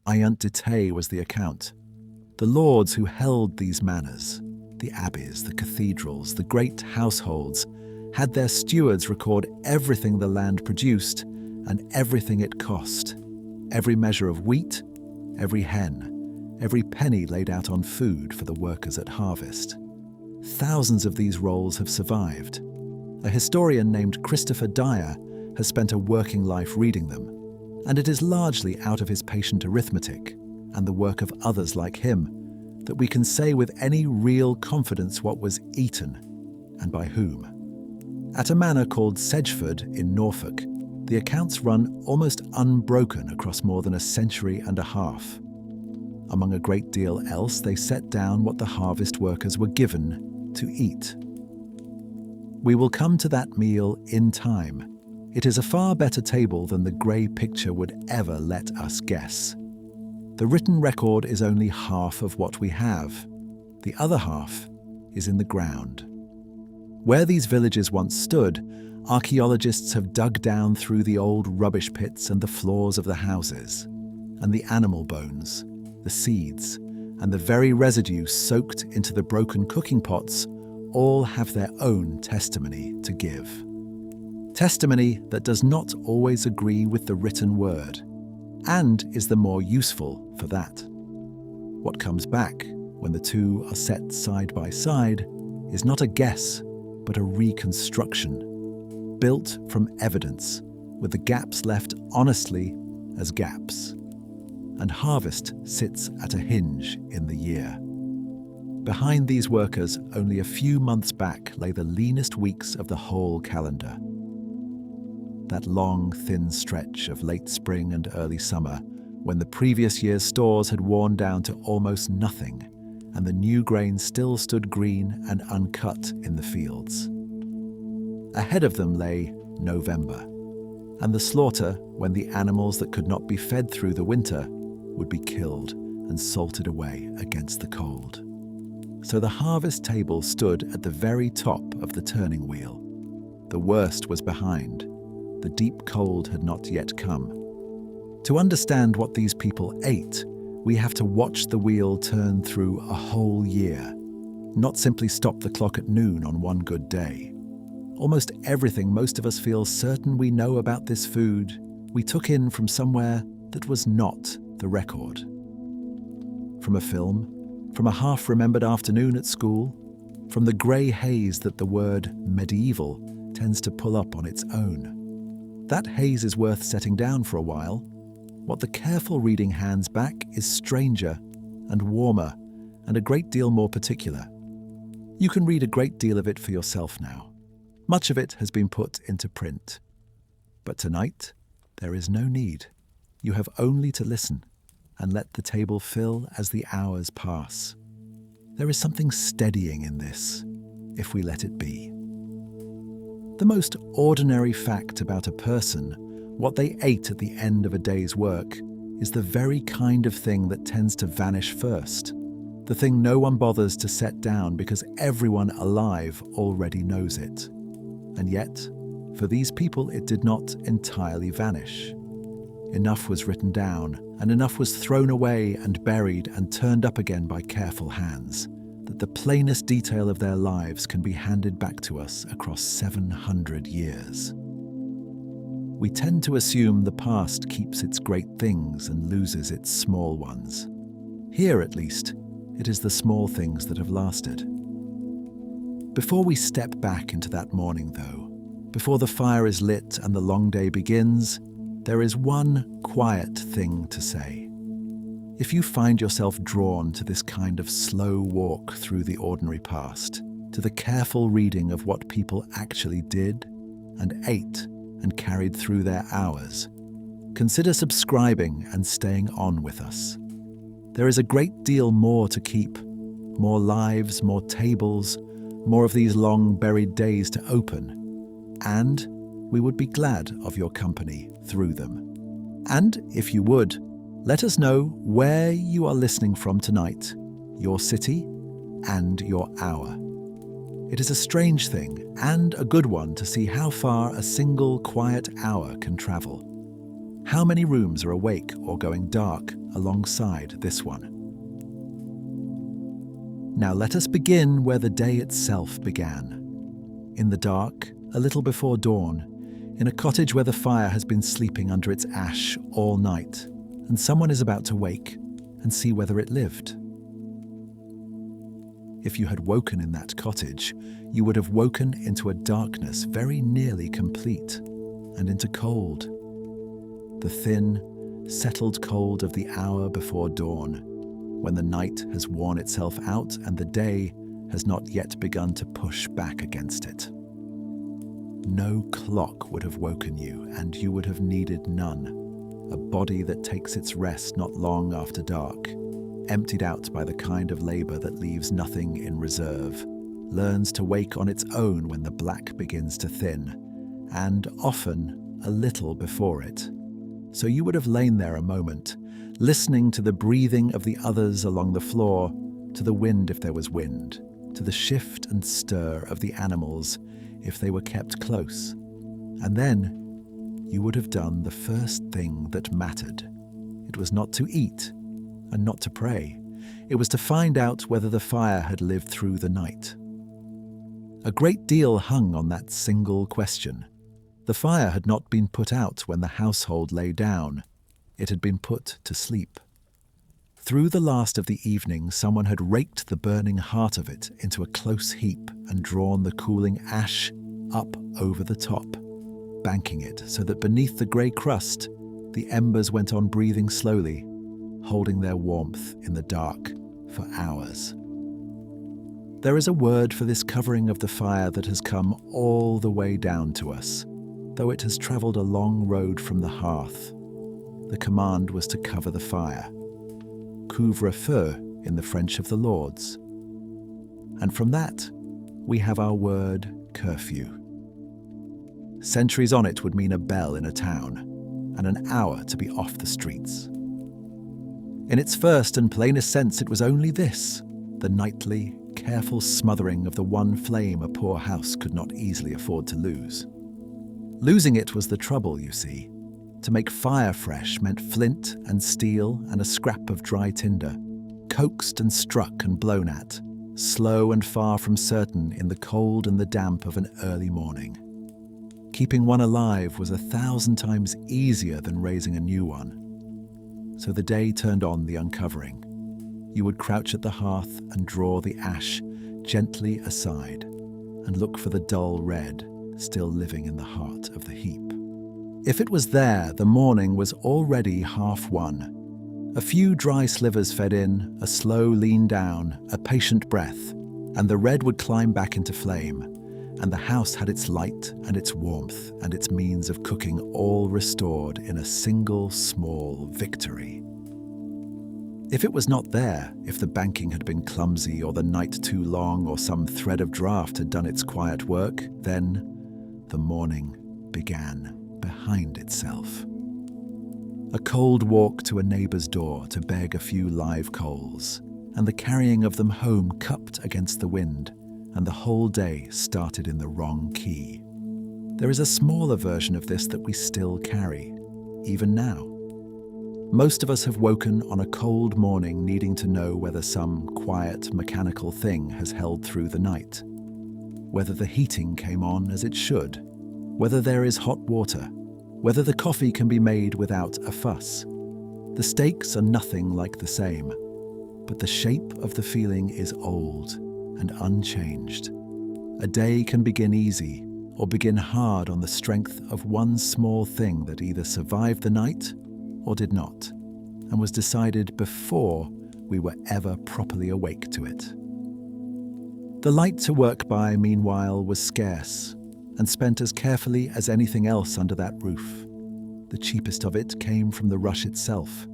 Ient was the account. The lords who held these manors, the abbeys, the cathedrals, the great households, had their stewards record everything the land produced and everything it cost. Every measure of wheat, every hen, every penny laid out on food for the workers at harvest. Thousands of these rolls have survived. A historian named Christopher Dyer has spent a working life reading them, and it is largely out of his patient arithmetic and the work of others like him that we can say with any real confidence what was eaten and by whom. At a manor called Sedgeford in Norfolk, the accounts run almost unbroken across more than a century and a half. Among a great deal else, they set down what the harvest workers were given to eat. We will come to that meal in time. It is a far better table than the grey picture would ever let us guess. The written record is only half of what we have. The other half is in the ground. Where these villages once stood, archaeologists have dug down through the old rubbish pits and the floors of the houses, and the animal bones, the seeds, and the very residue soaked into the broken cooking pots all have their own testimony to give. Testimony that does not always agree with the written word, and is the more useful for that. What comes back when the two are set side by side is not a guess, but a reconstruction, built from evidence, with the gaps left honestly as gaps. And harvest sits at a hinge in the year. Behind these workers, only a few months back lay the leanest weeks of the whole calendar. That long, thin stretch of late spring and early summer, when the previous year's stores had worn down to almost nothing, and the new grain still stood green and uncut in the fields. Ahead of them lay November, and the slaughter when the animals that could not be fed through the winter would be killed and salted away against the cold. So the harvest table stood at the very top of the turning wheel. The worst was behind. The deep cold had not yet come. To understand what these people ate, we have to watch the wheel turn through a whole year, not simply stop the clock at noon on one good day. Almost everything most of us feel certain we know about this food, we took in from somewhere that was not the record. From a film, from a half-remembered afternoon at school, from the grey haze that the word medieval tends to pull up on its own. That haze is worth setting down for a while. What the careful reading hands back is stranger and warmer and a great deal more particular. You can read a great deal of it for yourself now. Much of it has been put into print. But tonight, there is no need. You have only to listen and let the table fill as the hours pass. There is something steadying in this, if we let it be. The most ordinary fact about a person, what they ate at the end of a day's work, is the very kind of thing that tends to vanish first. The thing no one bothers to set down because everyone alive already knows it. And yet, for these people it did not entirely vanish. Enough was written down, and enough was thrown away and buried and turned up again by careful hands, that the plainest detail of their lives can be handed back to us across 700 years. We tend to assume the past keeps its great things and loses its small ones. Here, at least, it is the small things that have lasted. Before we step back into that morning, though, before the fire is lit and the long day begins, there is one quiet thing to say. If you find yourself drawn to this kind of slow walk through the ordinary past, to the careful reading of what people actually did and ate and carried through their hours, consider subscribing and staying on with us. There is a great deal more to keep, more lives, more tables, more of these long buried days to open, and we would be glad of your company through them. And if you would, let us know where you are listening from tonight, your city and your hour. It is a strange thing and a good one to see how far a single quiet hour can travel. How many rooms are awake or going dark alongside this one? Now let us begin where the day itself began. In the dark, a little before dawn, in a cottage where the fire has been sleeping under its ash all night, and someone is about to wake and see whether it lived. If you had woken in that cottage, you would have woken into a darkness very nearly complete, and into cold. The thin, settled cold of the hour before dawn, when the night has worn itself out and the day has not yet begun to push back against it. No clock would have woken you, and you would have needed none. A body that takes its rest not long after dark, emptied out by the kind of labor that leaves nothing in reserve, learns to wake on its own when the black begins to thin, and often a little before it. So you would have lain there a moment, listening to the breathing of the others along the floor, to the wind if there was wind, to the shift and stir of the animals if they were kept close. And then you would have done the first thing that mattered. It was not to eat and not to pray. It was to find out whether the fire had lived through the night. A great deal hung on that single question. The fire had not been put out when the household lay down. It had been put to sleep. Through the last of the evening, someone had raked the burning heart of it into a close heap and drawn the cooling ash up over the top, banking it so that beneath the grey crust, the embers went on breathing slowly, holding their warmth in the dark for hours. There is a word for this covering of the fire that has come all the way down to us, though it has travelled a long road from the hearth. The command was to cover the fire. Couvre-feu in the French of the Lords. And from that, we have our word curfew. Centuries on it would mean a bell in a town, and an hour to be off the streets. In its first and plainest sense, it was only this, the nightly, careful smothering of the one flame a poor house could not easily afford to lose. Losing it was the trouble, you see. To make fire fresh meant flint and steel and a scrap of dry tinder, coaxed and struck and blown at, slow and far from certain in the cold and the damp of an early morning. Keeping one alive was 1,000 times easier than raising a new one. So the day turned on the uncovering. You would crouch at the hearth and draw the ash gently aside and look for the dull red still living in the heart of the heap. If it was there, the morning was already half won. A few dry slivers fed in, a slow lean down, a patient breath, and the red would climb back into flame, and the house had its light and its warmth and its means of cooking all restored in a single small victory. If it was not there, if the banking had been clumsy or the night too long or some thread of draught had done its quiet work, then the morning began behind itself. A cold walk to a neighbour's door to beg a few live coals, and the carrying of them home cupped against the wind, and the whole day started in the wrong key. There is a smaller version of this that we still carry, even now. Most of us have woken on a cold morning needing to know whether some quiet mechanical thing has held through the night, whether the heating came on as it should, whether there is hot water, whether the coffee can be made without a fuss. The stakes are nothing like the same, but the shape of the feeling is old and unchanged. A day can begin easy or begin hard on the strength of one small thing that either survived the night or did not, and was decided before we were ever properly awake to it. The light to work by, meanwhile, was scarce, and spent as carefully as anything else under that roof. The cheapest of it came from the rush itself,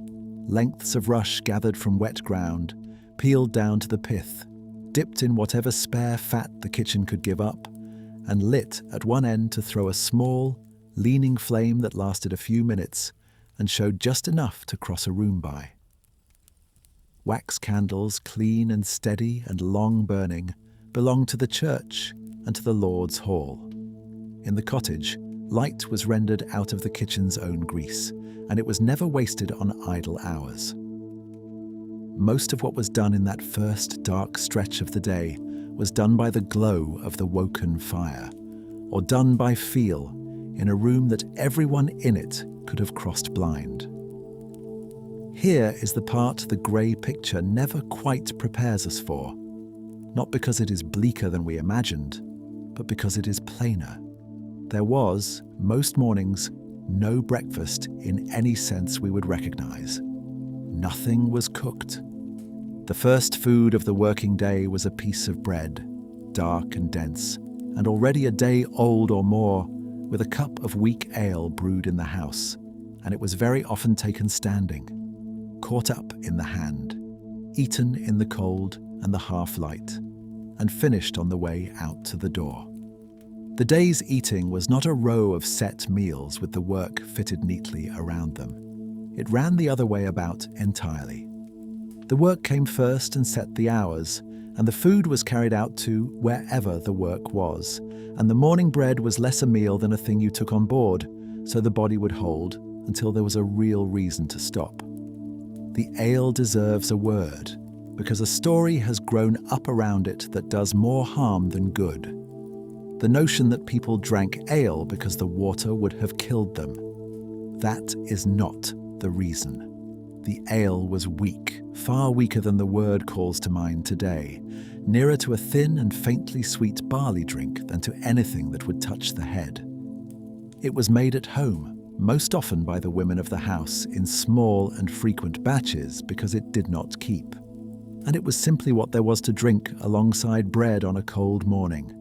lengths of rush gathered from wet ground, peeled down to the pith, dipped in whatever spare fat the kitchen could give up, and lit at one end to throw a small, leaning flame that lasted a few minutes and showed just enough to cross a room by. Wax candles, clean and steady and long burning, belonged to the church and to the Lord's Hall. In the cottage, light was rendered out of the kitchen's own grease, and it was never wasted on idle hours. Most of what was done in that first dark stretch of the day was done by the glow of the woken fire, or done by feel in a room that everyone in it could have crossed blind. Here is the part the grey picture never quite prepares us for, not because it is bleaker than we imagined, but because it is plainer. There was, most mornings, no breakfast in any sense we would recognise. Nothing was cooked. The first food of the working day was a piece of bread, dark and dense, and already a day old or more, with a cup of weak ale brewed in the house, and it was very often taken standing, caught up in the hand, eaten in the cold and the half-light, and finished on the way out to the door. The day's eating was not a row of set meals with the work fitted neatly around them. It ran the other way about entirely. The work came first and set the hours, and the food was carried out to wherever the work was, and the morning bread was less a meal than a thing you took on board, so the body would hold until there was a real reason to stop. The ale deserves a word, because a story has grown up around it that does more harm than good. The notion that people drank ale because the water would have killed them. That is not the reason. The ale was weak, far weaker than the word calls to mind today, nearer to a thin and faintly sweet barley drink than to anything that would touch the head. It was made at home, most often by the women of the house, in small and frequent batches because it did not keep. And it was simply what there was to drink alongside bread on a cold morning.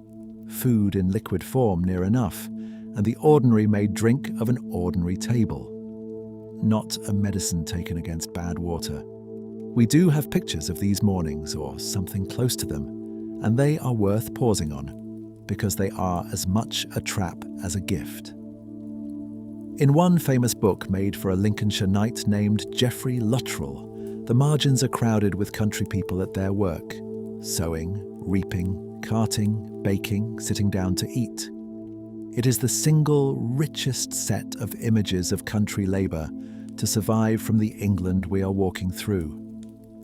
Food in liquid form near enough, and the ordinary made drink of an ordinary table. Not a medicine taken against bad water. We do have pictures of these mornings, or something close to them, and they are worth pausing on, because they are as much a trap as a gift. In one famous book made for a Lincolnshire knight named Geoffrey Luttrell, the margins are crowded with country people at their work, sowing, reaping, carting, baking, sitting down to eat. It is the single richest set of images of country labour to survive from the England we are walking through,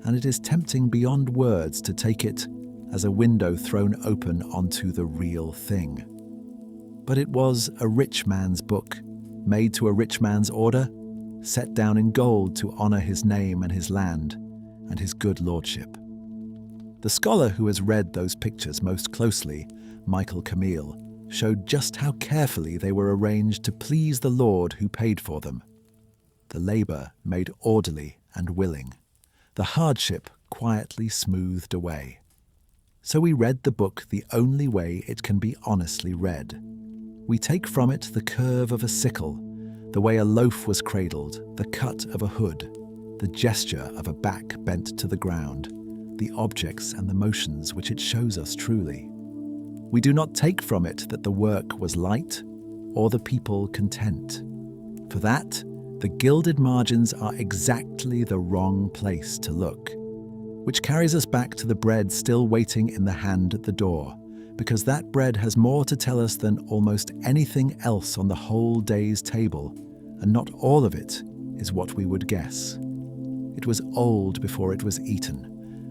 and it is tempting beyond words to take it as a window thrown open onto the real thing. But it was a rich man's book, made to a rich man's order, set down in gold to honour his name and his land and his good lordship. The scholar who has read those pictures most closely, Michael Camille, showed just how carefully they were arranged to please the Lord who paid for them. The labour made orderly and willing, the hardship quietly smoothed away. So we read the book the only way it can be honestly read. We take from it the curve of a sickle, the way a loaf was cradled, the cut of a hood, the gesture of a back bent to the ground, the objects and the motions which it shows us truly. We do not take from it that the work was light or the people content. For that, the gilded margins are exactly the wrong place to look, which carries us back to the bread still waiting in the hand at the door, because that bread has more to tell us than almost anything else on the whole day's table, and not all of it is what we would guess. It was old before it was eaten,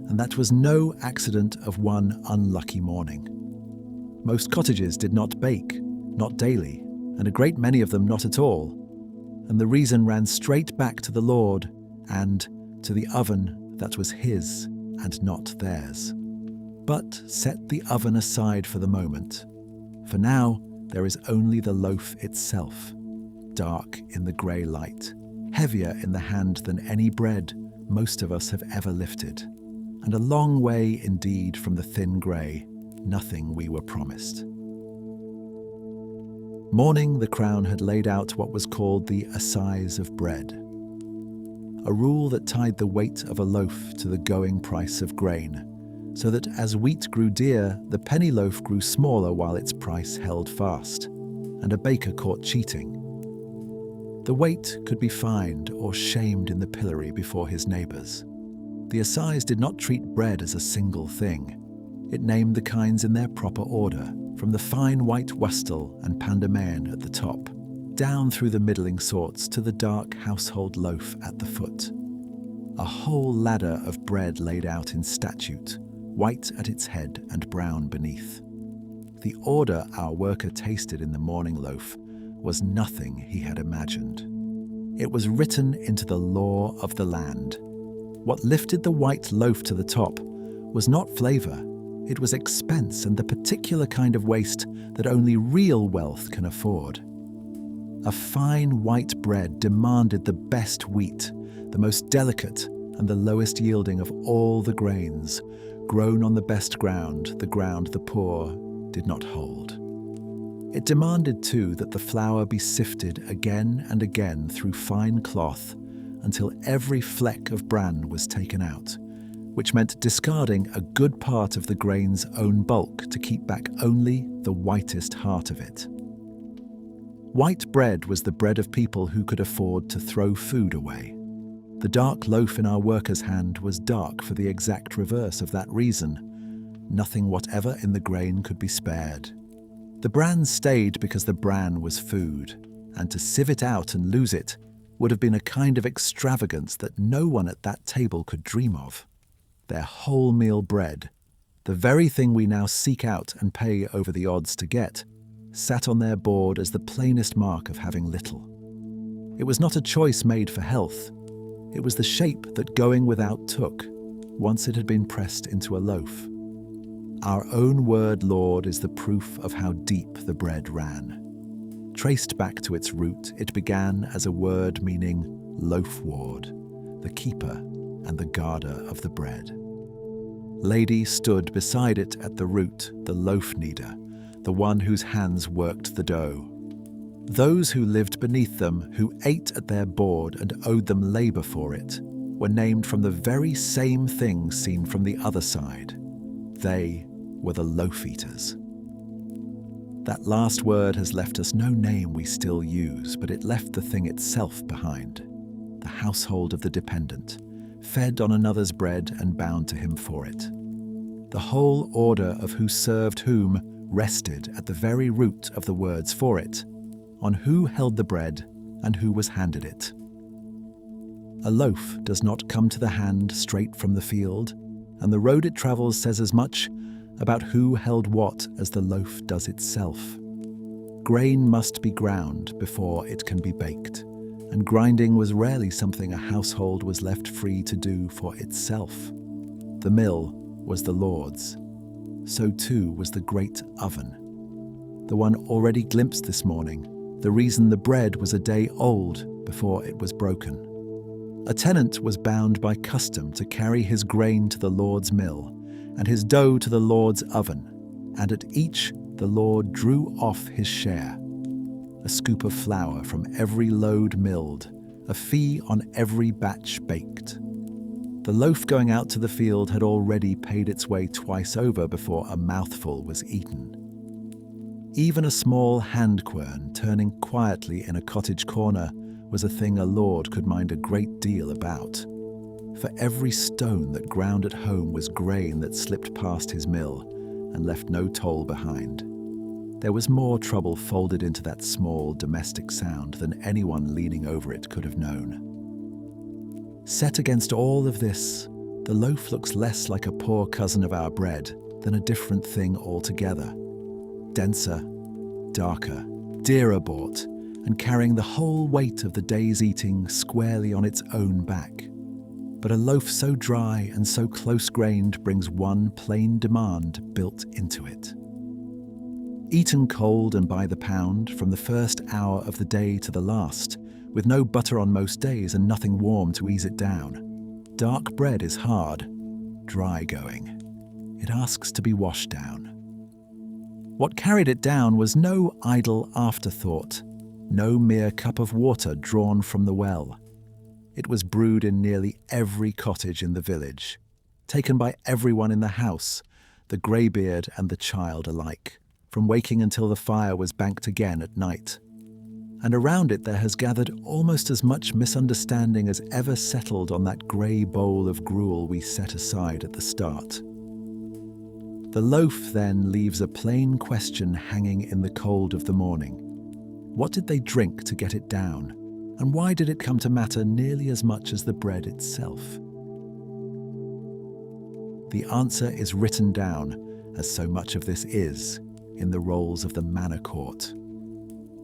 and that was no accident of one unlucky morning. Most cottages did not bake, not daily, and a great many of them not at all, and the reason ran straight back to the Lord and to the oven that was his and not theirs. But set the oven aside for the moment, for now there is only the loaf itself, dark in the grey light, heavier in the hand than any bread most of us have ever lifted, and a long way indeed from the thin grey, nothing we were promised. Morning, the Crown had laid out what was called the assize of bread, a rule that tied the weight of a loaf to the going price of grain, so that as wheat grew dear, the penny loaf grew smaller while its price held fast, and a baker caught cheating. The weight could be fined or shamed in the pillory before his neighbours. The assize did not treat bread as a single thing. It named the kinds in their proper order, from the fine white wastel and pandemain at the top, down through the middling sorts to the dark household loaf at the foot. A whole ladder of bread laid out in statute, white at its head and brown beneath. The order our worker tasted in the morning loaf was nothing he had imagined. It was written into the law of the land. What lifted the white loaf to the top was not flavor, it was expense and the particular kind of waste that only real wealth can afford. A fine white bread demanded the best wheat, the most delicate and the lowest yielding of all the grains, grown on the best ground, the ground the poor did not hold. It demanded too that the flour be sifted again and again through fine cloth until every fleck of bran was taken out, which meant discarding a good part of the grain's own bulk to keep back only the whitest heart of it. White bread was the bread of people who could afford to throw food away. The dark loaf in our worker's hand was dark for the exact reverse of that reason. Nothing whatever in the grain could be spared. The bran stayed because the bran was food, and to sieve it out and lose it would have been a kind of extravagance that no one at that table could dream of. Their wholemeal bread, the very thing we now seek out and pay over the odds to get, sat on their board as the plainest mark of having little. It was not a choice made for health. It was the shape that going without took, once it had been pressed into a loaf. Our own word, Lord, is the proof of how deep the bread ran. Traced back to its root, it began as a word meaning loaf ward, the keeper and the guarder of the bread. Lady stood beside it at the root, the loaf kneader, the one whose hands worked the dough. Those who lived beneath them, who ate at their board and owed them labor for it, were named from the very same thing seen from the other side. They were the loaf-eaters. That last word has left us no name we still use, but it left the thing itself behind, the household of the dependent, fed on another's bread and bound to him for it. The whole order of who served whom rested at the very root of the words for it, on who held the bread and who was handed it. A loaf does not come to the hand straight from the field, and the road it travels says as much about who held what as the loaf does itself. Grain must be ground before it can be baked, and grinding was rarely something a household was left free to do for itself. The mill was the Lord's. So too was the great oven, the one already glimpsed this morning, the reason the bread was a day old before it was broken. A tenant was bound by custom to carry his grain to the Lord's mill, and his dough to the Lord's oven, and at each the Lord drew off his share. A scoop of flour from every load milled, a fee on every batch baked. The loaf going out to the field had already paid its way twice over before a mouthful was eaten. Even a small hand-quern turning quietly in a cottage corner was a thing a lord could mind a great deal about. For every stone that ground at home was grain that slipped past his mill and left no toll behind. There was more trouble folded into that small domestic sound than anyone leaning over it could have known. Set against all of this, the loaf looks less like a poor cousin of our bread than a different thing altogether. Denser, darker, dearer bought, and carrying the whole weight of the day's eating squarely on its own back. But a loaf so dry and so close-grained brings one plain demand built into it. Eaten cold and by the pound, from the first hour of the day to the last, with no butter on most days and nothing warm to ease it down, dark bread is hard, dry-going. It asks to be washed down. What carried it down was no idle afterthought, no mere cup of water drawn from the well. It was brewed in nearly every cottage in the village, taken by everyone in the house, the greybeard and the child alike, from waking until the fire was banked again at night. And around it there has gathered almost as much misunderstanding as ever settled on that grey bowl of gruel we set aside at the start. The loaf then leaves a plain question hanging in the cold of the morning. What did they drink to get it down? And why did it come to matter nearly as much as the bread itself? The answer is written down, as so much of this is, in the rolls of the manor court.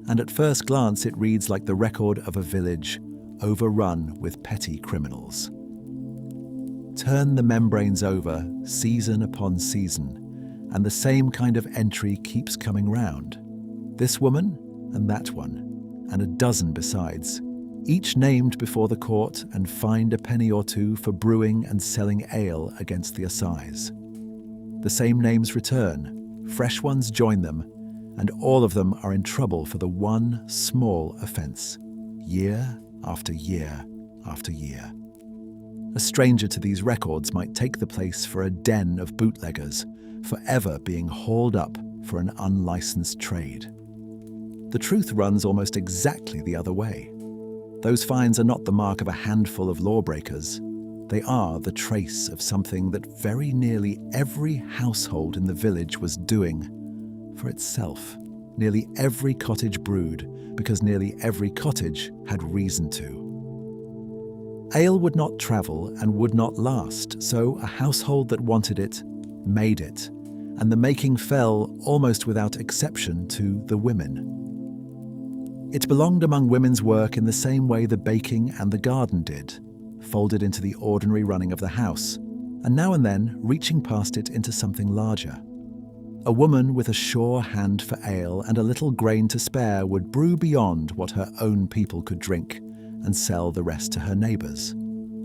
And at first glance it reads like the record of a village overrun with petty criminals. Turn the membranes over season upon season, and the same kind of entry keeps coming round. This woman and that one, and a dozen besides, each named before the court and fined a penny or two for brewing and selling ale against the assize. The same names return, fresh ones join them, and all of them are in trouble for the one small offence, year after year after year. A stranger to these records might take the place for a den of bootleggers, forever being hauled up for an unlicensed trade. The truth runs almost exactly the other way. Those fines are not the mark of a handful of lawbreakers. They are the trace of something that very nearly every household in the village was doing for itself. Nearly every cottage brewed because nearly every cottage had reason to. Ale would not travel and would not last, so a household that wanted it made it, and the making fell almost without exception to the women. It belonged among women's work in the same way the baking and the garden did, folded into the ordinary running of the house, and now and then reaching past it into something larger. A woman with a sure hand for ale and a little grain to spare would brew beyond what her own people could drink and sell the rest to her neighbours.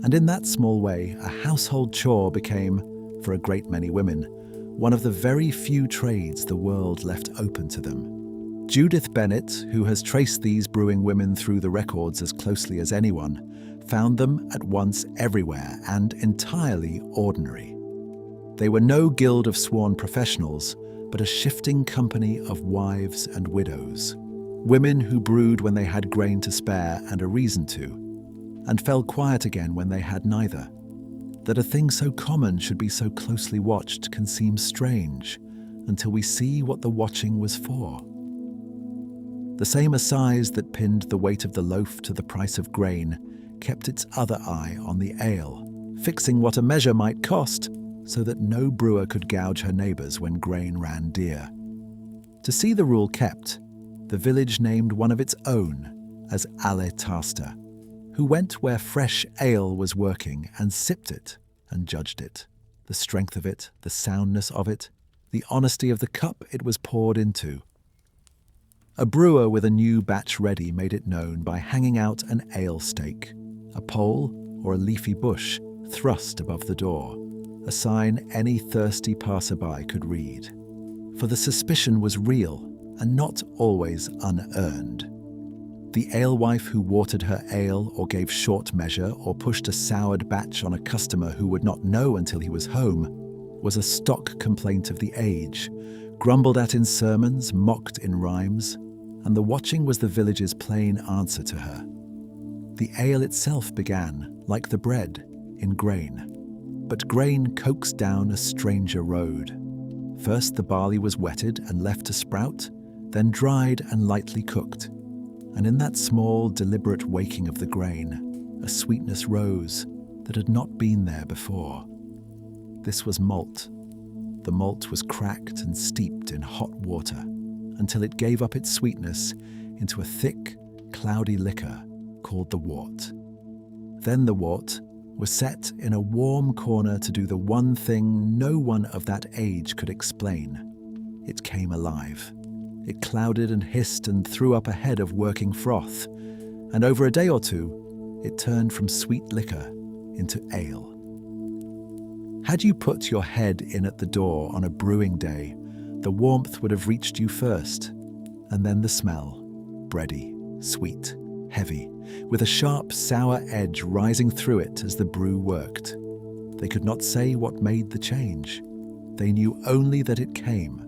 And in that small way, a household chore became, for a great many women, one of the very few trades the world left open to them. Judith Bennett, who has traced these brewing women through the records as closely as anyone, found them at once everywhere and entirely ordinary. They were no guild of sworn professionals, but a shifting company of wives and widows, women who brewed when they had grain to spare and a reason to, and fell quiet again when they had neither. That a thing so common should be so closely watched can seem strange until we see what the watching was for. The same assize that pinned the weight of the loaf to the price of grain kept its other eye on the ale, fixing what a measure might cost so that no brewer could gouge her neighbours when grain ran dear. To see the rule kept, the village named one of its own as Ale Taster, who went where fresh ale was working and sipped it and judged it, the strength of it, the soundness of it, the honesty of the cup it was poured into. A brewer with a new batch ready made it known by hanging out an ale stake, a pole or a leafy bush thrust above the door, a sign any thirsty passerby could read. For the suspicion was real and not always unearned. The alewife who watered her ale or gave short measure or pushed a soured batch on a customer who would not know until he was home was a stock complaint of the age, grumbled at in sermons, mocked in rhymes, and the watching was the village's plain answer to her. The ale itself began, like the bread, in grain, but grain coaxed down a stranger road. First the barley was wetted and left to sprout, then dried and lightly cooked, and in that small, deliberate waking of the grain, a sweetness rose that had not been there before. This was malt. The malt was cracked and steeped in hot water until it gave up its sweetness into a thick, cloudy liquor called the wort. Then the wort was set in a warm corner to do the one thing no one of that age could explain. It came alive. It clouded and hissed and threw up a head of working froth, and over a day or two, it turned from sweet liquor into ale. Had you put your head in at the door on a brewing day, the warmth would have reached you first, and then the smell, bready, sweet, heavy, with a sharp, sour edge rising through it as the brew worked. They could not say what made the change. They knew only that it came,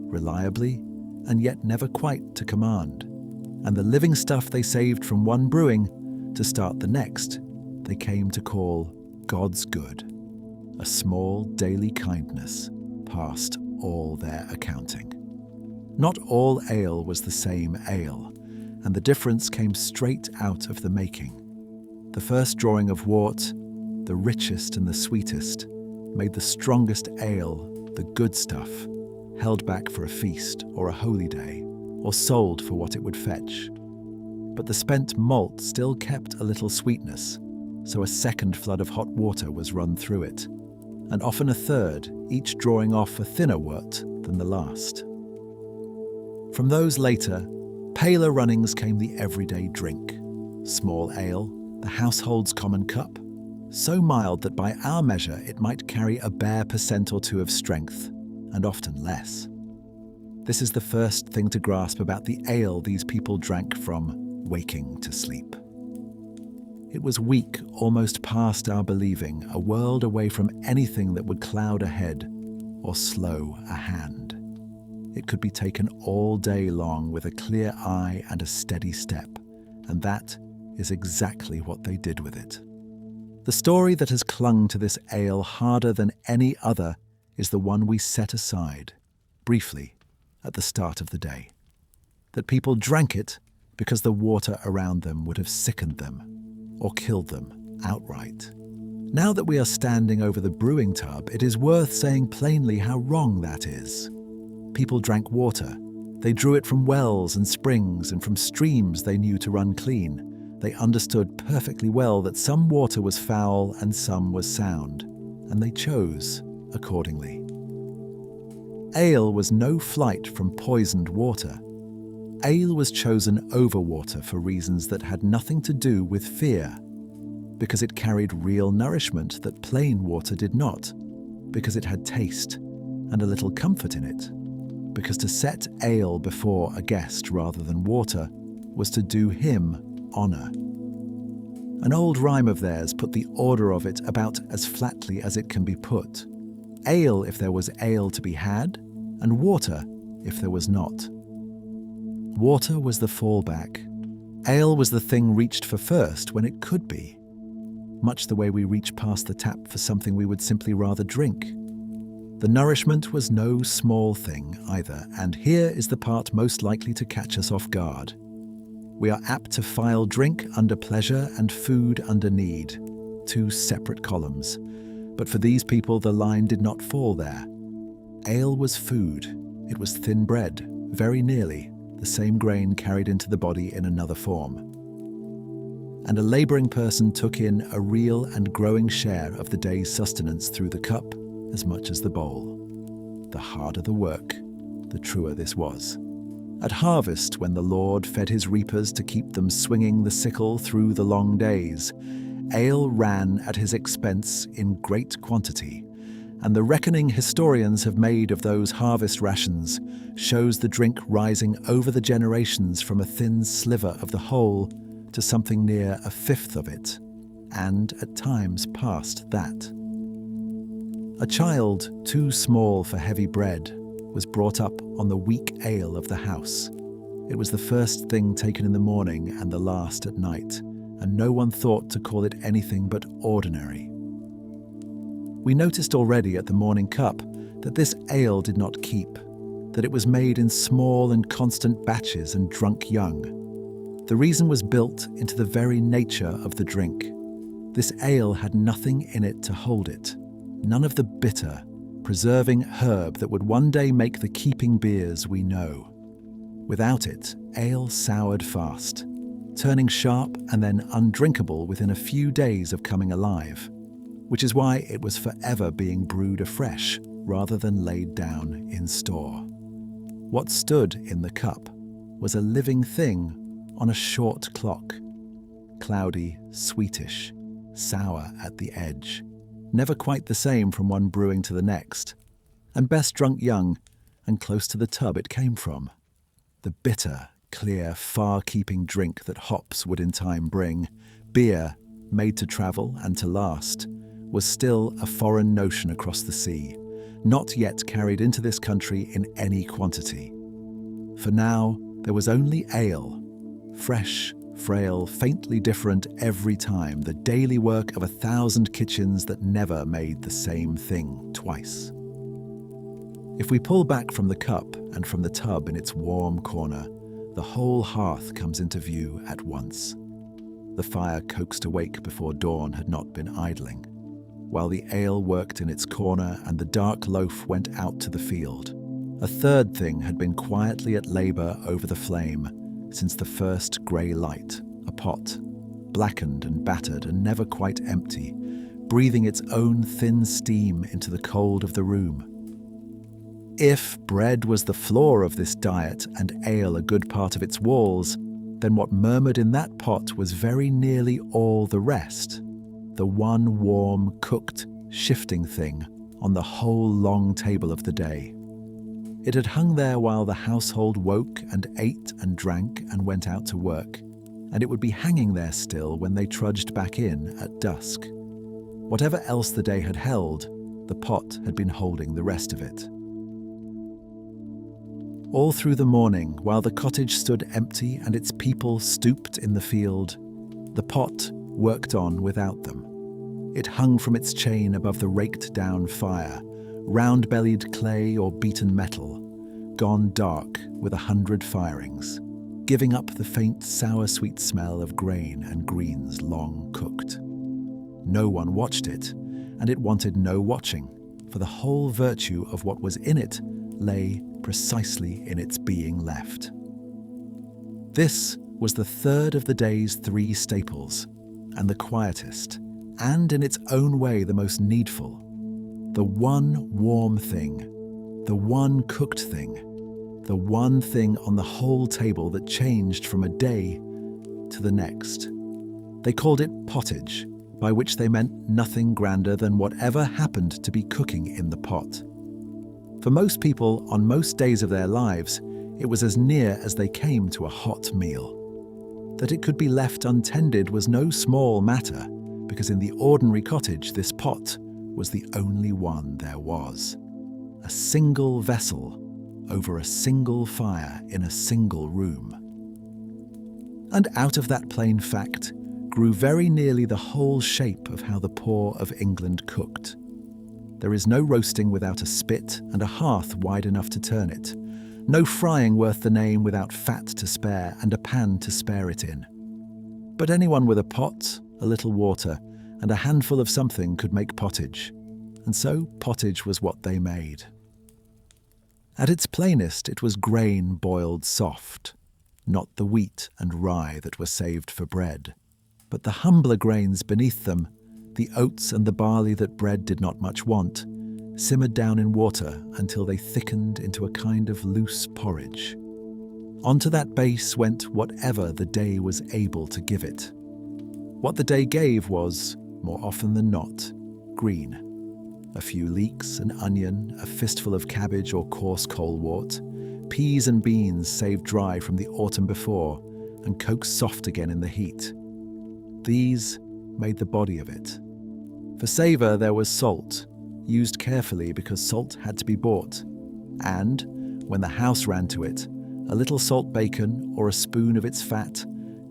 reliably, and yet never quite to command. And the living stuff they saved from one brewing to start the next, they came to call God's good, a small daily kindness past all their accounting. Not all ale was the same ale, and the difference came straight out of the making. The first drawing of wort, the richest and the sweetest, made the strongest ale, the good stuff, held back for a feast or a holy day, or sold for what it would fetch. But the spent malt still kept a little sweetness, so a second flood of hot water was run through it, and often a third, each drawing off a thinner wort than the last. From those later, paler runnings came the everyday drink. Small ale, the household's common cup, so mild that by our measure it might carry a bare percent or two of strength, and often less. This is the first thing to grasp about the ale these people drank from waking to sleep. It was weak, almost past our believing, a world away from anything that would cloud a head or slow a hand. It could be taken all day long with a clear eye and a steady step, and that is exactly what they did with it. The story that has clung to this ale harder than any other is the one we set aside, briefly, at the start of the day. That people drank it because the water around them would have sickened them or killed them outright. Now that we are standing over the brewing tub, it is worth saying plainly how wrong that is. People drank water. They drew it from wells and springs and from streams they knew to run clean. They understood perfectly well that some water was foul and some was sound, and they chose accordingly. Ale was no flight from poisoned water. Ale was chosen over water for reasons that had nothing to do with fear, because it carried real nourishment that plain water did not, because it had taste and a little comfort in it, because to set ale before a guest rather than water was to do him honour. An old rhyme of theirs put the order of it about as flatly as it can be put. Ale if there was ale to be had, and water if there was not. Water was the fallback. Ale was the thing reached for first when it could be, much the way we reach past the tap for something we would simply rather drink. The nourishment was no small thing either, and here is the part most likely to catch us off guard. We are apt to file drink under pleasure and food under need, two separate columns. But for these people, the line did not fall there. Ale was food. It was thin bread, very nearly, the same grain carried into the body in another form. And a labouring person took in a real and growing share of the day's sustenance through the cup as much as the bowl. The harder the work, the truer this was. At harvest, when the Lord fed his reapers to keep them swinging the sickle through the long days, ale ran at his expense in great quantity, and the reckoning historians have made of those harvest rations shows the drink rising over the generations from a thin sliver of the whole to something near a fifth of it, and at times past that. A child too small for heavy bread was brought up on the weak ale of the house. It was the first thing taken in the morning and the last at night, and no one thought to call it anything but ordinary. We noticed already at the morning cup that this ale did not keep, that it was made in small and constant batches and drunk young. The reason was built into the very nature of the drink. This ale had nothing in it to hold it, none of the bitter, preserving herb that would one day make the keeping beers we know. Without it, ale soured fast, turning sharp and then undrinkable within a few days of coming alive, which is why it was forever being brewed afresh rather than laid down in store. What stood in the cup was a living thing on a short clock, cloudy, sweetish, sour at the edge, never quite the same from one brewing to the next, and best drunk young and close to the tub it came from. The bitter, clear, far-keeping drink that hops would in time bring, beer, made to travel and to last, was still a foreign notion across the sea, not yet carried into this country in any quantity. For now, there was only ale, fresh, frail, faintly different every time, the daily work of 1,000 kitchens that never made the same thing twice. If we pull back from the cup and from the tub in its warm corner, the whole hearth comes into view at once. The fire coaxed awake before dawn had not been idling, while the ale worked in its corner and the dark loaf went out to the field. A third thing had been quietly at labour over the flame since the first grey light, a pot, blackened and battered and never quite empty, breathing its own thin steam into the cold of the room. If bread was the floor of this diet and ale a good part of its walls, then what murmured in that pot was very nearly all the rest, the one warm, cooked, shifting thing on the whole long table of the day. It had hung there while the household woke and ate and drank and went out to work, and it would be hanging there still when they trudged back in at dusk. Whatever else the day had held, the pot had been holding the rest of it. All through the morning, while the cottage stood empty and its people stooped in the field, the pot worked on without them. It hung from its chain above the raked-down fire, round-bellied clay or beaten metal, gone dark with 100 firings, giving up the faint sour-sweet smell of grain and greens long cooked. No one watched it, and it wanted no watching, for the whole virtue of what was in it lay precisely in its being left. This was the third of the day's 3 staples, and the quietest, and in its own way the most needful. The one warm thing, the one cooked thing, the one thing on the whole table that changed from a day to the next. They called it pottage, by which they meant nothing grander than whatever happened to be cooking in the pot. For most people, on most days of their lives, it was as near as they came to a hot meal. That it could be left untended was no small matter, because in the ordinary cottage this pot was the only one there was. A single vessel over a single fire in a single room. And out of that plain fact grew very nearly the whole shape of how the poor of England cooked. There is no roasting without a spit and a hearth wide enough to turn it, no frying worth the name without fat to spare and a pan to spare it in. But anyone with a pot, a little water, and a handful of something could make pottage, and so pottage was what they made. At its plainest, it was grain boiled soft, not the wheat and rye that were saved for bread, but the humbler grains beneath them, the oats and the barley that bread did not much want, simmered down in water until they thickened into a kind of loose porridge. Onto that base went whatever the day was able to give it. What the day gave was, more often than not, green. A few leeks, an onion, a fistful of cabbage or coarse colewort, peas and beans saved dry from the autumn before and coaxed soft again in the heat. These made the body of it. For savour there was salt, used carefully because salt had to be bought, and, when the house ran to it, a little salt bacon or a spoon of its fat,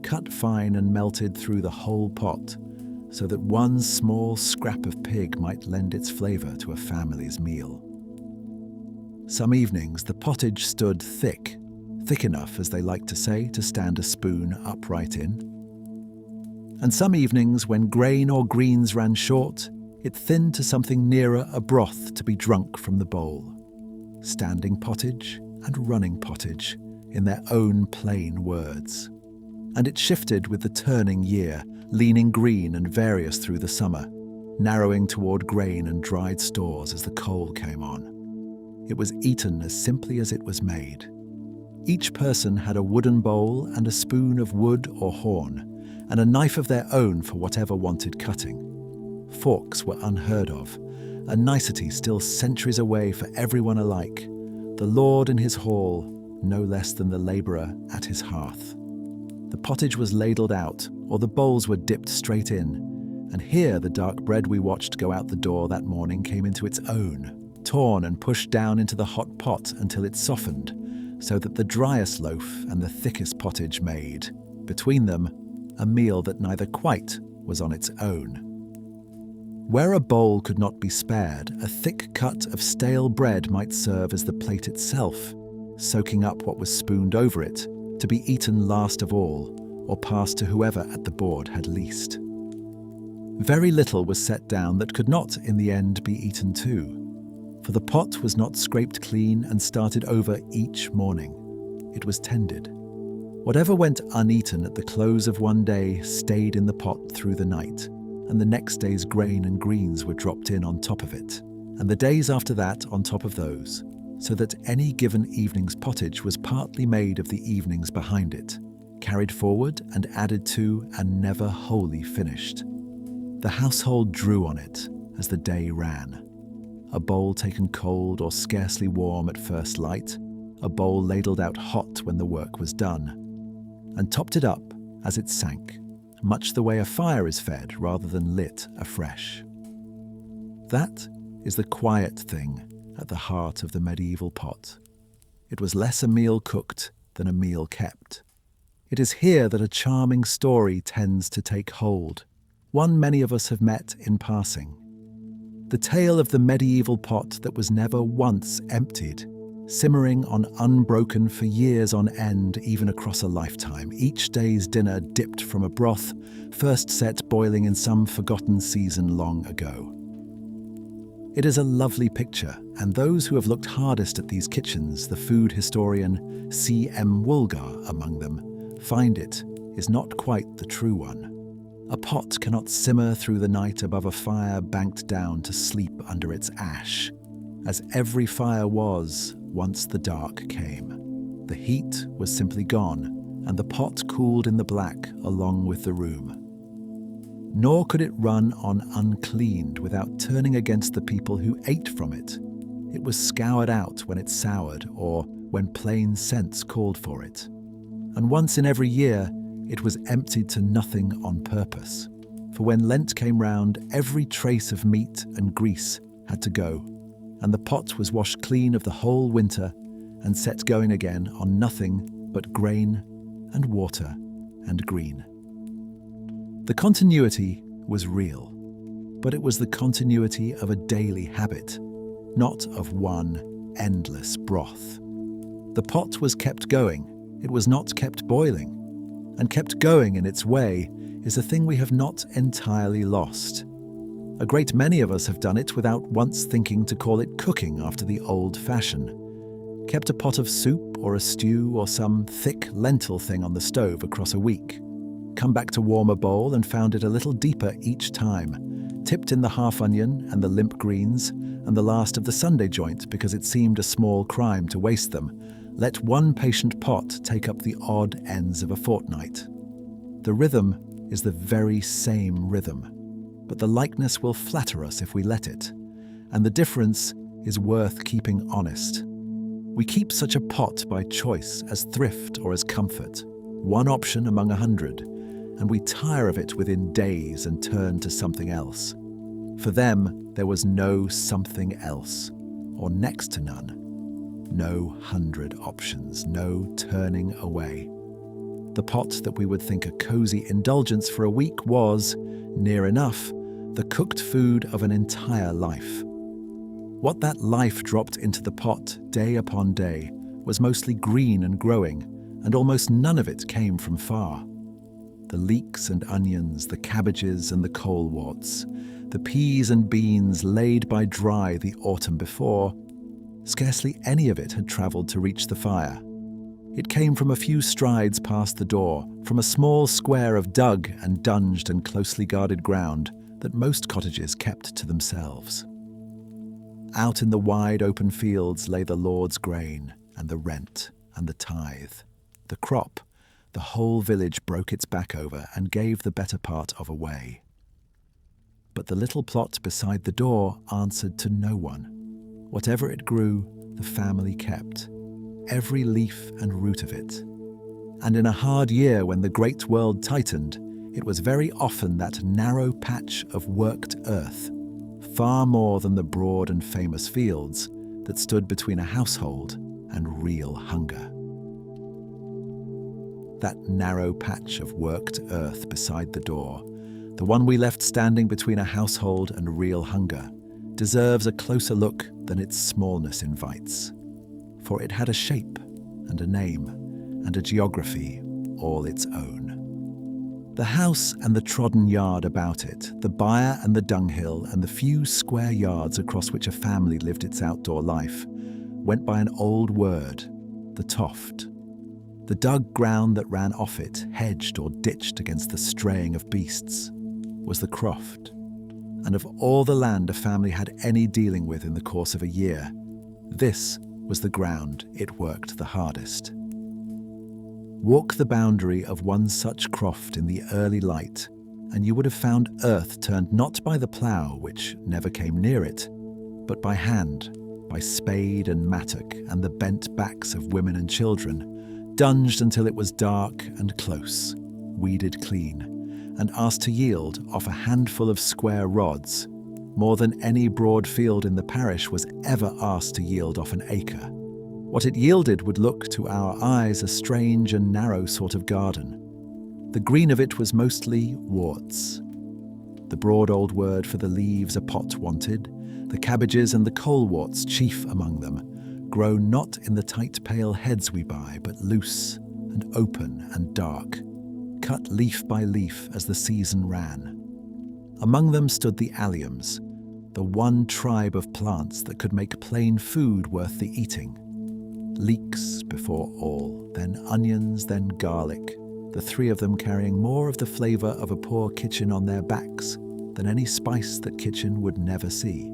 cut fine and melted through the whole pot, so that one small scrap of pig might lend its flavour to a family's meal. Some evenings the pottage stood thick enough, as they liked to say, to stand a spoon upright in. And some evenings, when grain or greens ran short, it thinned to something nearer a broth to be drunk from the bowl. Standing pottage and running pottage, in their own plain words. And it shifted with the turning year, leaning green and various through the summer, narrowing toward grain and dried stores as the coal came on. It was eaten as simply as it was made. Each person had a wooden bowl and a spoon of wood or horn, and a knife of their own for whatever wanted cutting. Forks were unheard of, a nicety still centuries away for everyone alike, the lord in his hall no less than the labourer at his hearth. The pottage was ladled out, or the bowls were dipped straight in, and here the dark bread we watched go out the door that morning came into its own, torn and pushed down into the hot pot until it softened, so that the driest loaf and the thickest pottage made, between them, a meal that neither quite was on its own. Where a bowl could not be spared, a thick cut of stale bread might serve as the plate itself, soaking up what was spooned over it, to be eaten last of all, or passed to whoever at the board had least. Very little was set down that could not, in the end, be eaten too, for the pot was not scraped clean and started over each morning. It was tended. Whatever went uneaten at the close of one day stayed in the pot through the night, and the next day's grain and greens were dropped in on top of it, and the days after that on top of those, so that any given evening's pottage was partly made of the evenings behind it, carried forward and added to, and never wholly finished. The household drew on it as the day ran. A bowl taken cold or scarcely warm at first light, a bowl ladled out hot when the work was done, and topped it up as it sank, much the way a fire is fed rather than lit afresh. That is the quiet thing at the heart of the medieval pot. It was less a meal cooked than a meal kept. It is here that a charming story tends to take hold, one many of us have met in passing. The tale of the medieval pot that was never once emptied, simmering on unbroken for years on end, even across a lifetime, each day's dinner dipped from a broth first set boiling in some forgotten season long ago. It is a lovely picture, and those who have looked hardest at these kitchens, the food historian C.M. Woolgar among them, find it is not quite the true one. A pot cannot simmer through the night above a fire banked down to sleep under its ash, as every fire was once the dark came. The heat was simply gone, and the pot cooled in the black along with the room. Nor could it run on uncleaned without turning against the people who ate from it. It was scoured out when it soured or when plain sense called for it. And once in every year, it was emptied to nothing on purpose. For when Lent came round, every trace of meat and grease had to go, and the pot was washed clean of the whole winter and set going again on nothing but grain and water and green. The continuity was real, but it was the continuity of a daily habit, not of one endless broth. The pot was kept going, it was not kept boiling, and kept going in its way is a thing we have not entirely lost. A great many of us have done it without once thinking to call it cooking after the old fashion. Kept a pot of soup or a stew or some thick lentil thing on the stove across a week. Come back to warm a bowl and found it a little deeper each time, tipped in the half onion and the limp greens and the last of the Sunday joint because it seemed a small crime to waste them. Let one patient pot take up the odd ends of a fortnight. The rhythm is the very same rhythm, but the likeness will flatter us if we let it, and the difference is worth keeping honest. We keep such a pot by choice, as thrift or as comfort, one option among 100, and we tire of it within days and turn to something else. For them, there was no something else, or next to none. No 100 options, no turning away. The pot that we would think a cozy indulgence for a week was, near enough, the cooked food of an entire life. What that life dropped into the pot day upon day was mostly green and growing, and almost none of it came from far. The leeks and onions, the cabbages and the coleworts, the peas and beans laid by dry the autumn before, scarcely any of it had travelled to reach the fire. It came from a few strides past the door, from a small square of dug and dunged and closely guarded ground that most cottages kept to themselves. Out in the wide open fields lay the Lord's grain and the rent and the tithe. The crop, the whole village broke its back over and gave the better part of away. But the little plot beside the door answered to no one. Whatever it grew, the family kept, every leaf and root of it. And in a hard year when the great world tightened, it was very often that narrow patch of worked earth, far more than the broad and famous fields, that stood between a household and real hunger. That narrow patch of worked earth beside the door, the one we left standing between a household and real hunger, deserves a closer look than its smallness invites. For it had a shape and a name, and a geography all its own. The house and the trodden yard about it, the byre and the dunghill, and the few square yards across which a family lived its outdoor life, went by an old word, the toft. The dug ground that ran off it, hedged or ditched against the straying of beasts, was the croft. And of all the land a family had any dealing with in the course of a year, this was the ground it worked the hardest. Walk the boundary of one such croft in the early light, and you would have found earth turned not by the plough, which never came near it, but by hand, by spade and mattock and the bent backs of women and children, dunged until it was dark and close, weeded clean, and asked to yield off a handful of square rods, more than any broad field in the parish was ever asked to yield off an acre. What it yielded would look to our eyes a strange and narrow sort of garden. The green of it was mostly worts. The broad old word for the leaves a pot wanted, the cabbages and the coleworts chief among them, grow not in the tight pale heads we buy, but loose and open and dark, cut leaf by leaf as the season ran. Among them stood the alliums, the one tribe of plants that could make plain food worth the eating. Leeks before all, then onions, then garlic, the three of them carrying more of the flavour of a poor kitchen on their backs than any spice that kitchen would never see.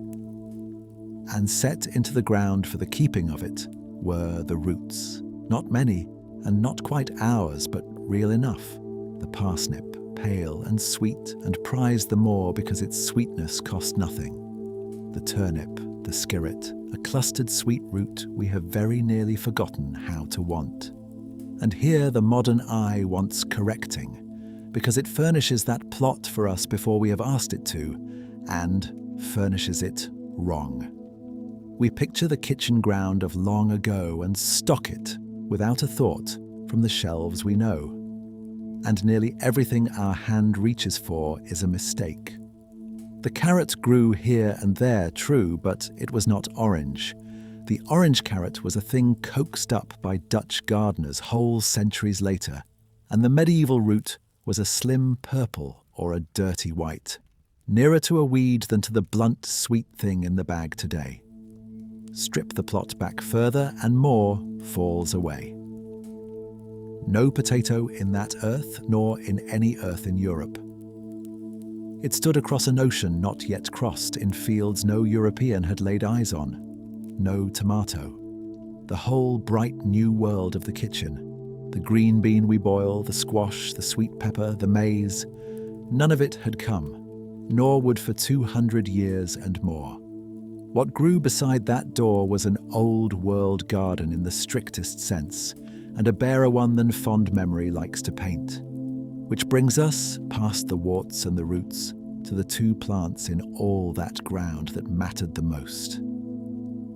And set into the ground for the keeping of it were the roots, not many and not quite ours, but real enough. The parsnip, pale and sweet, and prized the more because its sweetness cost nothing. The turnip, the skirret, a clustered sweet root we have very nearly forgotten how to want. And here the modern eye wants correcting, because it furnishes that plot for us before we have asked it to, and furnishes it wrong. We picture the kitchen ground of long ago and stock it, without a thought, from the shelves we know. And nearly everything our hand reaches for is a mistake. The carrot grew here and there, true, but it was not orange. The orange carrot was a thing coaxed up by Dutch gardeners whole centuries later, and the medieval root was a slim purple or a dirty white, nearer to a weed than to the blunt, sweet thing in the bag today. Strip the plot back further and more falls away. No potato in that earth, nor in any earth in Europe. It stood across an ocean not yet crossed, in fields no European had laid eyes on. No tomato. The whole bright new world of the kitchen. The green bean we boil, the squash, the sweet pepper, the maize. None of it had come, nor would for 200 years and more. What grew beside that door was an old world garden in the strictest sense, and a barer one than fond memory likes to paint. Which brings us, past the warts and the roots, to the two plants in all that ground that mattered the most.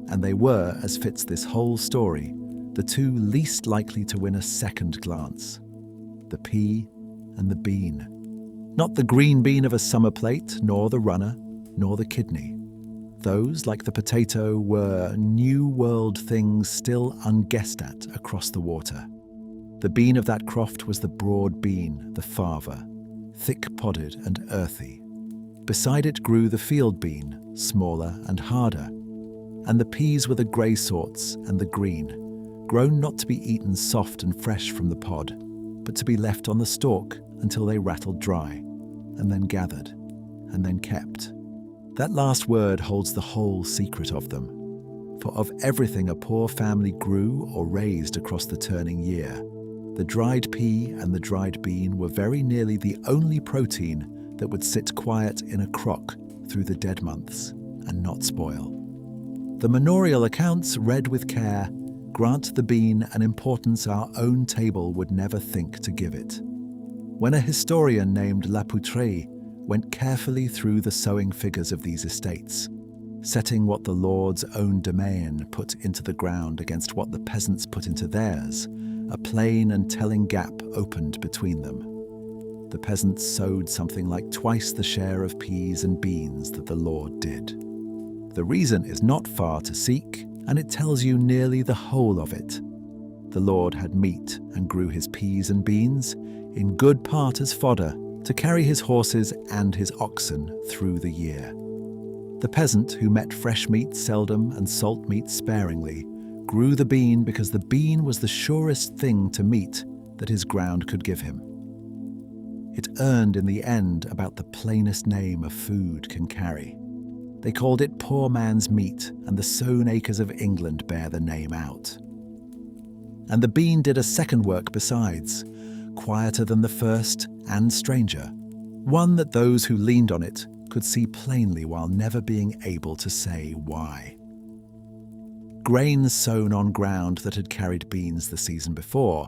And they were, as fits this whole story, the two least likely to win a second glance. The pea and the bean. Not the green bean of a summer plate, nor the runner, nor the kidney. Those, like the potato, were new world things still unguessed at across the water. The bean of that croft was the broad bean, the fava, thick-podded and earthy. Beside it grew the field bean, smaller and harder. And the peas were the grey sorts and the green, grown not to be eaten soft and fresh from the pod, but to be left on the stalk until they rattled dry, and then gathered, and then kept. That last word holds the whole secret of them. For of everything a poor family grew or raised across the turning year, the dried pea and the dried bean were very nearly the only protein that would sit quiet in a crock through the dead months and not spoil. The manorial accounts, read with care, grant the bean an importance our own table would never think to give it. When a historian named Lapoutre went carefully through the sowing figures of these estates, setting what the Lord's own domain put into the ground against what the peasants put into theirs, a plain and telling gap opened between them. The peasants sowed something like twice the share of peas and beans that the Lord did. The reason is not far to seek, and it tells you nearly the whole of it. The the Lord had meat and grew his peas and beans, in good part as fodder, to carry his horses and his oxen through the year. The peasant, who met fresh meat seldom and salt meat sparingly, grew the bean because the bean was the surest thing to meat that his ground could give him. It earned in the end about the plainest name a food can carry. They called it poor man's meat, and the sown acres of England bear the name out. And the bean did a second work besides, quieter than the first and stranger, one that those who leaned on it could see plainly while never being able to say why. Grain sown on ground that had carried beans the season before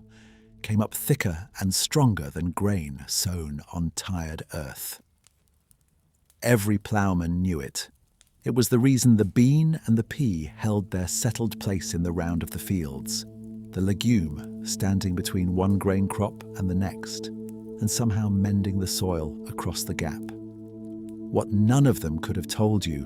came up thicker and stronger than grain sown on tired earth. Every ploughman knew it. It was the reason the bean and the pea held their settled place in the round of the fields, the legume standing between one grain crop and the next, and somehow mending the soil across the gap. What none of them could have told you,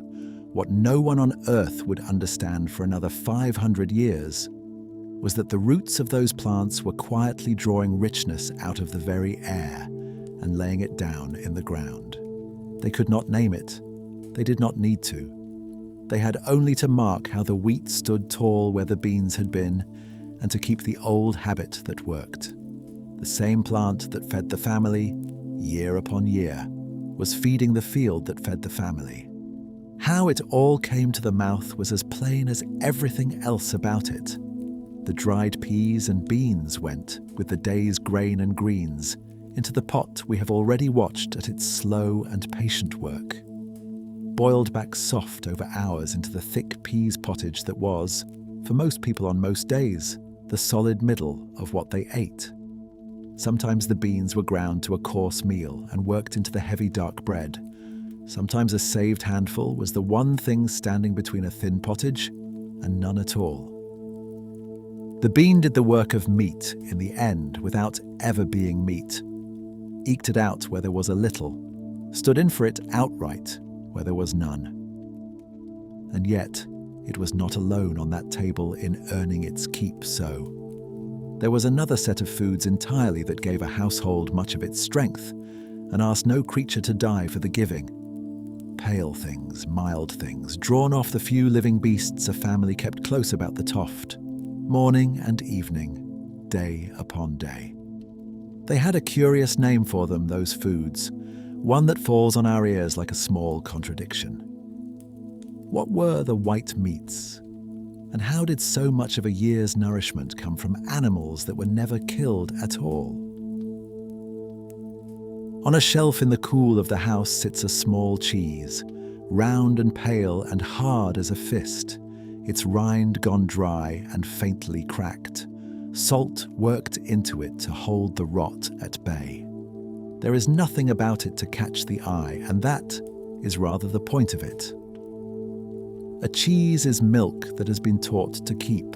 what no one on earth would understand for another 500 years, was that the roots of those plants were quietly drawing richness out of the very air and laying it down in the ground. They could not name it. They did not need to. They had only to mark how the wheat stood tall where the beans had been, and to keep the old habit that worked. The same plant that fed the family, year upon year, was feeding the field that fed the family. How it all came to the mouth was as plain as everything else about it. The dried peas and beans went, with the day's grain and greens, into the pot we have already watched at its slow and patient work. Boiled back soft over hours into the thick peas pottage that was, for most people on most days, the solid middle of what they ate. Sometimes the beans were ground to a coarse meal and worked into the heavy dark bread. Sometimes a saved handful was the one thing standing between a thin pottage and none at all. The bean did the work of meat in the end without ever being meat, eked it out where there was a little, stood in for it outright where there was none. And yet, it was not alone on that table in earning its keep so. There was another set of foods entirely that gave a household much of its strength and asked no creature to die for the giving. Pale things, mild things, drawn off the few living beasts a family kept close about the toft, morning and evening, day upon day. They had a curious name for them, those foods, one that falls on our ears like a small contradiction. What were the white meats? And how did so much of a year's nourishment come from animals that were never killed at all? On a shelf in the cool of the house sits a small cheese, round and pale and hard as a fist, its rind gone dry and faintly cracked, salt worked into it to hold the rot at bay. There is nothing about it to catch the eye, and that is rather the point of it. A cheese is milk that has been taught to keep.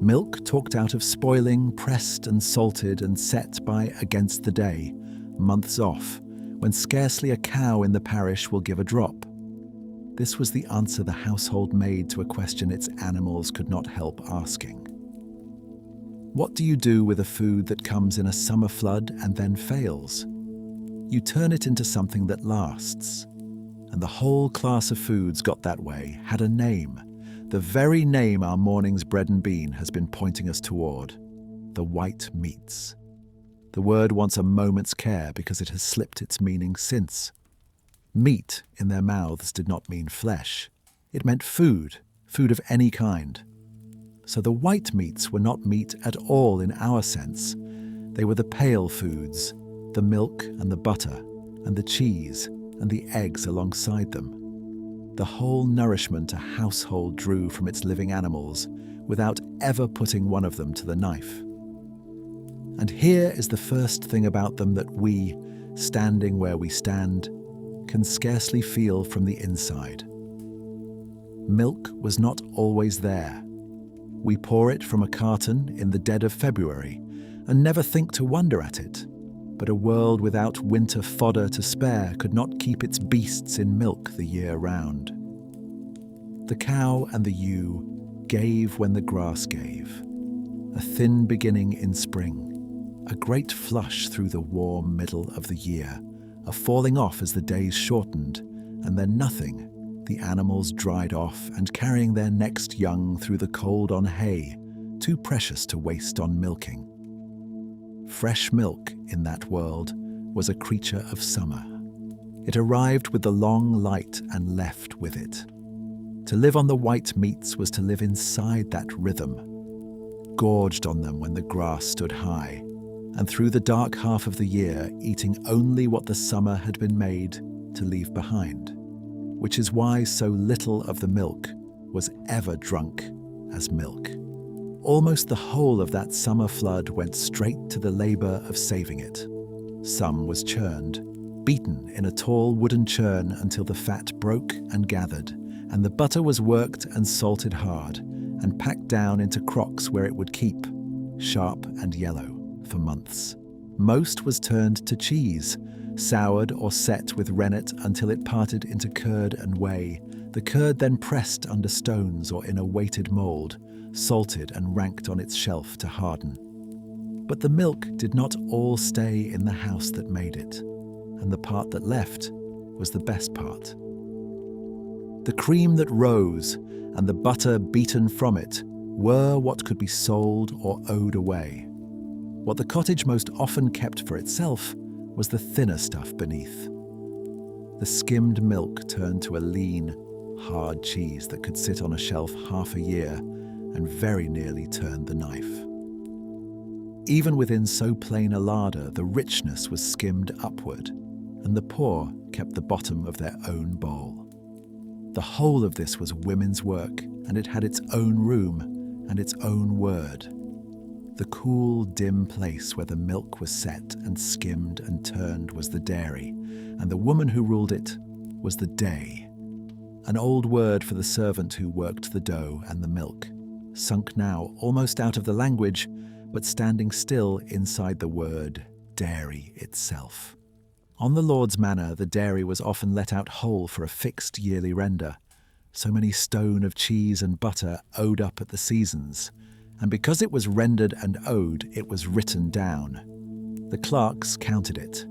Milk talked out of spoiling, pressed and salted and set by against the day, months off, when scarcely a cow in the parish will give a drop. This was the answer the household made to a question its animals could not help asking. What do you do with a food that comes in a summer flood and then fails? You turn it into something that lasts. And the whole class of foods got that way, had a name, the very name our morning's bread and bean has been pointing us toward, the white meats. The word wants a moment's care because it has slipped its meaning since. Meat in their mouths did not mean flesh. It meant food, food of any kind. So the white meats were not meat at all in our sense. They were the pale foods, the milk and the butter, and the cheese, and the eggs alongside them. The whole nourishment a household drew from its living animals without ever putting one of them to the knife. And here is the first thing about them that we, standing where we stand, can scarcely feel from the inside. Milk was not always there. We pour it from a carton in the dead of February and never think to wonder at it. But a world without winter fodder to spare could not keep its beasts in milk the year round. The cow and the ewe gave when the grass gave. a thin beginning in spring, a great flush through the warm middle of the year, a falling off as the days shortened, and then nothing, the animals dried off and carrying their next young through the cold on hay, too precious to waste on milking. Fresh milk in that world was a creature of summer. It arrived with the long light and left with it. To live on the white meats was to live inside that rhythm, gorged on them when the grass stood high, and through the dark half of the year eating only what the summer had been made to leave behind, which is why so little of the milk was ever drunk as milk. Almost the whole of that summer flood went straight to the labor of saving it. Some was churned, beaten in a tall wooden churn until the fat broke and gathered, and the butter was worked and salted hard, and packed down into crocks where it would keep, sharp and yellow, for months. Most was turned to cheese, soured or set with rennet until it parted into curd and whey, the curd then pressed under stones or in a weighted mould, salted and ranked on its shelf to harden. But the milk did not all stay in the house that made it, and the part that left was the best part. The cream that rose and the butter beaten from it were what could be sold or owed away. What the cottage most often kept for itself was the thinner stuff beneath. The skimmed milk turned to a lean, hard cheese that could sit on a shelf half a year and very nearly turned the knife. Even within so plain a larder, the richness was skimmed upward, and the poor kept the bottom of their own bowl. The whole of this was women's work, and it had its own room and its own word. The cool, dim place where the milk was set and skimmed and turned was the dairy, and the woman who ruled it was the day, an old word for the servant who worked the dough and the milk, sunk now almost out of the language, but standing still inside the word dairy itself. On the Lord's manor, the dairy was often let out whole for a fixed yearly render, so many stone of cheese and butter owed up at the seasons, and because it was rendered and owed, it was written down. The clerks counted it.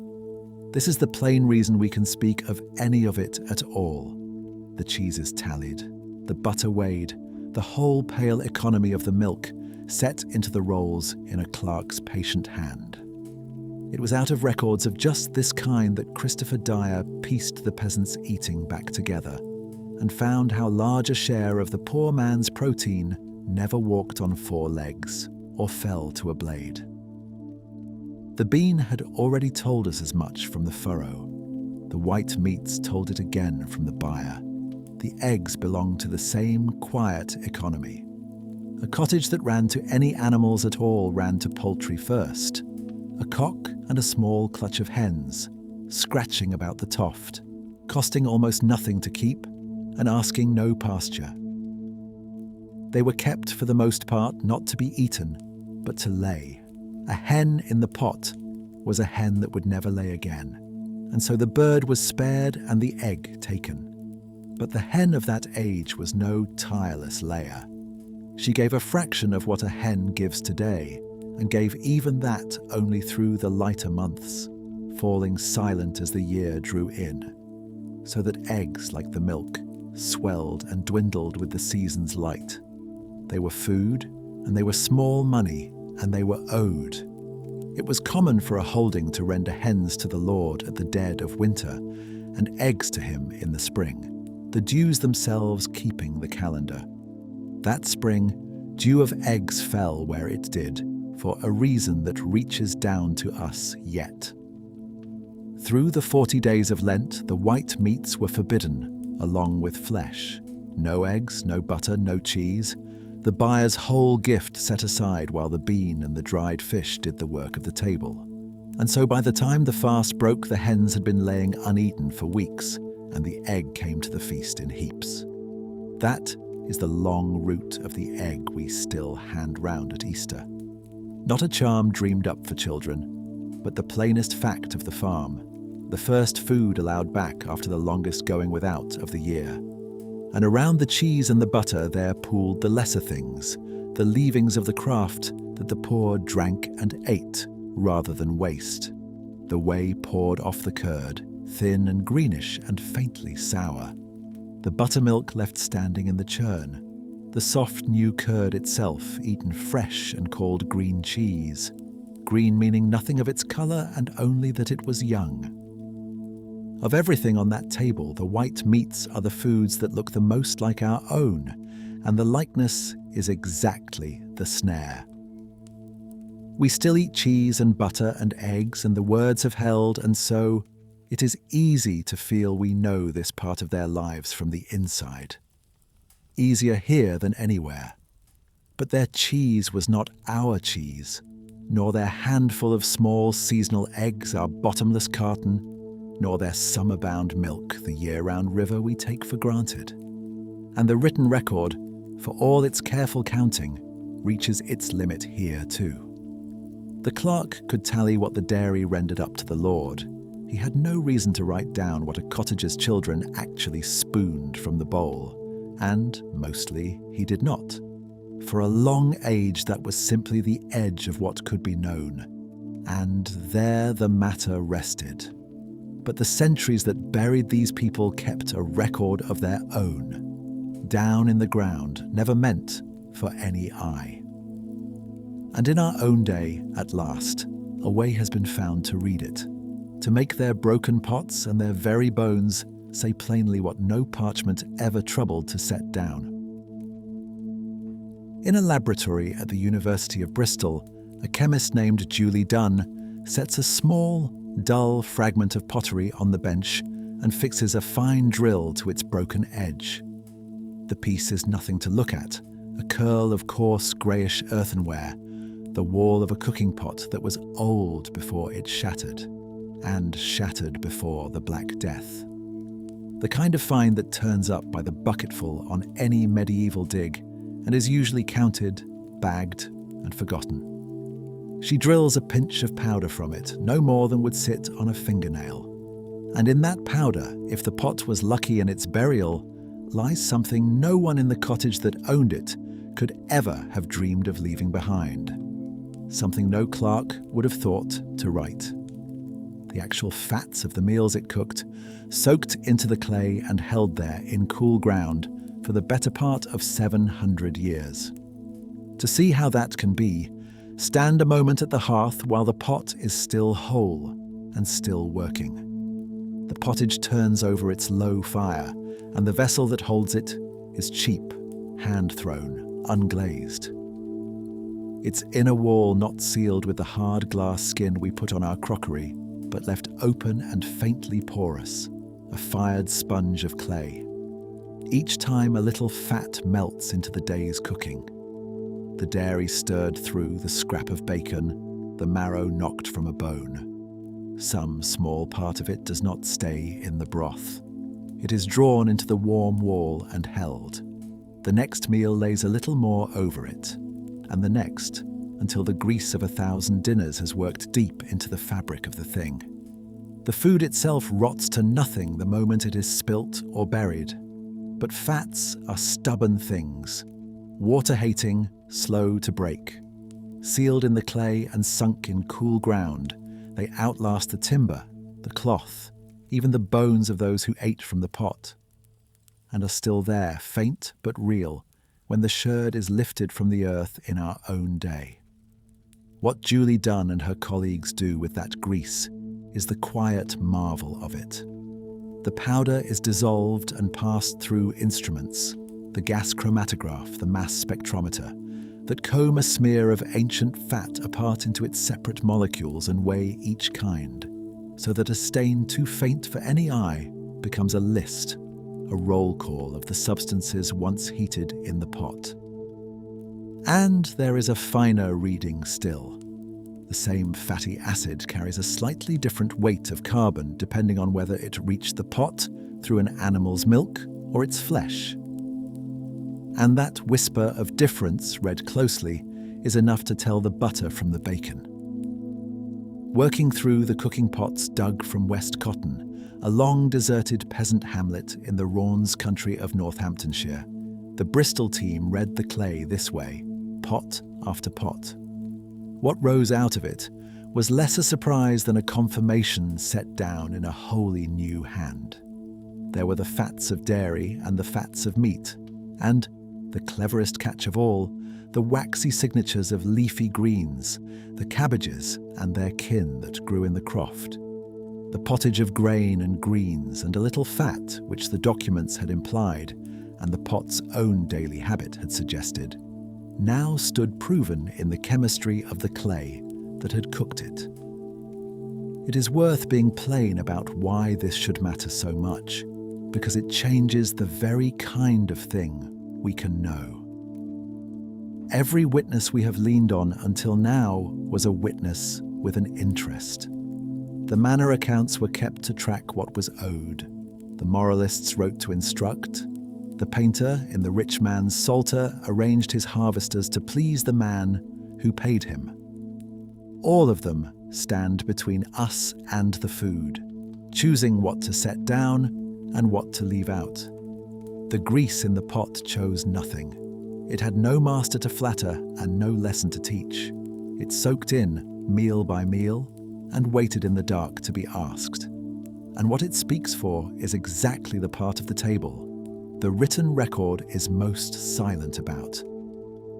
This is the plain reason we can speak of any of it at all. The cheese is tallied, the butter weighed, the whole pale economy of the milk set into the rolls in a clerk's patient hand. It was out of records of just this kind that Christopher Dyer pieced the peasants' eating back together and found how large a share of the poor man's protein never walked on four legs or fell to a blade. The bean had already told us as much from the furrow. The white meats told it again from the byre. The eggs belonged to the same quiet economy. A cottage that ran to any animals at all ran to poultry first. A cock and a small clutch of hens, scratching about the toft, costing almost nothing to keep and asking no pasture. They were kept for the most part not to be eaten, but to lay. A hen in the pot was a hen that would never lay again, and so the bird was spared and the egg taken. But the hen of that age was no tireless layer. She gave a fraction of what a hen gives today, and gave even that only through the lighter months, falling silent as the year drew in, so that eggs, like the milk, swelled and dwindled with the season's light. They were food, and they were small money, and they were owed. It was common for a holding to render hens to the Lord at the dead of winter, and eggs to him in the spring, the dews themselves keeping the calendar. That spring, dew of eggs fell where it did, for a reason that reaches down to us yet. Through the 40 days of Lent, the white meats were forbidden, along with flesh. No eggs, no butter, no cheese. The buyer's whole gift set aside while the bean and the dried fish did the work of the table. And so by the time the fast broke, the hens had been laying uneaten for weeks, and the egg came to the feast in heaps. That is the long root of the egg we still hand round at Easter. Not a charm dreamed up for children, but the plainest fact of the farm, the first food allowed back after the longest going without of the year. And around the cheese and the butter there pooled the lesser things, the leavings of the craft that the poor drank and ate rather than waste. The whey poured off the curd, thin and greenish and faintly sour. The buttermilk left standing in the churn. The soft new curd itself eaten fresh and called green cheese. Green meaning nothing of its colour and only that it was young. Of everything on that table, the white meats are the foods that look the most like our own, and the likeness is exactly the snare. We still eat cheese and butter and eggs, and the words have held, and so it is easy to feel we know this part of their lives from the inside. Easier here than anywhere. But their cheese was not our cheese, nor their handful of small seasonal eggs our bottomless carton, nor their summer-bound milk the year-round river we take for granted. And the written record, for all its careful counting, reaches its limit here too. The clerk could tally what the dairy rendered up to the lord. He had no reason to write down what a cottager's children actually spooned from the bowl, and, mostly, he did not. For a long age that was simply the edge of what could be known, and there the matter rested. But the centuries that buried these people kept a record of their own, down in the ground, never meant for any eye. And in our own day, at last, a way has been found to read it, to make their broken pots and their very bones say plainly what no parchment ever troubled to set down. In a laboratory at the University of Bristol, a chemist named Julie Dunn sets a small, dull fragment of pottery on the bench and fixes a fine drill to its broken edge. The piece is nothing to look at, a curl of coarse greyish earthenware, the wall of a cooking pot that was old before it shattered, and shattered before the Black Death. The kind of find that turns up by the bucketful on any medieval dig and is usually counted, bagged, and forgotten. She drills a pinch of powder from it, no more than would sit on a fingernail. And in that powder, if the pot was lucky in its burial, lies something no one in the cottage that owned it could ever have dreamed of leaving behind. Something no clerk would have thought to write. The actual fats of the meals it cooked, soaked into the clay and held there in cool ground for the better part of 700 years. To see how that can be, stand a moment at the hearth while the pot is still whole and still working. The pottage turns over its low fire, and the vessel that holds it is cheap, hand-thrown, unglazed. Its inner wall not sealed with the hard glass skin we put on our crockery, but left open and faintly porous, a fired sponge of clay. Each time a little fat melts into the day's cooking. The dairy stirred through the scrap of bacon, the marrow knocked from a bone. Some small part of it does not stay in the broth. It is drawn into the warm wall and held. The next meal lays a little more over it, and the next, until the grease of 1,000 dinners has worked deep into the fabric of the thing. The food itself rots to nothing the moment it is spilt or buried. But fats are stubborn things, water-hating, slow to break. Sealed in the clay and sunk in cool ground, they outlast the timber, the cloth, even the bones of those who ate from the pot, and are still there, faint but real, when the sherd is lifted from the earth in our own day. What Julie Dunn and her colleagues do with that grease is the quiet marvel of it. The powder is dissolved and passed through instruments, the gas chromatograph, the mass spectrometer, that comb a smear of ancient fat apart into its separate molecules and weigh each kind, so that a stain too faint for any eye becomes a list, a roll call of the substances once heated in the pot. And there is a finer reading still. The same fatty acid carries a slightly different weight of carbon depending on whether it reached the pot through an animal's milk or its flesh. And that whisper of difference, read closely, is enough to tell the butter from the bacon. Working through the cooking pots dug from West Cotton, a long deserted peasant hamlet in the Raunds country of Northamptonshire, the Bristol team read the clay this way, pot after pot. What rose out of it was less a surprise than a confirmation set down in a wholly new hand. There were the fats of dairy and the fats of meat, and, the cleverest catch of all, the waxy signatures of leafy greens, the cabbages and their kin that grew in the croft. The pottage of grain and greens and a little fat which the documents had implied and the pot's own daily habit had suggested, now stood proven in the chemistry of the clay that had cooked it. It is worth being plain about why this should matter so much, because it changes the very kind of thing we can know. Every witness we have leaned on until now was a witness with an interest. The manor accounts were kept to track what was owed. The moralists wrote to instruct. The painter in the rich man's psalter arranged his harvesters to please the man who paid him. All of them stand between us and the food, choosing what to set down and what to leave out. The grease in the pot chose nothing. It had no master to flatter and no lesson to teach. It soaked in, meal by meal, and waited in the dark to be asked. And what it speaks for is exactly the part of the table the written record is most silent about.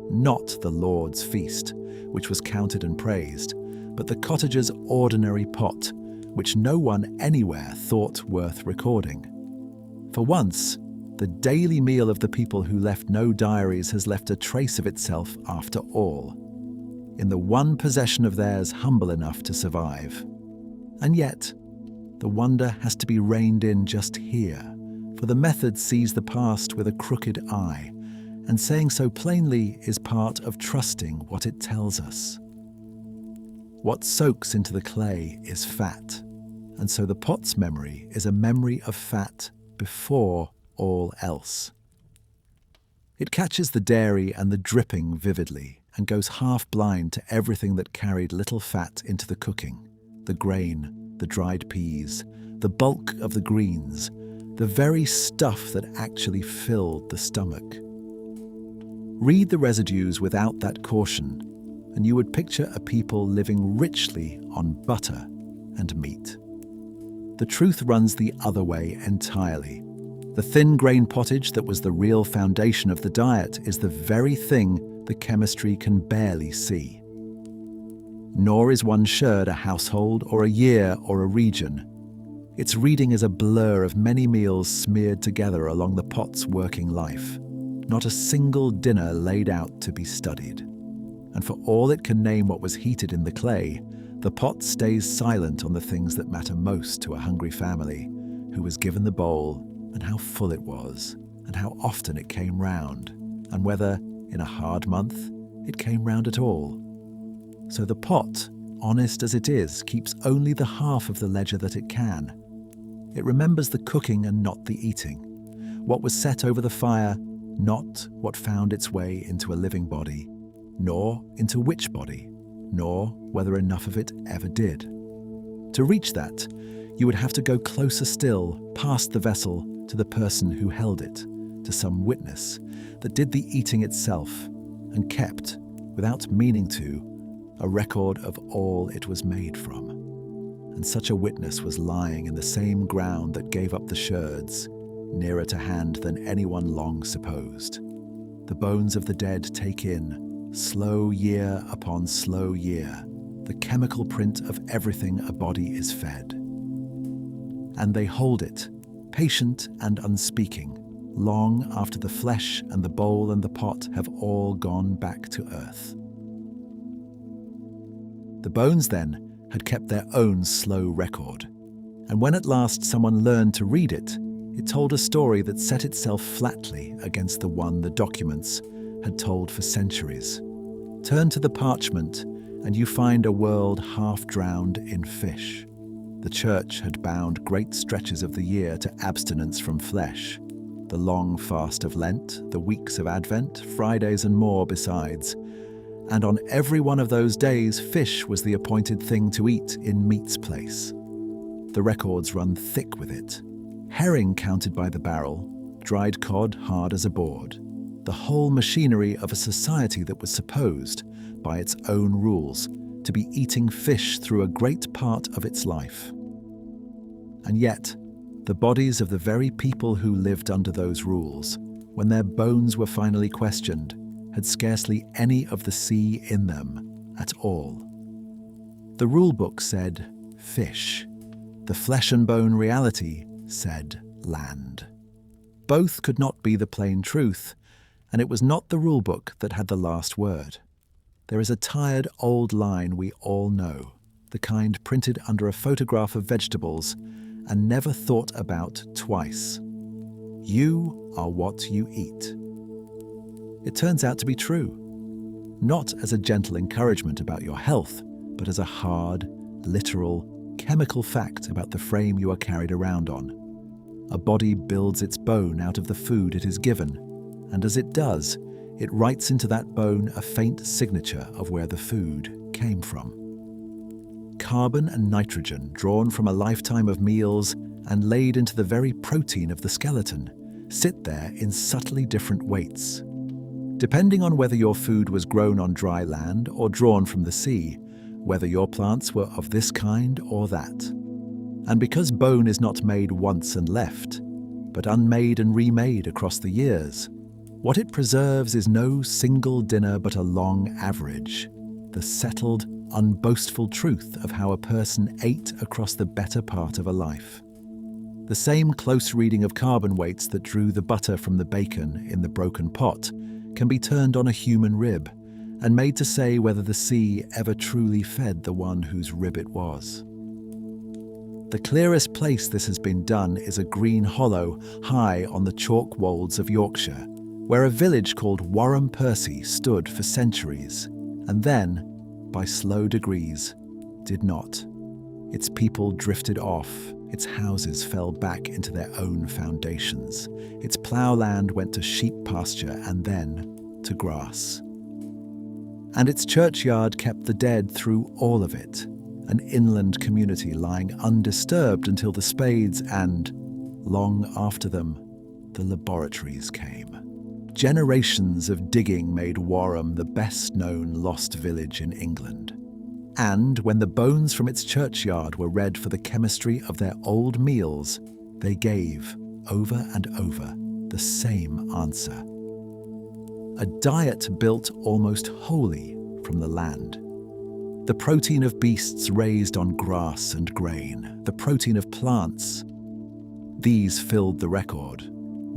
Not the Lord's feast, which was counted and praised, but the cottager's ordinary pot, which no one anywhere thought worth recording. For once, the daily meal of the people who left no diaries has left a trace of itself after all, in the one possession of theirs humble enough to survive. And yet, the wonder has to be reined in just here, for the method sees the past with a crooked eye, and saying so plainly is part of trusting what it tells us. What soaks into the clay is fat, and so the pot's memory is a memory of fat before all else. It catches the dairy and the dripping vividly and goes half blind to everything that carried little fat into the cooking, the grain, the dried peas, the bulk of the greens, the very stuff that actually filled the stomach. Read the residues without that caution, and you would picture a people living richly on butter and meat. The truth runs the other way entirely. The thin-grain pottage that was the real foundation of the diet is the very thing the chemistry can barely see. Nor is one sherd a household or a year or a region. Its reading is a blur of many meals smeared together along the pot's working life, not a single dinner laid out to be studied. And for all it can name what was heated in the clay, the pot stays silent on the things that matter most to a hungry family, who was given the bowl, and how full it was, and how often it came round, and whether, in a hard month, it came round at all. So the pot, honest as it is, keeps only the half of the ledger that it can. It remembers the cooking and not the eating, what was set over the fire, not what found its way into a living body, nor into which body, nor whether enough of it ever did. To reach that, you would have to go closer still, past the vessel, to the person who held it, to some witness that did the eating itself and kept, without meaning to, a record of all it was made from. And such a witness was lying in the same ground that gave up the sherds, nearer to hand than anyone long supposed. The bones of the dead take in, slow year upon slow year, the chemical print of everything a body is fed. And they hold it, patient and unspeaking, long after the flesh and the bowl and the pot have all gone back to earth. The bones, then, had kept their own slow record, and when at last someone learned to read it, it told a story that set itself flatly against the one the documents had told for centuries. Turn to the parchment, and you find a world half drowned in fish. The church had bound great stretches of the year to abstinence from flesh, the long fast of Lent, the weeks of Advent, Fridays and more besides. And on every one of those days, fish was the appointed thing to eat in meat's place. The records run thick with it. Herring counted by the barrel, dried cod hard as a board. the whole machinery of a society that was supposed, by its own rules, to be eating fish through a great part of its life. And yet, the bodies of the very people who lived under those rules, when their bones were finally questioned, had scarcely any of the sea in them at all. The rulebook said fish. The flesh and bone reality said land. Both could not be the plain truth, and it was not the rulebook that had the last word. There is a tired old line we all know, the kind printed under a photograph of vegetables and never thought about twice. You are what you eat. It turns out to be true, not as a gentle encouragement about your health, but as a hard, literal, chemical fact about the frame you are carried around on. A body builds its bone out of the food it is given, and as it does, it writes into that bone a faint signature of where the food came from. Carbon and nitrogen drawn from a lifetime of meals and laid into the very protein of the skeleton sit there in subtly different weights. Depending on whether your food was grown on dry land or drawn from the sea, whether your plants were of this kind or that. And because bone is not made once and left, but unmade and remade across the years, what it preserves is no single dinner but a long average, the settled, unboastful truth of how a person ate across the better part of a life. The same close reading of carbon weights that drew the butter from the bacon in the broken pot can be turned on a human rib and made to say whether the sea ever truly fed the one whose rib it was. The clearest place this has been done is a green hollow high on the chalk wolds of Yorkshire, where a village called Warham Percy stood for centuries, and then, by slow degrees, did not. Its people drifted off, its houses fell back into their own foundations, its ploughland went to sheep pasture and then to grass. And its churchyard kept the dead through all of it, an inland community lying undisturbed until the spades and, long after them, the laboratories came. Generations of digging made Warham the best-known lost village in England. And when the bones from its churchyard were read for the chemistry of their old meals, they gave, over and over, the same answer. A diet built almost wholly from the land. The protein of beasts raised on grass and grain, the protein of plants. These filled the record,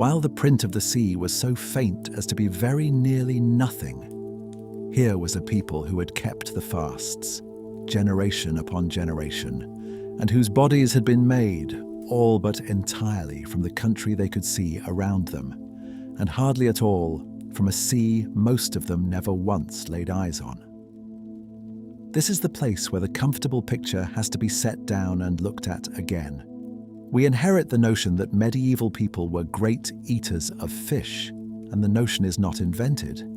while the print of the sea was so faint as to be very nearly nothing. Here was a people who had kept the fasts, generation upon generation, and whose bodies had been made, all but entirely, from the country they could see around them, and hardly at all from a sea most of them never once laid eyes on. This is the place where the comfortable picture has to be set down and looked at again. We inherit the notion that medieval people were great eaters of fish, and the notion is not invented.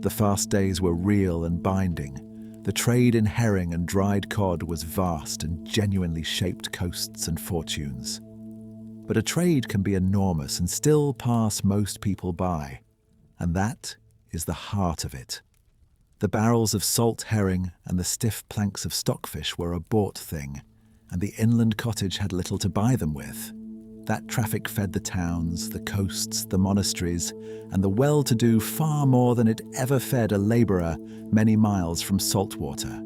The fast days were real and binding. The trade in herring and dried cod was vast and genuinely shaped coasts and fortunes. But a trade can be enormous and still pass most people by, and that is the heart of it. The barrels of salt herring and the stiff planks of stockfish were a bought thing, and the inland cottage had little to buy them with. That traffic fed the towns, the coasts, the monasteries, and the well-to-do far more than it ever fed a labourer many miles from salt water.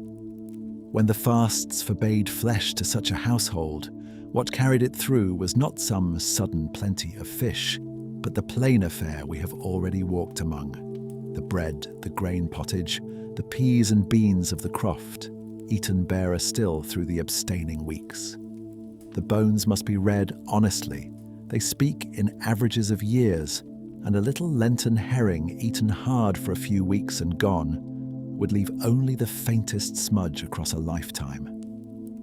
When the fasts forbade flesh to such a household, what carried it through was not some sudden plenty of fish, but the plainer fare we have already walked among. The bread, the grain pottage, the peas and beans of the croft, eaten barer still through the abstaining weeks. The bones must be read honestly. They speak in averages of years, and a little Lenten herring eaten hard for a few weeks and gone would leave only the faintest smudge across a lifetime.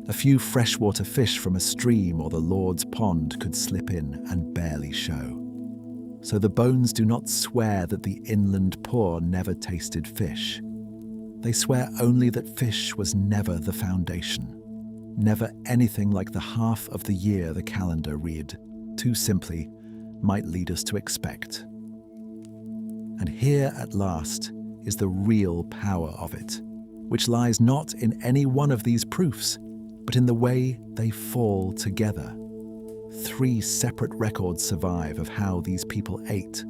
A few freshwater fish from a stream or the Lord's pond could slip in and barely show. So the bones do not swear that the inland poor never tasted fish. They swear only that fish was never the foundation, never anything like the half of the year the calendar read, too simply, might lead us to expect. And here at last is the real power of it, which lies not in any one of these proofs, but in the way they fall together. 3 separate records survive of how these people ate,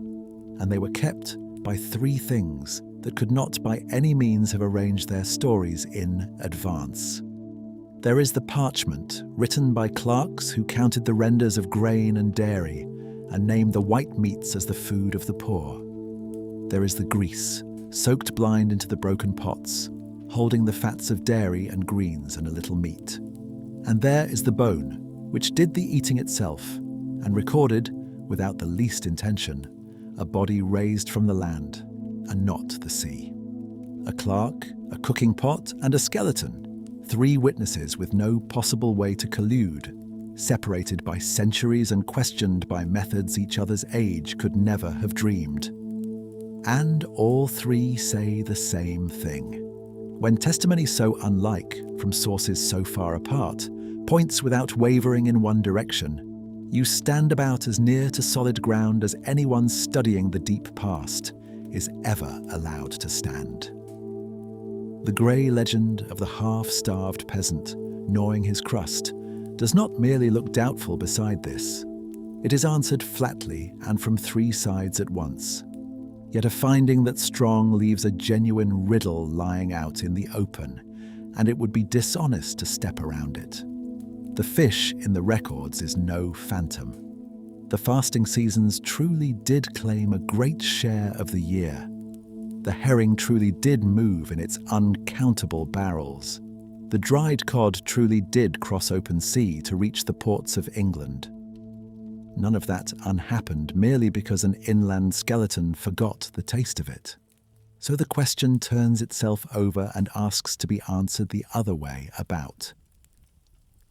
and they were kept by 3 things that could not by any means have arranged their stories in advance. There is the parchment written by clerks who counted the renders of grain and dairy and named the white meats as the food of the poor. There is the grease, soaked blind into the broken pots, holding the fats of dairy and greens and a little meat. And there is the bone, which did the eating itself, and recorded, without the least intention, a body raised from the land, and not the sea. A clerk, a cooking pot, and a skeleton, 3 witnesses with no possible way to collude, separated by centuries and questioned by methods each other's age could never have dreamed. And all 3 say the same thing. When testimony so unlike, from sources so far apart, points without wavering in one direction, you stand about as near to solid ground as anyone studying the deep past is ever allowed to stand. The grey legend of the half-starved peasant gnawing his crust does not merely look doubtful beside this. It is answered flatly and from 3 sides at once. Yet a finding that strong leaves a genuine riddle lying out in the open, and it would be dishonest to step around it. The fish in the records is no phantom. The fasting seasons truly did claim a great share of the year. The herring truly did move in its uncountable barrels. The dried cod truly did cross open sea to reach the ports of England. None of that unhappened merely because an inland skeleton forgot the taste of it. So the question turns itself over and asks to be answered the other way about.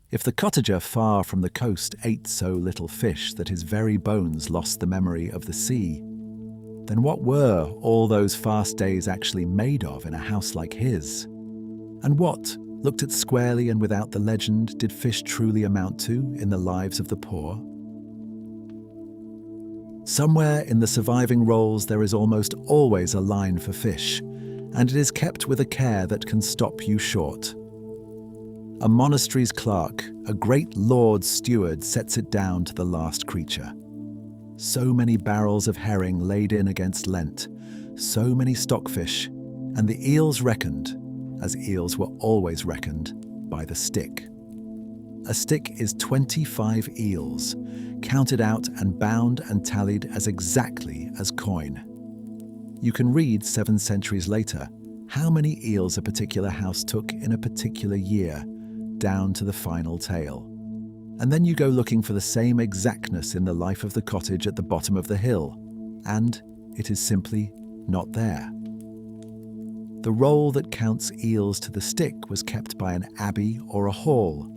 If the cottager far from the coast ate so little fish that his very bones lost the memory of the sea, then what were all those fast days actually made of in a house like his? And what, looked at squarely and without the legend, did fish truly amount to in the lives of the poor? Somewhere in the surviving rolls there is almost always a line for fish, and it is kept with a care that can stop you short. A monastery's clerk, a great lord's steward, sets it down to the last creature. So many barrels of herring laid in against Lent, so many stockfish, and the eels reckoned, as eels were always reckoned, by the stick. A stick is 25 eels, counted out and bound and tallied as exactly as coin. You can read 7 centuries later how many eels a particular house took in a particular year, down to the final tale. And then you go looking for the same exactness in the life of the cottage at the bottom of the hill, and it is simply not there. The roll that counts eels to the stick was kept by an abbey or a hall,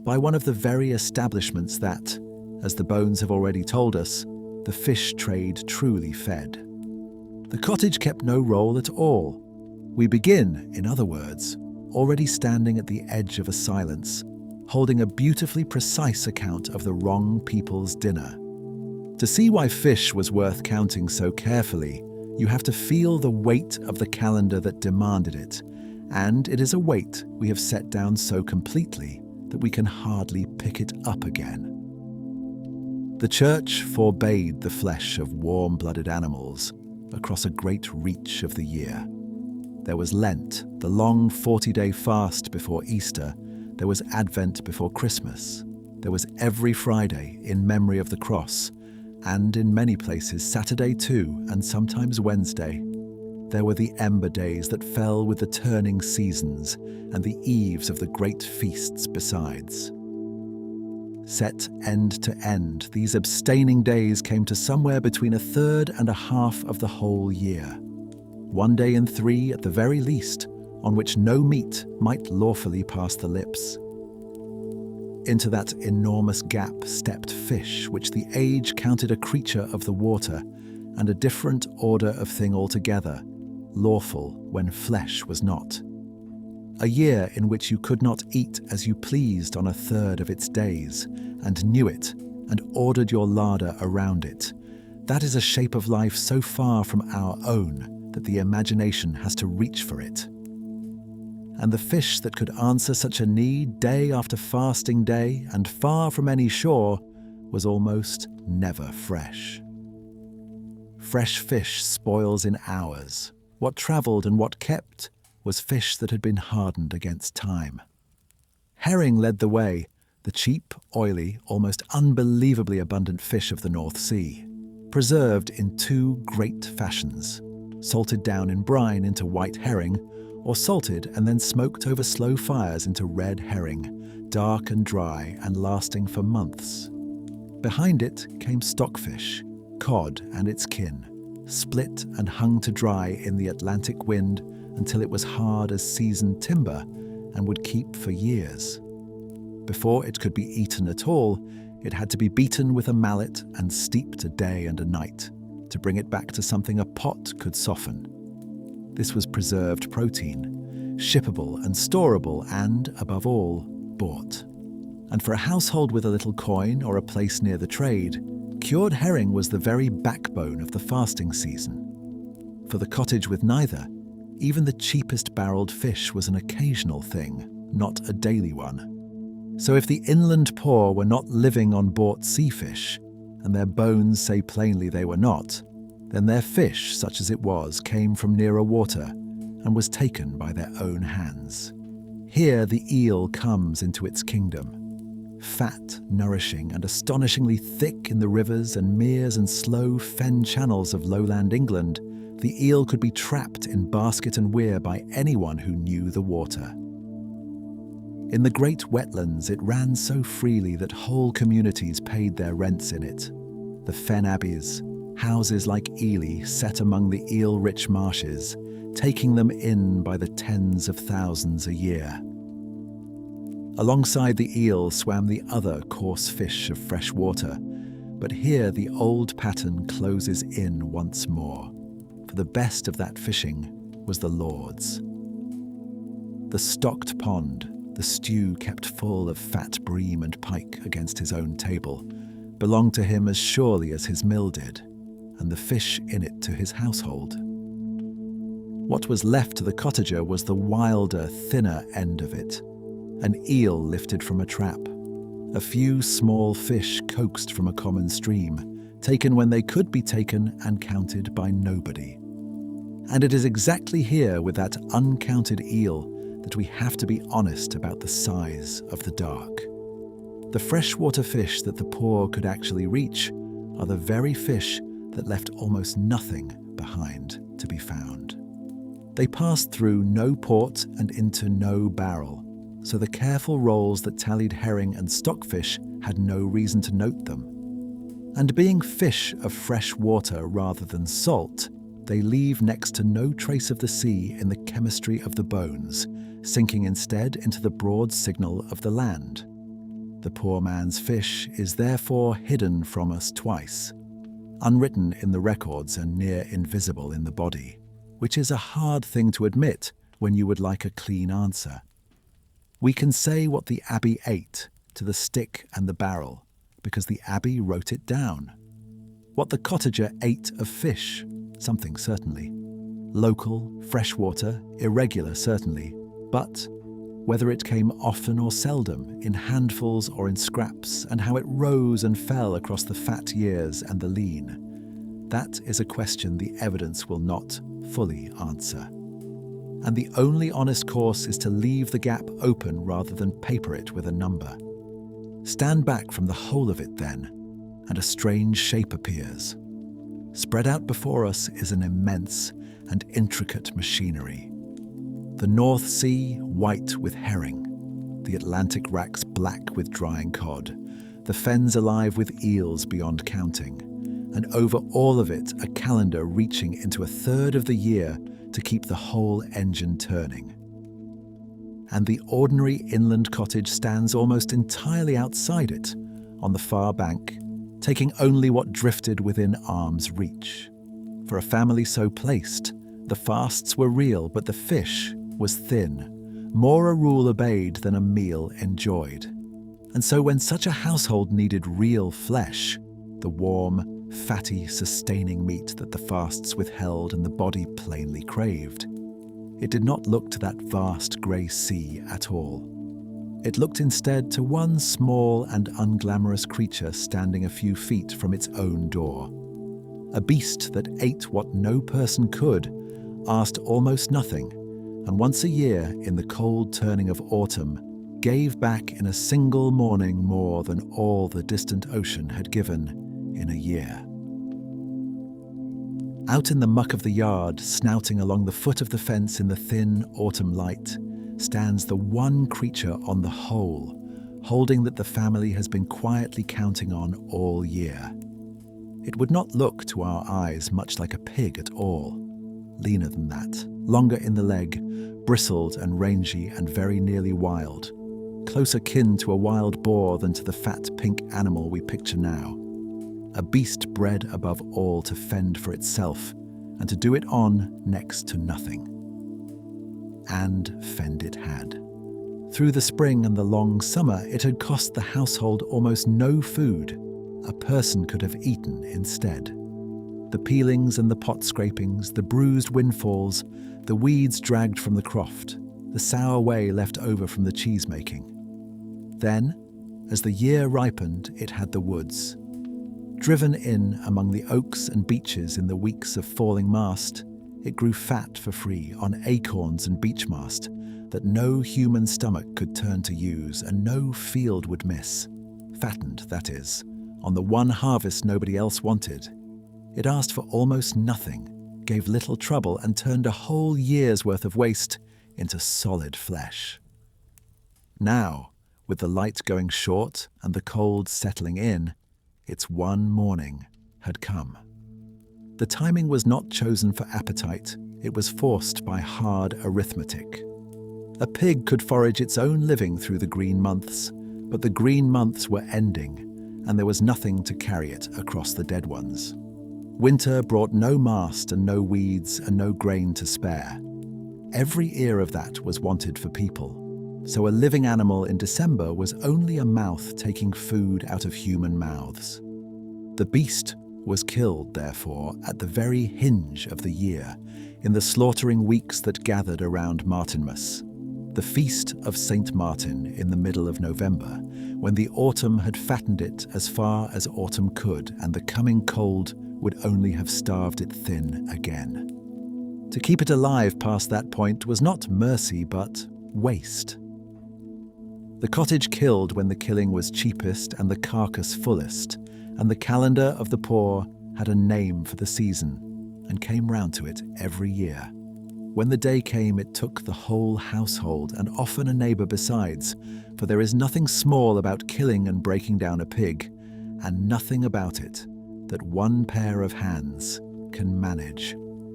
by one of the very establishments that, as the bones have already told us, the fish trade truly fed. The cottage kept no roll at all. We begin, in other words, already standing at the edge of a silence, holding a beautifully precise account of the wrong people's dinner. To see why fish was worth counting so carefully, you have to feel the weight of the calendar that demanded it, and it is a weight we have set down so completely that we can hardly pick it up again. The church forbade the flesh of warm-blooded animals across a great reach of the year. There was Lent, the long 40-day fast before Easter. There was Advent before Christmas. There was every Friday in memory of the cross, and in many places Saturday too, and sometimes Wednesday. There were the ember days that fell with the turning seasons, and the eves of the great feasts besides. Set end to end, these abstaining days came to somewhere between 1/3 and 1/2 of the whole year. 1 day in 3 at the very least, on which no meat might lawfully pass the lips. Into that enormous gap stepped fish, which the age counted a creature of the water, and a different order of thing altogether, lawful when flesh was not. A year in which you could not eat as you pleased on 1/3 of its days, and knew it, and ordered your larder around it, That is a shape of life so far from our own that the imagination has to reach for it. And the fish that could answer such a need day after fasting day and far from any shore was almost never fresh. Fresh fish spoils in hours. What travelled and what kept was fish that had been hardened against time. Herring led the way, the cheap, oily, almost unbelievably abundant fish of the North Sea, preserved in two great fashions: salted down in brine into white herring, or salted and then smoked over slow fires into red herring, dark and dry and lasting for months. Behind it came stockfish, cod and its kin, split and hung to dry in the Atlantic wind until it was hard as seasoned timber and would keep for years. Before it could be eaten at all, it had to be beaten with a mallet and steeped a day and a night to bring it back to something a pot could soften. This was preserved protein, shippable and storable and, above all, bought. And for a household with a little coin or a place near the trade, cured herring was the very backbone of the fasting season. For the cottage with neither, even the cheapest barreled fish was an occasional thing, not a daily one. So if the inland poor were not living on bought sea fish, and their bones say plainly they were not, then their fish, such as it was, came from nearer water and was taken by their own hands. Here the eel comes into its kingdom. Fat, nourishing, and astonishingly thick in the rivers and meres and slow fen channels of lowland England, the eel could be trapped in basket and weir by anyone who knew the water. In the great wetlands, it ran so freely that whole communities paid their rents in it. The fen abbeys, houses like Ely set among the eel-rich marshes, taking them in by the tens of thousands a year. Alongside the eel swam the other coarse fish of fresh water, but here the old pattern closes in once more, for the best of that fishing was the Lord's. The stocked pond, the stew kept full of fat bream and pike against his own table, belonged to him as surely as his mill did, and the fish in it to his household. What was left to the cottager was the wilder, thinner end of it, an eel lifted from a trap, a few small fish coaxed from a common stream, taken when they could be taken and counted by nobody. And it is exactly here with that uncounted eel that we have to be honest about the size of the dark. The freshwater fish that the poor could actually reach are the very fish that left almost nothing behind to be found. They passed through no port and into no barrel, so the careful rolls that tallied herring and stockfish had no reason to note them. And being fish of fresh water rather than salt, they leave next to no trace of the sea in the chemistry of the bones, sinking instead into the broad signal of the land. The poor man's fish is therefore hidden from us twice, unwritten in the records and near invisible in the body, which is a hard thing to admit when you would like a clean answer. We can say what the abbey ate to the stick and the barrel, because the abbey wrote it down. What the cottager ate of fish, something certainly. Local, freshwater, irregular certainly, but whether it came often or seldom, in handfuls or in scraps, and how it rose and fell across the fat years and the lean, that is a question the evidence will not fully answer. And the only honest course is to leave the gap open rather than paper it with a number. Stand back from the whole of it then, and a strange shape appears. Spread out before us is an immense and intricate machinery. The North Sea white with herring, the Atlantic racks black with drying cod, the fens alive with eels beyond counting, and over all of it a calendar reaching into a third of the year to keep the whole engine turning. And the ordinary inland cottage stands almost entirely outside it, on the far bank, taking only what drifted within arm's reach. For a family so placed, the fasts were real, but the fish was thin, more a rule obeyed than a meal enjoyed. And so when such a household needed real flesh, the warm, fatty, sustaining meat that the fasts withheld and the body plainly craved. It did not look to that vast grey sea at all. It looked instead to one small and unglamorous creature standing a few feet from its own door. A beast that ate what no person could, asked almost nothing, and once a year, in the cold turning of autumn, gave back in a single morning more than all the distant ocean had given in a year. Out in the muck of the yard, snouting along the foot of the fence in the thin autumn light, stands the one creature on the whole, holding that the family has been quietly counting on all year. It would not look to our eyes much like a pig at all. Leaner than that, longer in the leg, bristled and rangy and very nearly wild, closer kin to a wild boar than to the fat pink animal we picture now. A beast bred above all to fend for itself and to do it on next to nothing. And fend it had. Through the spring and the long summer, it had cost the household almost no food. A person could have eaten instead. The peelings and the pot scrapings, the bruised windfalls, the weeds dragged from the croft, the sour whey left over from the cheese making. Then, as the year ripened, it had the woods. Driven in among the oaks and beeches in the weeks of falling mast, it grew fat for free on acorns and beech mast that no human stomach could turn to use and no field would miss. Fattened, that is, on the one harvest nobody else wanted. It asked for almost nothing, gave little trouble, and turned a whole year's worth of waste into solid flesh. Now, with the light going short and the cold settling in, its one morning had come. The timing was not chosen for appetite, it was forced by hard arithmetic. A pig could forage its own living through the green months, but the green months were ending, and there was nothing to carry it across the dead ones. Winter brought no mast and no weeds and no grain to spare. Every ear of that was wanted for people. So a living animal in December was only a mouth taking food out of human mouths. The beast was killed, therefore, at the very hinge of the year, in the slaughtering weeks that gathered around Martinmas, the feast of Saint Martin in the middle of November, when the autumn had fattened it as far as autumn could, and the coming cold would only have starved it thin again. To keep it alive past that point was not mercy, but waste. The cottage killed when the killing was cheapest and the carcass fullest, and the calendar of the poor had a name for the season, and came round to it every year. When the day came, it took the whole household, and often a neighbour besides, for there is nothing small about killing and breaking down a pig, and nothing about it that one pair of hands can manage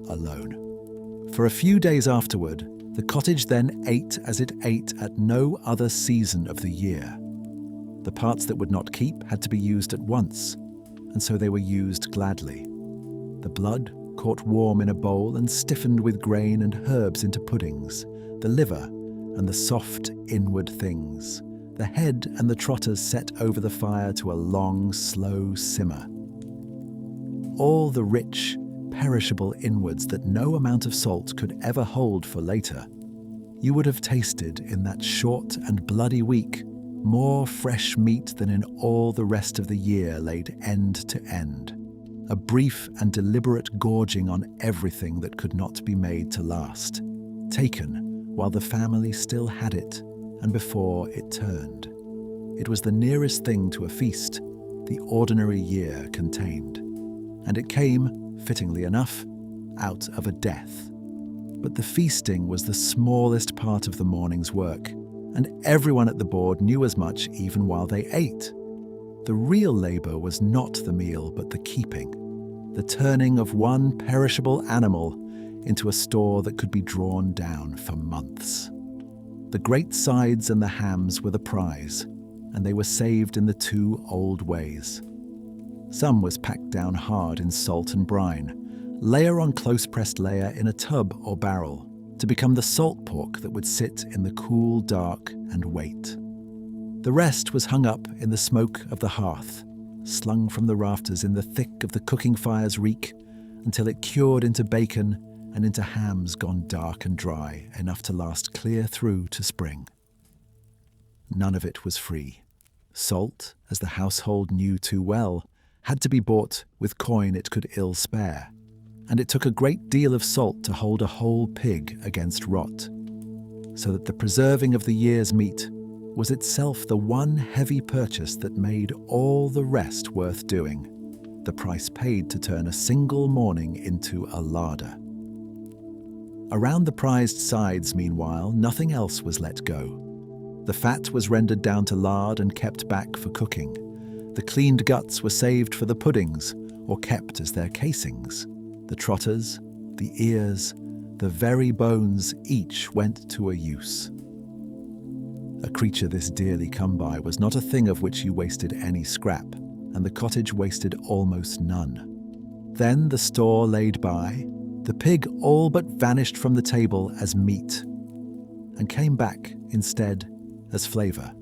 alone. For a few days afterward, the cottage then ate as it ate at no other season of the year. The parts that would not keep had to be used at once, and so they were used gladly. The blood caught warm in a bowl and stiffened with grain and herbs into puddings, the liver and the soft inward things, the head and the trotters set over the fire to a long, slow simmer. All the rich, perishable inwards that no amount of salt could ever hold for later. You would have tasted in that short and bloody week more fresh meat than in all the rest of the year laid end to end. A brief and deliberate gorging on everything that could not be made to last, taken while the family still had it and before it turned. It was the nearest thing to a feast the ordinary year contained, and it came, fittingly enough, out of a death. But the feasting was the smallest part of the morning's work, and everyone at the board knew as much even while they ate. The real labour was not the meal, but the keeping, the turning of one perishable animal into a store that could be drawn down for months. The great sides and the hams were the prize, and they were saved in the two old ways. Some was packed down hard in salt and brine, layer on close-pressed layer in a tub or barrel, to become the salt pork that would sit in the cool dark and wait. The rest was hung up in the smoke of the hearth, slung from the rafters in the thick of the cooking fire's reek, until it cured into bacon and into hams gone dark and dry, enough to last clear through to spring. None of it was free. Salt, as the household knew too well, had to be bought with coin it could ill spare, and it took a great deal of salt to hold a whole pig against rot, so that the preserving of the year's meat was itself the one heavy purchase that made all the rest worth doing, the price paid to turn a single morning into a larder. Around the prized sides, meanwhile, nothing else was let go. The fat was rendered down to lard and kept back for cooking. The cleaned guts were saved for the puddings, or kept as their casings. The trotters, the ears, the very bones, each went to a use. A creature this dearly come by was not a thing of which you wasted any scrap, and the cottage wasted almost none. Then the store laid by, the pig all but vanished from the table as meat, and came back, instead, as flavour.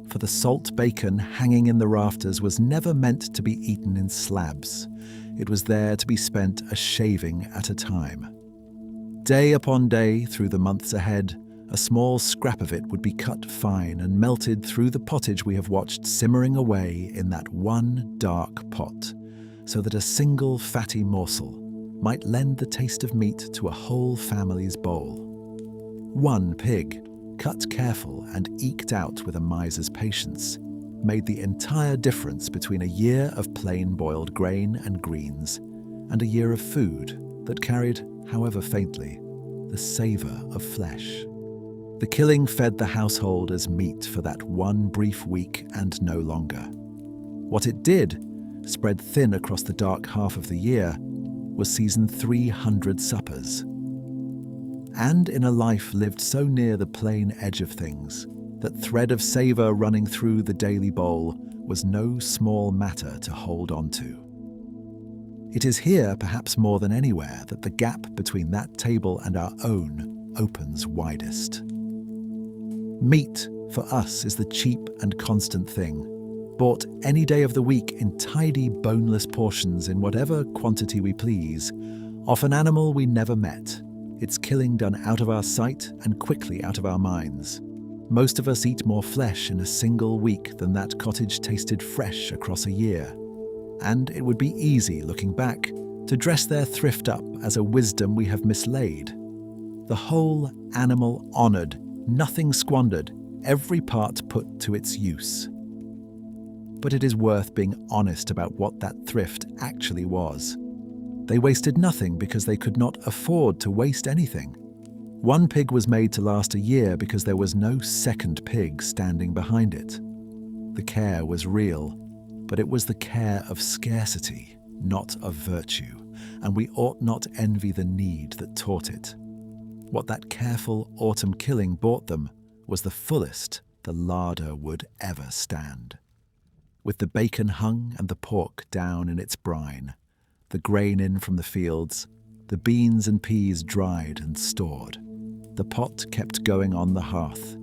For the salt bacon hanging in the rafters was never meant to be eaten in slabs. It was there to be spent a shaving at a time. Day upon day, through the months ahead, a small scrap of it would be cut fine and melted through the pottage we have watched simmering away in that one dark pot, so that a single fatty morsel might lend the taste of meat to a whole family's bowl. One pig, cut careful and eked out with a miser's patience, made the entire difference between a year of plain boiled grain and greens and a year of food that carried, however faintly, the savour of flesh. The killing fed the household as meat for that one brief week and no longer. What it did, spread thin across the dark half of the year, was season 300 suppers. And in a life lived so near the plain edge of things, that thread of savour running through the daily bowl was no small matter to hold on to. It is here, perhaps more than anywhere, that the gap between that table and our own opens widest. Meat, for us, is the cheap and constant thing, bought any day of the week in tidy, boneless portions in whatever quantity we please, off an animal we never met, its killing done out of our sight and quickly out of our minds. Most of us eat more flesh in a single week than that cottage tasted fresh across a year. And it would be easy, looking back, to dress their thrift up as a wisdom we have mislaid. The whole animal honoured, nothing squandered, every part put to its use. But it is worth being honest about what that thrift actually was. They wasted nothing because they could not afford to waste anything. One pig was made to last a year because there was no second pig standing behind it. The care was real, but it was the care of scarcity, not of virtue, and we ought not envy the need that taught it. What that careful autumn killing brought them was the fullest the larder would ever stand. With the bacon hung and the pork down in its brine, the grain in from the fields, the beans and peas dried and stored, the pot kept going on the hearth,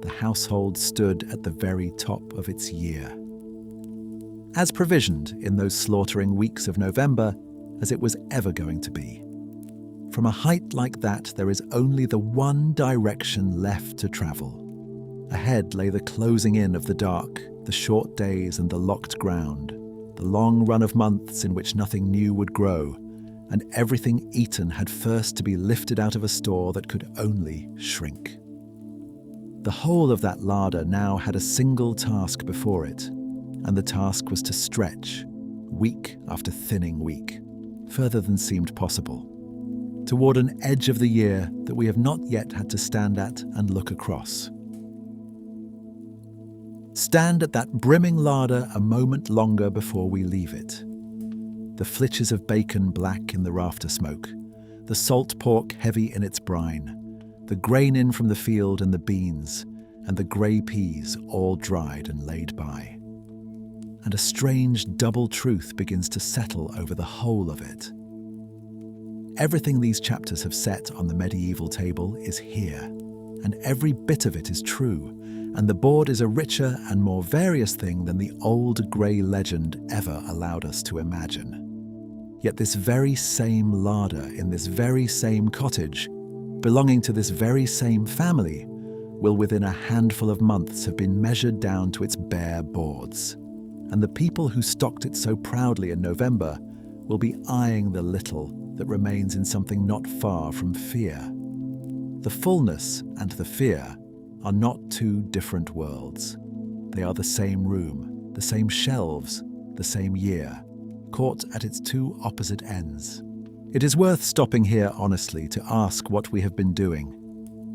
the household stood at the very top of its year. As provisioned in those slaughtering weeks of November as it was ever going to be. From a height like that, there is only the one direction left to travel. Ahead lay the closing in of the dark, the short days and the locked ground, the long run of months in which nothing new would grow, and everything eaten had first to be lifted out of a store that could only shrink. The whole of that larder now had a single task before it, and the task was to stretch, week after thinning week, further than seemed possible, toward an edge of the year that we have not yet had to stand at and look across. Stand at that brimming larder a moment longer before we leave it. The flitches of bacon black in the rafter smoke, the salt pork heavy in its brine, the grain in from the field and the beans, and the grey peas all dried and laid by. And a strange double truth begins to settle over the whole of it. Everything these chapters have set on the medieval table is here, and every bit of it is true, and the board is a richer and more various thing than the old grey legend ever allowed us to imagine. Yet this very same larder in this very same cottage, belonging to this very same family, will within a handful of months have been measured down to its bare boards. And the people who stocked it so proudly in November will be eyeing the little that remains in something not far from fear. The fullness and the fear are not two different worlds. They are the same room, the same shelves, the same year, caught at its two opposite ends. It is worth stopping here honestly to ask what we have been doing.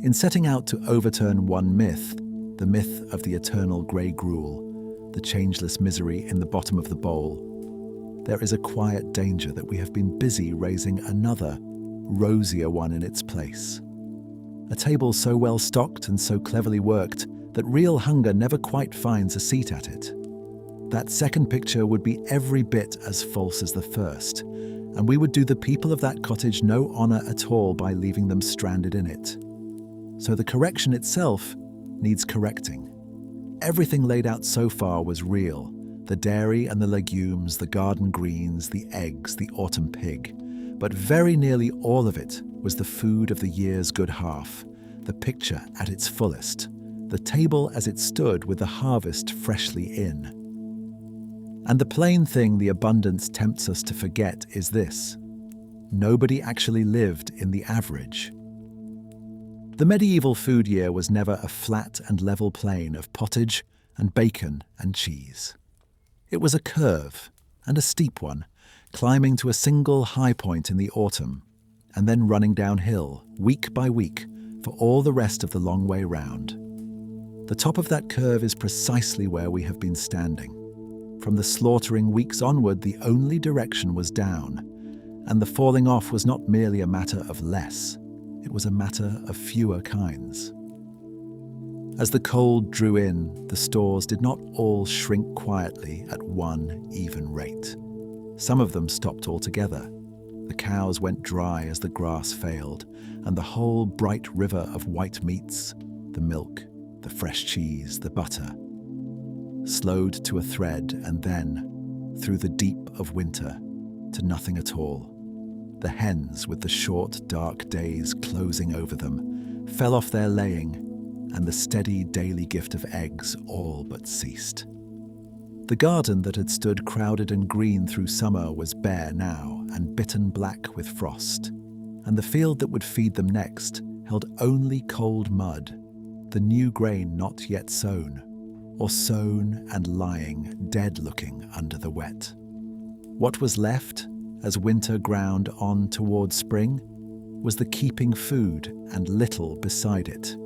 In setting out to overturn one myth, the myth of the eternal grey gruel, the changeless misery in the bottom of the bowl, there is a quiet danger that we have been busy raising another, rosier one in its place. A table so well stocked and so cleverly worked that real hunger never quite finds a seat at it. That second picture would be every bit as false as the first, and we would do the people of that cottage no honour at all by leaving them stranded in it. So the correction itself needs correcting. Everything laid out so far was real. The dairy and the legumes, the garden greens, the eggs, the autumn pig. But very nearly all of it was the food of the year's good half, the picture at its fullest, the table as it stood with the harvest freshly in. And the plain thing the abundance tempts us to forget is this: nobody actually lived in the average. The medieval food year was never a flat and level plain of pottage and bacon and cheese. It was a curve, and a steep one, climbing to a single high point in the autumn, and then running downhill, week by week, for all the rest of the long way round. The top of that curve is precisely where we have been standing. From the slaughtering weeks onward, the only direction was down, and the falling off was not merely a matter of less, it was a matter of fewer kinds. As the cold drew in, the stores did not all shrink quietly at one even rate. Some of them stopped altogether. The cows went dry as the grass failed, and the whole bright river of white meats, the milk, the fresh cheese, the butter, slowed to a thread, and then, through the deep of winter, to nothing at all. The hens, with the short, dark days closing over them, fell off their laying, and the steady daily gift of eggs all but ceased. The garden that had stood crowded and green through summer was bare now and bitten black with frost, and the field that would feed them next held only cold mud, the new grain not yet sown, or sown and lying dead-looking under the wet. What was left, as winter ground on towards spring, was the keeping food and little beside it.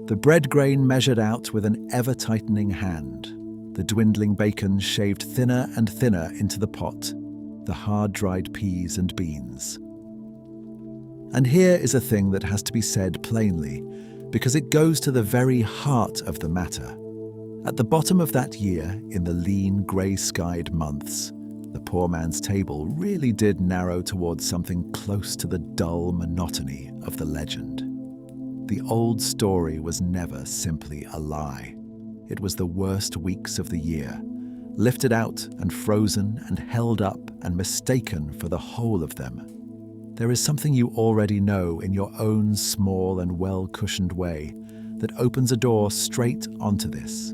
The bread grain measured out with an ever-tightening hand, the dwindling bacon shaved thinner and thinner into the pot, the hard-dried peas and beans. And here is a thing that has to be said plainly, because it goes to the very heart of the matter. At the bottom of that year, in the lean, grey-skied months, the poor man's table really did narrow towards something close to the dull monotony of the legend. The old story was never simply a lie. It was the worst weeks of the year, lifted out and frozen and held up and mistaken for the whole of them. There is something you already know in your own small and well-cushioned way that opens a door straight onto this.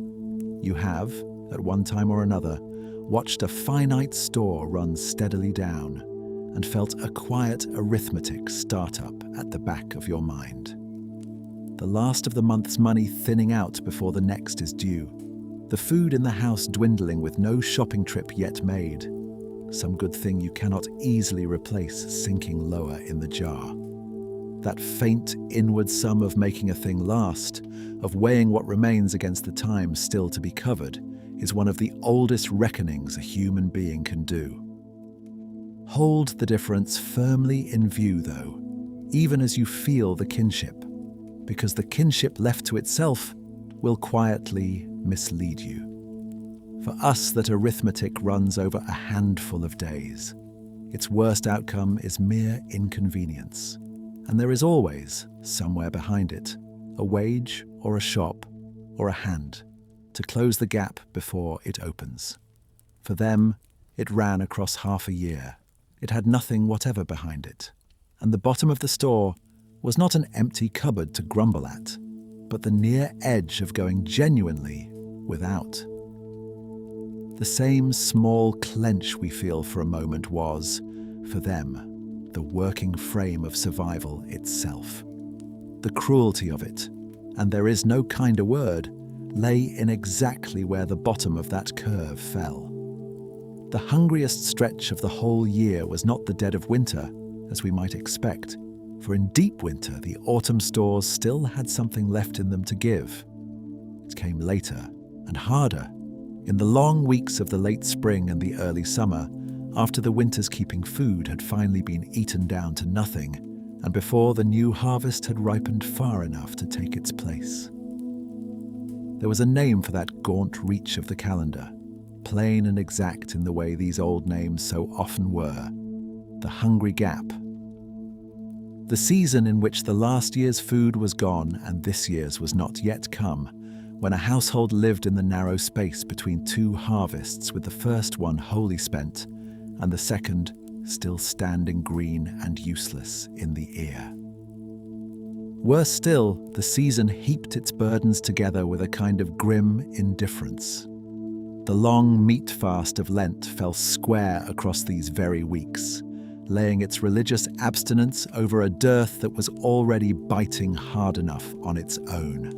You have, at one time or another, watched a finite store run steadily down and felt a quiet arithmetic start up at the back of your mind. The last of the month's money thinning out before the next is due. The food in the house dwindling with no shopping trip yet made. Some good thing you cannot easily replace sinking lower in the jar. That faint inward sum of making a thing last, of weighing what remains against the time still to be covered, is one of the oldest reckonings a human being can do. Hold the difference firmly in view, though, even as you feel the kinship, because the kinship left to itself will quietly mislead you. For us, that arithmetic runs over a handful of days. Its worst outcome is mere inconvenience, and there is always, somewhere behind it, a wage or a shop or a hand, to close the gap before it opens. For them, it ran across half a year. It had nothing whatever behind it, and the bottom of the store was not an empty cupboard to grumble at, but the near edge of going genuinely without. The same small clench we feel for a moment was, for them, the working frame of survival itself. The cruelty of it, and there is no kinder word, lay in exactly where the bottom of that curve fell. The hungriest stretch of the whole year was not the dead of winter, as we might expect, for in deep winter the autumn stores still had something left in them to give. It came later and harder, in the long weeks of the late spring and the early summer, after the winter's keeping food had finally been eaten down to nothing, and before the new harvest had ripened far enough to take its place. There was a name for that gaunt reach of the calendar, plain and exact in the way these old names so often were: the hungry gap. The season in which the last year's food was gone and this year's was not yet come, when a household lived in the narrow space between two harvests, with the first one wholly spent and the second still standing green and useless in the ear. Worse still, the season heaped its burdens together with a kind of grim indifference. The long meat fast of Lent fell square across these very weeks, laying its religious abstinence over a dearth that was already biting hard enough on its own.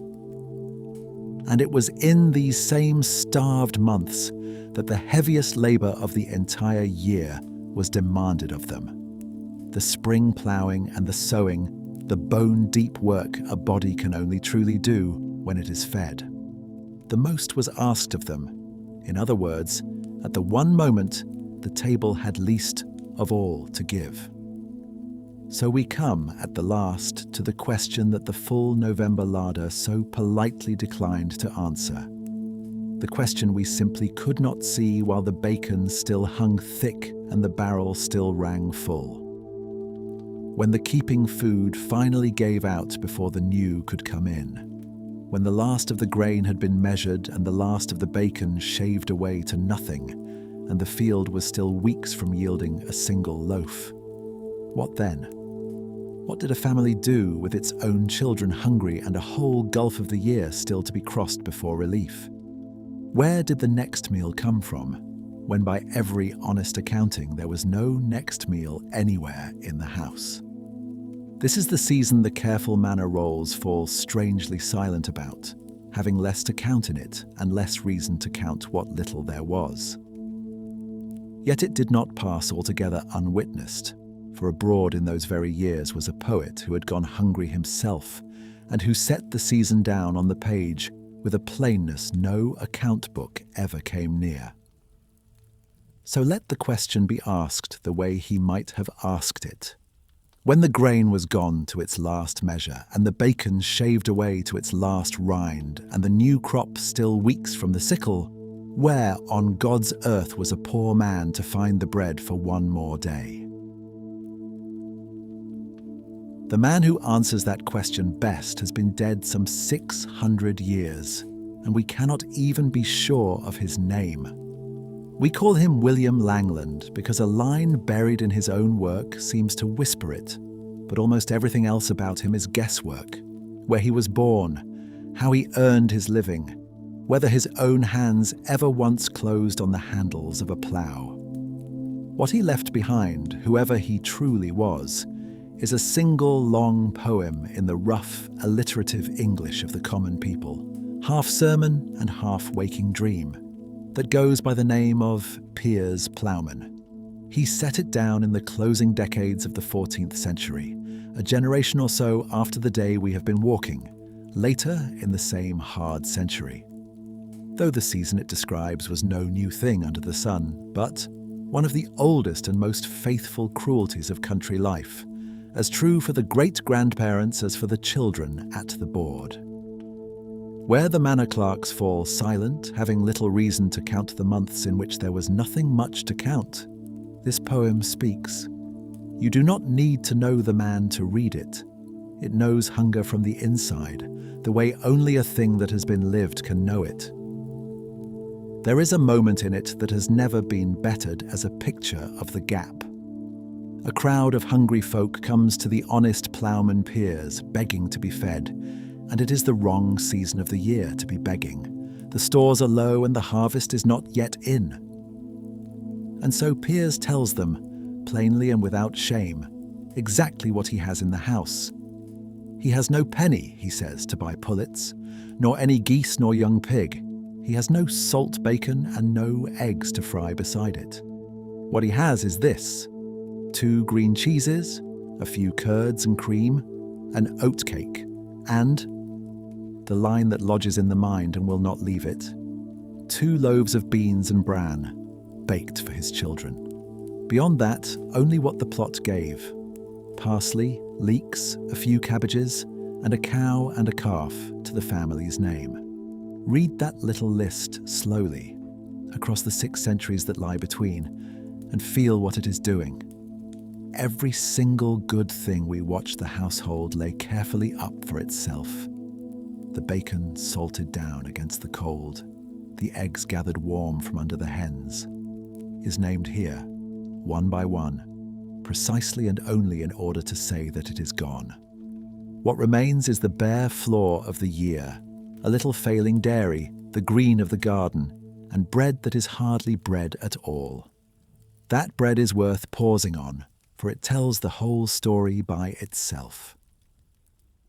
And it was in these same starved months that the heaviest labour of the entire year was demanded of them. The spring ploughing and the sowing, the bone-deep work a body can only truly do when it is fed. The most was asked of them. In other words, at the one moment, the table had least of all to give. So we come, at the last, to the question that the full November larder so politely declined to answer. The question we simply could not see while the bacon still hung thick and the barrel still rang full. When the keeping food finally gave out before the new could come in, when the last of the grain had been measured and the last of the bacon shaved away to nothing, and the field was still weeks from yielding a single loaf. What then? What did a family do with its own children hungry and a whole gulf of the year still to be crossed before relief? Where did the next meal come from, when by every honest accounting there was no next meal anywhere in the house? This is the season the careful manor rolls fall strangely silent about, having less to count in it and less reason to count what little there was. Yet it did not pass altogether unwitnessed, for abroad in those very years was a poet who had gone hungry himself, and who set the season down on the page with a plainness no account book ever came near. So let the question be asked the way he might have asked it. When the grain was gone to its last measure, and the bacon shaved away to its last rind, and the new crop still weeks from the sickle, where on God's earth was a poor man to find the bread for one more day? The man who answers that question best has been dead some 600 years, and we cannot even be sure of his name. We call him William Langland because a line buried in his own work seems to whisper it, but almost everything else about him is guesswork. Where he was born, how he earned his living, whether his own hands ever once closed on the handles of a plough. What he left behind, whoever he truly was, is a single long poem in the rough, alliterative English of the common people, half sermon and half waking dream, that goes by the name of Piers Plowman. He set it down in the closing decades of the 14th century, a generation or so after the day we have been walking, later in the same hard century. Though the season it describes was no new thing under the sun, but one of the oldest and most faithful cruelties of country life, as true for the great-grandparents as for the children at the board. Where the manor clerks fall silent, having little reason to count the months in which there was nothing much to count, this poem speaks. You do not need to know the man to read it. It knows hunger from the inside, the way only a thing that has been lived can know it. There is a moment in it that has never been bettered as a picture of the gap. A crowd of hungry folk comes to the honest ploughman Piers, begging to be fed, and it is the wrong season of the year to be begging. The stores are low and the harvest is not yet in. And so Piers tells them, plainly and without shame, exactly what he has in the house. He has no penny, he says, to buy pullets, nor any geese nor young pig. He has no salt bacon and no eggs to fry beside it. What he has is this: 2 green cheeses, a few curds and cream, an oat cake, and, the line that lodges in the mind and will not leave it, 2 loaves of beans and bran, baked for his children. Beyond that, only what the plot gave: parsley, leeks, a few cabbages, and a cow and a calf to the family's name. Read that little list slowly, across the 6 centuries that lie between, and feel what it is doing. Every single good thing we watch the household lay carefully up for itself. The bacon salted down against the cold, the eggs gathered warm from under the hens, is named here, one by one, precisely and only in order to say that it is gone. What remains is the bare floor of the year, a little failing dairy, the green of the garden, and bread that is hardly bread at all. That bread is worth pausing on, for it tells the whole story by itself.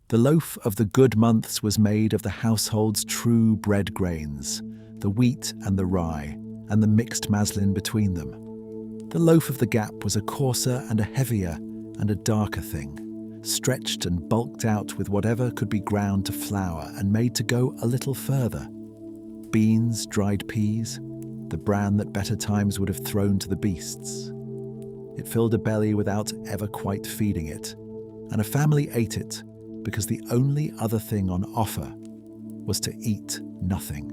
The loaf of the good months was made of the household's true bread grains, the wheat and the rye, and the mixed maslin between them. The loaf of the gap was a coarser and a heavier and a darker thing, stretched and bulked out with whatever could be ground to flour and made to go a little further. Beans, dried peas, the bran that better times would have thrown to the beasts. It filled a belly without ever quite feeding it, and a family ate it because the only other thing on offer was to eat nothing.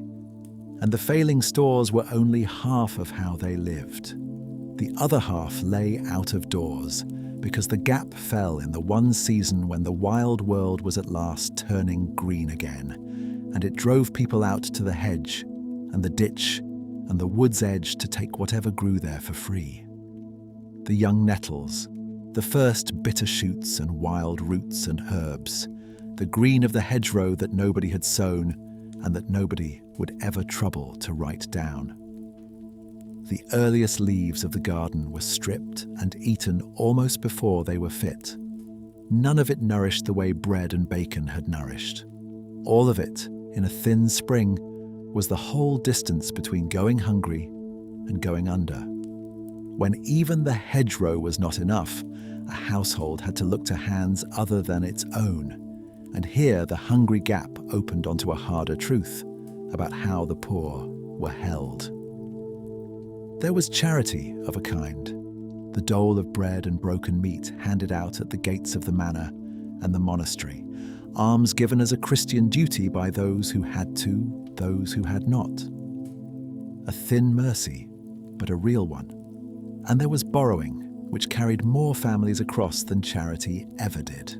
And the failing stores were only half of how they lived. The other half lay out of doors, because the gap fell in the one season when the wild world was at last turning green again, and it drove people out to the hedge and the ditch and the wood's edge to take whatever grew there for free. The young nettles, the first bitter shoots and wild roots and herbs, the green of the hedgerow that nobody had sown and that nobody would ever trouble to write down. The earliest leaves of the garden were stripped and eaten almost before they were fit. None of it nourished the way bread and bacon had nourished. All of it, in a thin spring, was the whole distance between going hungry and going under. When even the hedgerow was not enough, a household had to look to hands other than its own. And here the hungry gap opened onto a harder truth about how the poor were held. There was charity of a kind, the dole of bread and broken meat handed out at the gates of the manor and the monastery, alms given as a Christian duty by those who had to, those who had not. A thin mercy, but a real one. And there was borrowing, which carried more families across than charity ever did.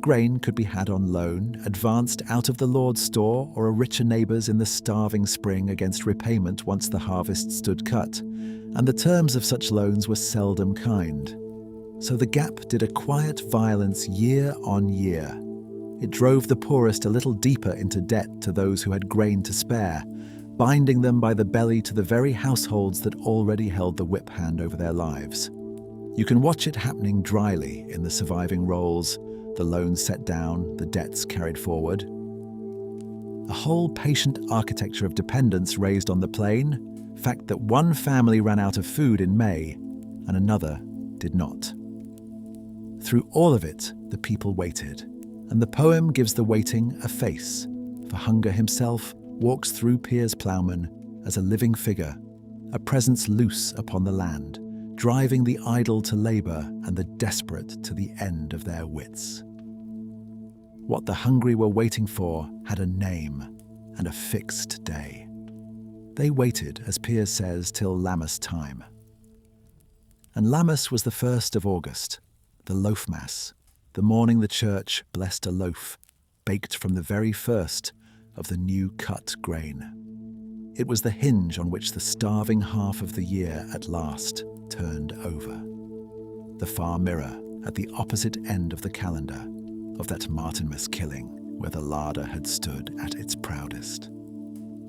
Grain could be had on loan, advanced out of the Lord's store or a richer neighbour's in the starving spring against repayment once the harvest stood cut, and the terms of such loans were seldom kind. So the gap did a quiet violence year on year. It drove the poorest a little deeper into debt to those who had grain to spare, binding them by the belly to the very households that already held the whip hand over their lives. You can watch it happening dryly in the surviving rolls, the loans set down, the debts carried forward. A whole patient architecture of dependence raised on the plain fact that one family ran out of food in May and another did not. Through all of it, the people waited, and the poem gives the waiting a face, for hunger himself walks through Piers Ploughman as a living figure, a presence loose upon the land, driving the idle to labour and the desperate to the end of their wits. What the hungry were waiting for had a name and a fixed day. They waited, as Piers says, till Lammas time. And Lammas was the 1st of August, the Loaf Mass, the morning the church blessed a loaf, baked from the very first of the new cut grain. It was the hinge on which the starving half of the year at last turned over. The far mirror at the opposite end of the calendar of that Martinmas killing where the larder had stood at its proudest.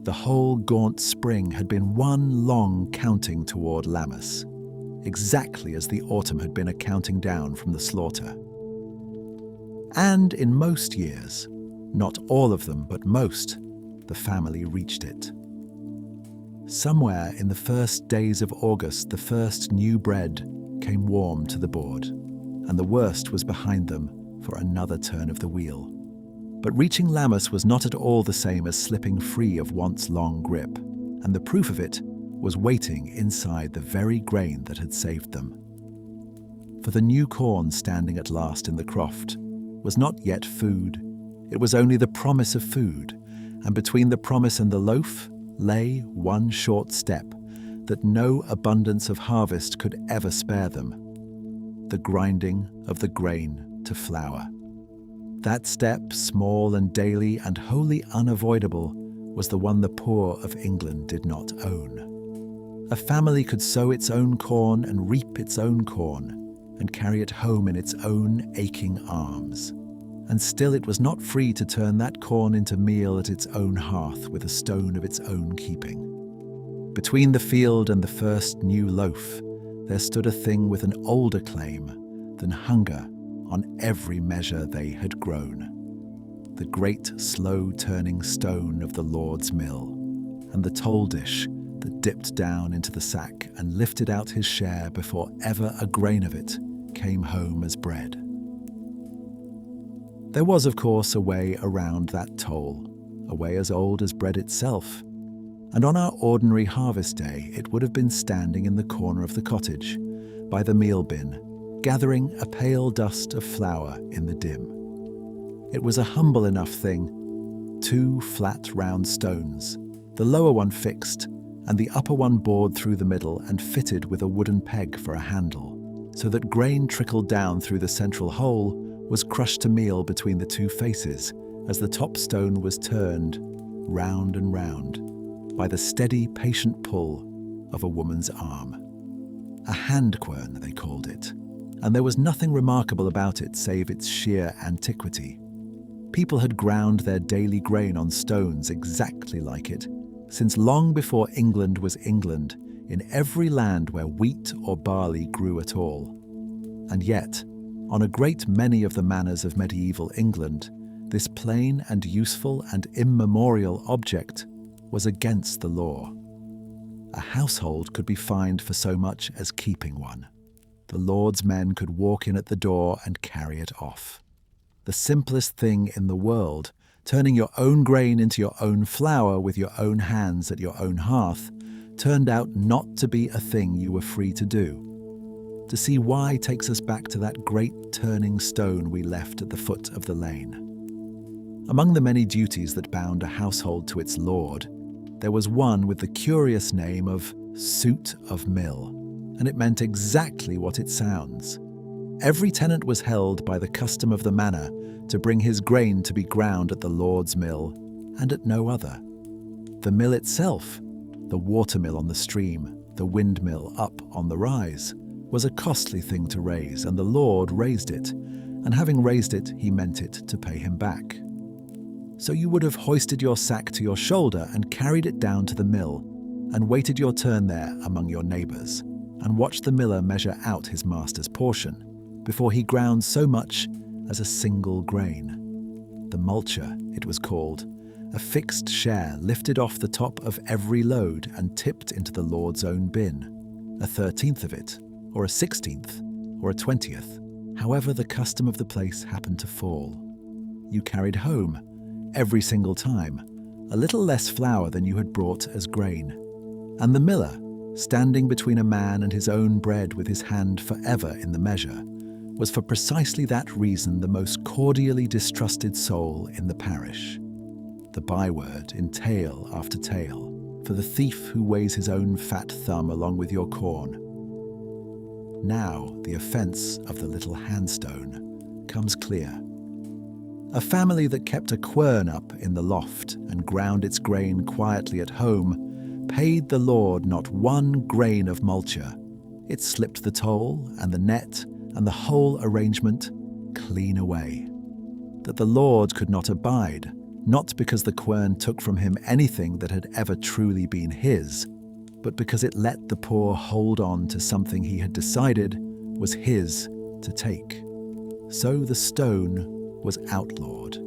The whole gaunt spring had been one long counting toward Lammas, exactly as the autumn had been a counting down from the slaughter. And in most years, not all of them but most, the family reached it. Somewhere in the first days of August, the first new bread came warm to the board, and the worst was behind them for another turn of the wheel. But reaching Lammas was not at all the same as slipping free of once long grip, and the proof of it was waiting inside the very grain that had saved them. For the new corn standing at last in the croft was not yet food, it was only the promise of food, and between the promise and the loaf lay one short step that no abundance of harvest could ever spare them: the grinding of the grain to flour. That step, small and daily and wholly unavoidable, was the one the poor of England did not own. A family could sow its own corn and reap its own corn, and carry it home in its own aching arms. And still it was not free to turn that corn into meal at its own hearth with a stone of its own keeping. Between the field and the first new loaf, there stood a thing with an older claim than hunger on every measure they had grown: the great slow-turning stone of the Lord's mill, and the toll dish that dipped down into the sack and lifted out his share before ever a grain of it came home as bread. There was, of course, a way around that toll, a way as old as bread itself, and on our ordinary harvest day it would have been standing in the corner of the cottage, by the meal bin, gathering a pale dust of flour in the dim. It was a humble enough thing: 2 flat round stones, the lower one fixed, and the upper one bored through the middle and fitted with a wooden peg for a handle, so that grain trickled down through the central hole, was crushed to meal between the 2 faces as the top stone was turned round and round by the steady, patient pull of a woman's arm. A hand quern, they called it, and there was nothing remarkable about it save its sheer antiquity. People had ground their daily grain on stones exactly like it, since long before England was England, in every land where wheat or barley grew at all. And yet, on a great many of the manors of medieval England, this plain and useful and immemorial object was against the law. A household could be fined for so much as keeping one. The Lord's men could walk in at the door and carry it off. The simplest thing in the world, turning your own grain into your own flour with your own hands at your own hearth, turned out not to be a thing you were free to do. To see why takes us back to that great turning stone we left at the foot of the lane. Among the many duties that bound a household to its lord, there was one with the curious name of suit of mill, and it meant exactly what it sounds. Every tenant was held by the custom of the manor to bring his grain to be ground at the Lord's mill, and at no other. The mill itself, the watermill on the stream, the windmill up on the rise, was a costly thing to raise, and the Lord raised it, and having raised it, he meant it to pay him back. So you would have hoisted your sack to your shoulder and carried it down to the mill, and waited your turn there among your neighbours, and watched the miller measure out his master's portion, before he ground so much as a single grain. The multure, it was called, a fixed share lifted off the top of every load and tipped into the Lord's own bin, a 13th of it, or a 16th, or a 20th, however the custom of the place happened to fall. You carried home, every single time, a little less flour than you had brought as grain. And the miller, standing between a man and his own bread with his hand forever in the measure, was for precisely that reason the most cordially distrusted soul in the parish. The byword in tale after tale, for the thief who weighs his own fat thumb along with your corn. Now the offence of the little handstone becomes clear. A family that kept a quern up in the loft and ground its grain quietly at home paid the Lord not one grain of multure. It slipped the toll and the net and the whole arrangement clean away. That the Lord could not abide, not because the quern took from him anything that had ever truly been his, but because it let the poor hold on to something he had decided was his to take. So the stone was outlawed.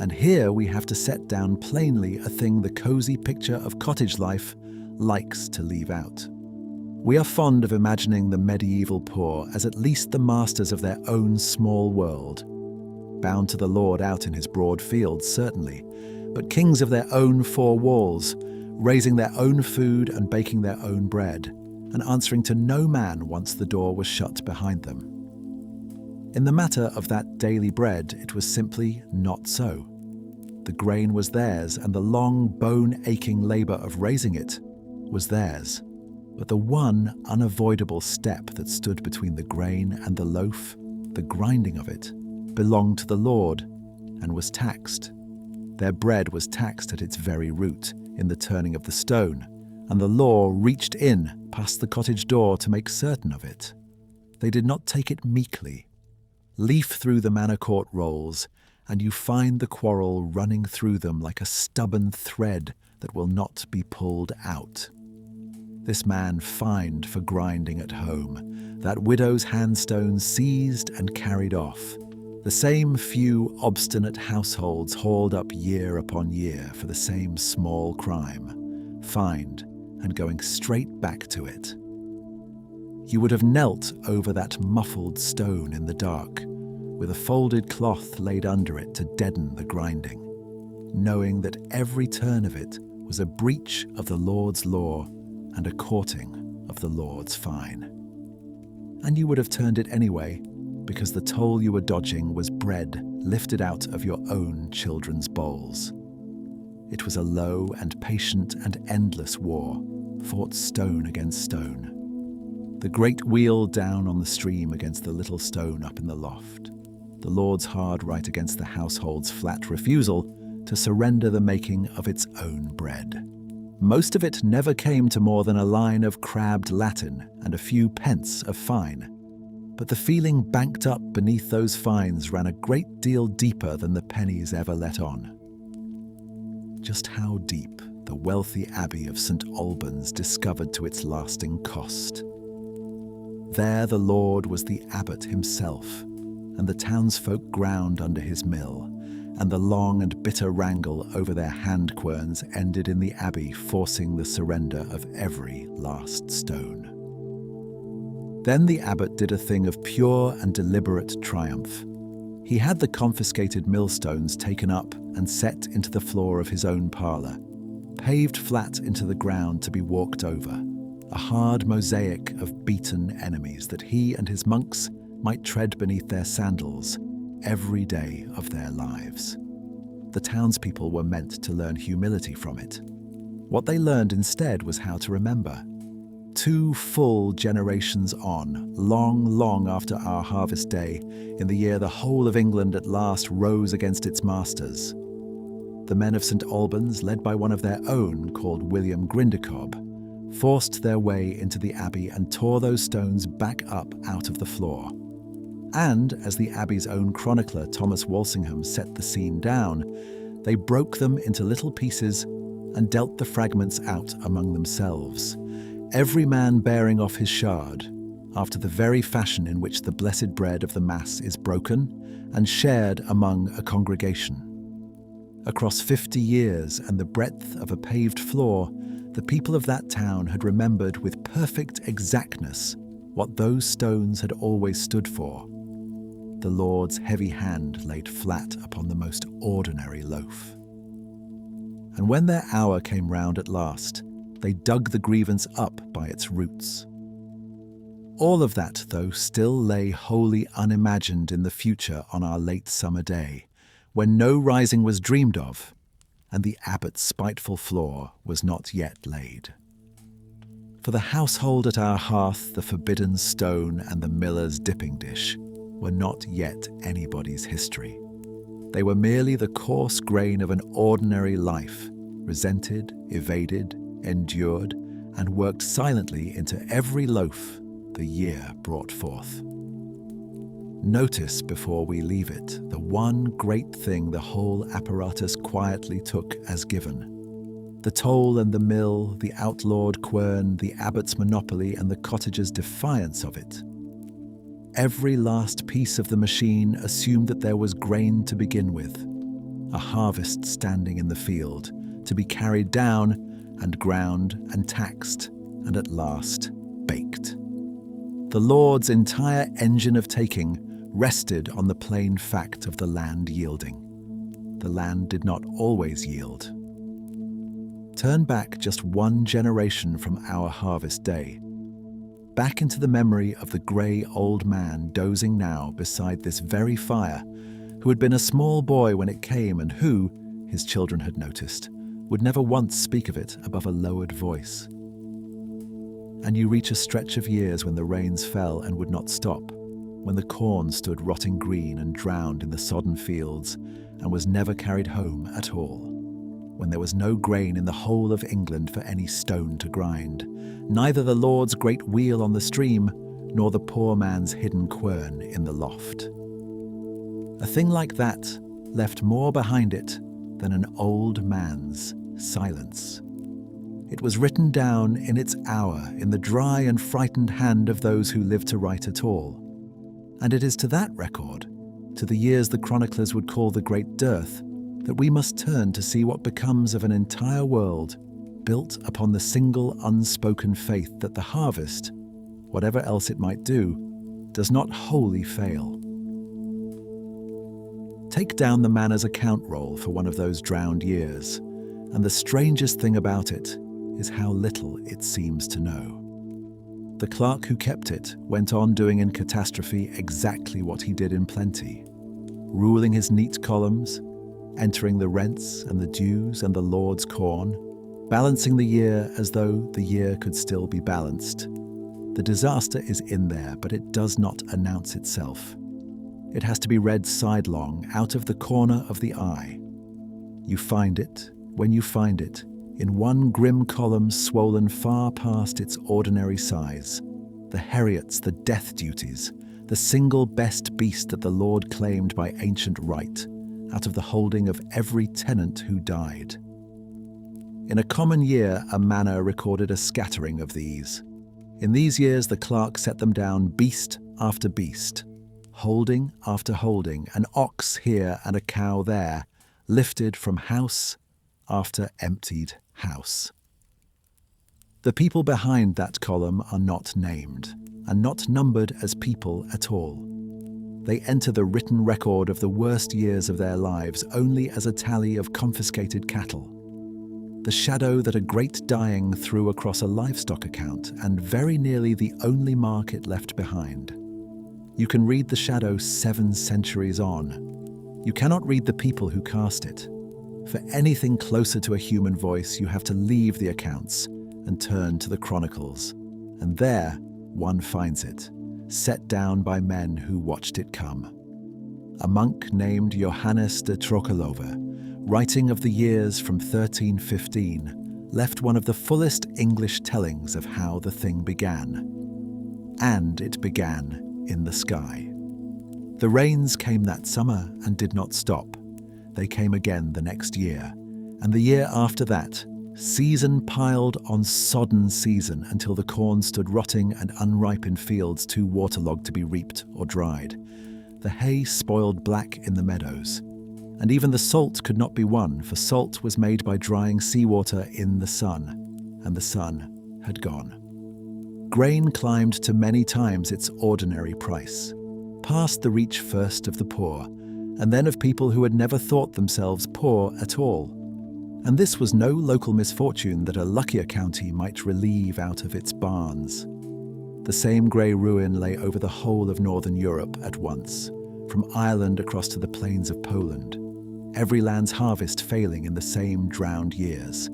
And here we have to set down plainly a thing the cosy picture of cottage life likes to leave out. We are fond of imagining the medieval poor as at least the masters of their own small world, bound to the Lord out in his broad fields, certainly, but kings of their own four walls, raising their own food and baking their own bread, and answering to no man once the door was shut behind them. In the matter of that daily bread, it was simply not so. The grain was theirs, and the long, bone-aching labour of raising it was theirs. But the one unavoidable step that stood between the grain and the loaf, the grinding of it, belonged to the Lord and was taxed. Their bread was taxed at its very root, in the turning of the stone, and the law reached in past the cottage door to make certain of it. They did not take it meekly. Leaf through the manor court rolls, and you find the quarrel running through them like a stubborn thread that will not be pulled out. This man fined for grinding at home, that widow's handstone seized and carried off. The same few obstinate households hauled up year upon year for the same small crime, fined and going straight back to it. You would have knelt over that muffled stone in the dark, with a folded cloth laid under it to deaden the grinding, knowing that every turn of it was a breach of the Lord's law and a courting of the Lord's fine. And you would have turned it anyway, because the toll you were dodging was bread lifted out of your own children's bowls. It was a low and patient and endless war, fought stone against stone. The great wheel down on the stream against the little stone up in the loft. The Lord's hard right against the household's flat refusal to surrender the making of its own bread. Most of it never came to more than a line of crabbed Latin and a few pence of fine. But the feeling banked up beneath those fines ran a great deal deeper than the pennies ever let on. Just how deep the wealthy abbey of St. Albans discovered to its lasting cost. There the Lord was the abbot himself, and the townsfolk ground under his mill, and the long and bitter wrangle over their hand querns ended in the abbey forcing the surrender of every last stone. Then the abbot did a thing of pure and deliberate triumph. He had the confiscated millstones taken up and set into the floor of his own parlour, paved flat into the ground to be walked over, a hard mosaic of beaten enemies that he and his monks might tread beneath their sandals every day of their lives. The townspeople were meant to learn humility from it. What they learned instead was how to remember. 2 full generations on, long after our harvest day, in the year the whole of England at last rose against its masters, the men of St. Albans, led by one of their own called William Grindercob, forced their way into the abbey and tore those stones back up out of the floor. And, as the abbey's own chronicler Thomas Walsingham set the scene down, they broke them into little pieces and dealt the fragments out among themselves, every man bearing off his shard, after the very fashion in which the blessed bread of the Mass is broken and shared among a congregation. Across 50 years and the breadth of a paved floor, the people of that town had remembered with perfect exactness what those stones had always stood for. The Lord's heavy hand laid flat upon the most ordinary loaf. And when their hour came round at last, they dug the grievance up by its roots. All of that, though, still lay wholly unimagined in the future on our late summer day, when no rising was dreamed of, and the abbot's spiteful floor was not yet laid. For the household at our hearth, the forbidden stone and the miller's dipping dish were not yet anybody's history. They were merely the coarse grain of an ordinary life, resented, evaded, endured, and worked silently into every loaf the year brought forth. Notice before we leave it the one great thing the whole apparatus quietly took as given. The toll and the mill, the outlawed quern, the abbot's monopoly, and the cottager's defiance of it. Every last piece of the machine assumed that there was grain to begin with, a harvest standing in the field, to be carried down and ground and taxed, and at last baked. The Lord's entire engine of taking rested on the plain fact of the land yielding. The land did not always yield. Turn back just one generation from our harvest day, back into the memory of the grey old man dozing now beside this very fire, who had been a small boy when it came and who, his children had noticed, would never once speak of it above a lowered voice. And you reach a stretch of years when the rains fell and would not stop, when the corn stood rotting green and drowned in the sodden fields and was never carried home at all. When there was no grain in the whole of England for any stone to grind, neither the Lord's great wheel on the stream, nor the poor man's hidden quern in the loft. A thing like that left more behind it than an old man's silence. It was written down in its hour in the dry and frightened hand of those who lived to write at all. And it is to that record, to the years the chroniclers would call the Great Dearth, that we must turn to see what becomes of an entire world built upon the single unspoken faith that the harvest, whatever else it might do, does not wholly fail. Take down the manor's account roll for one of those drowned years, and the strangest thing about it is how little it seems to know. The clerk who kept it went on doing in catastrophe exactly what he did in plenty, ruling his neat columns, entering the rents and the dues and the Lord's corn, balancing the year as though the year could still be balanced. The disaster is in there, but it does not announce itself. It has to be read sidelong, out of the corner of the eye. You find it, when you find it, in one grim column swollen far past its ordinary size. The Heriots, the death duties, the single best beast that the Lord claimed by ancient right, out of the holding of every tenant who died. In a common year, a manor recorded a scattering of these. In these years, the clerk set them down beast after beast, holding after holding, an ox here and a cow there, lifted from house after emptied house. The people behind that column are not named, and not numbered as people at all. They enter the written record of the worst years of their lives only as a tally of confiscated cattle. The shadow that a great dying threw across a livestock account, and very nearly the only mark it left behind. You can read the shadow 7 centuries on. You cannot read the people who cast it. For anything closer to a human voice, you have to leave the accounts and turn to the chronicles. And there, one finds it, set down by men who watched it come. A monk named Johannes de Trockelove, writing of the years from 1315, left one of the fullest English tellings of how the thing began. And it began in the sky. The rains came that summer and did not stop. They came again the next year, and the year after that, season piled on sodden season until the corn stood rotting and unripe in fields too waterlogged to be reaped or dried. The hay spoiled black in the meadows, and even the salt could not be won, for salt was made by drying seawater in the sun, and the sun had gone. Grain climbed to many times its ordinary price, past the reach first of the poor, and then of people who had never thought themselves poor at all. And this was no local misfortune that a luckier county might relieve out of its barns. The same grey ruin lay over the whole of northern Europe at once, from Ireland across to the plains of Poland, every land's harvest failing in the same drowned years,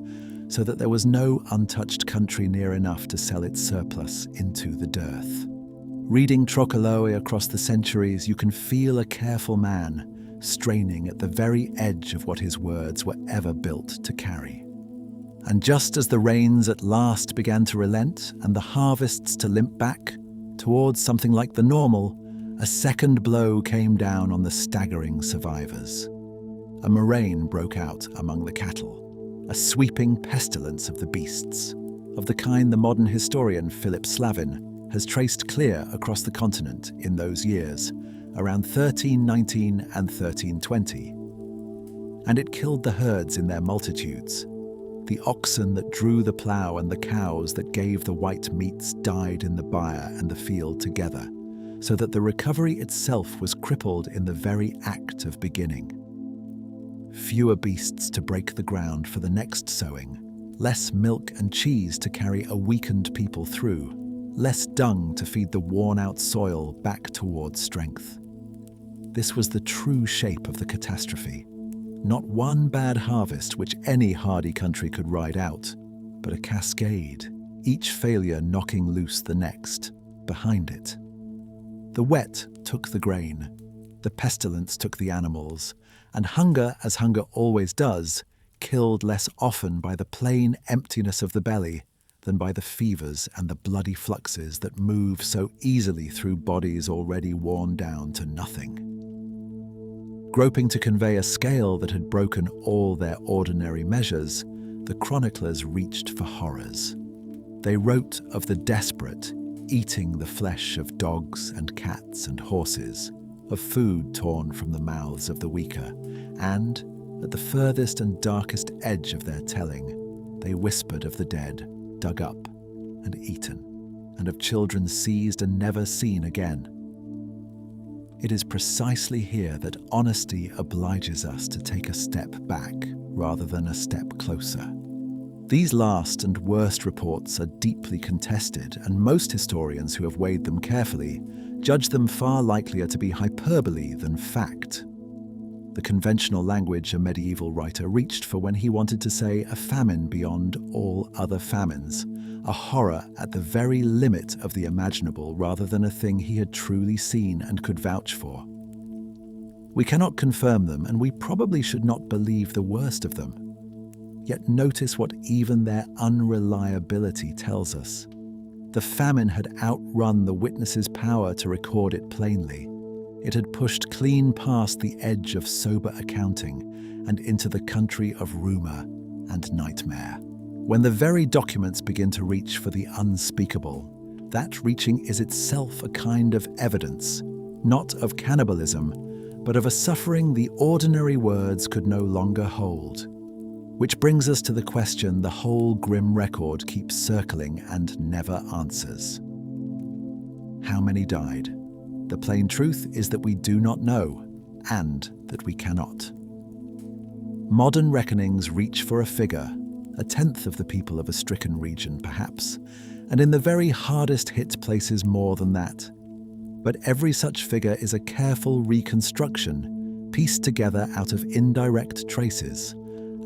so that there was no untouched country near enough to sell its surplus into the dearth. Reading Trocoloe across the centuries, you can feel a careful man straining at the very edge of what his words were ever built to carry. And just as the rains at last began to relent and the harvests to limp back towards something like the normal, a second blow came down on the staggering survivors. A murrain broke out among the cattle, a sweeping pestilence of the beasts, of the kind the modern historian Philip Slavin has traced clear across the continent in those years, around 1319 and 1320. And it killed the herds in their multitudes. The oxen that drew the plough and the cows that gave the white meats died in the byre and the field together, so that the recovery itself was crippled in the very act of beginning. Fewer beasts to break the ground for the next sowing, less milk and cheese to carry a weakened people through, less dung to feed the worn-out soil back towards strength. This was the true shape of the catastrophe. Not one bad harvest which any hardy country could ride out, but a cascade, each failure knocking loose the next, behind it. The wet took the grain, the pestilence took the animals, and hunger, as hunger always does, killed less often by the plain emptiness of the belly than by the fevers and the bloody fluxes that move so easily through bodies already worn down to nothing. Groping to convey a scale that had broken all their ordinary measures, the chroniclers reached for horrors. They wrote of the desperate eating the flesh of dogs and cats and horses, of food torn from the mouths of the weaker, and, at the furthest and darkest edge of their telling, they whispered of the dead dug up and eaten, and of children seized and never seen again. It is precisely here that honesty obliges us to take a step back rather than a step closer. These last and worst reports are deeply contested, and most historians who have weighed them carefully judge them far likelier to be hyperbole than fact. The conventional language a medieval writer reached for when he wanted to say a famine beyond all other famines, a horror at the very limit of the imaginable rather than a thing he had truly seen and could vouch for. We cannot confirm them, and we probably should not believe the worst of them. Yet notice what even their unreliability tells us. The famine had outrun the witness's power to record it plainly. It had pushed clean past the edge of sober accounting and into the country of rumour and nightmare. When the very documents begin to reach for the unspeakable, that reaching is itself a kind of evidence, not of cannibalism, but of a suffering the ordinary words could no longer hold. Which brings us to the question the whole grim record keeps circling and never answers. How many died? The plain truth is that we do not know, and that we cannot. Modern reckonings reach for a figure, a tenth of the people of a stricken region perhaps, and in the very hardest hit places more than that. But every such figure is a careful reconstruction, pieced together out of indirect traces,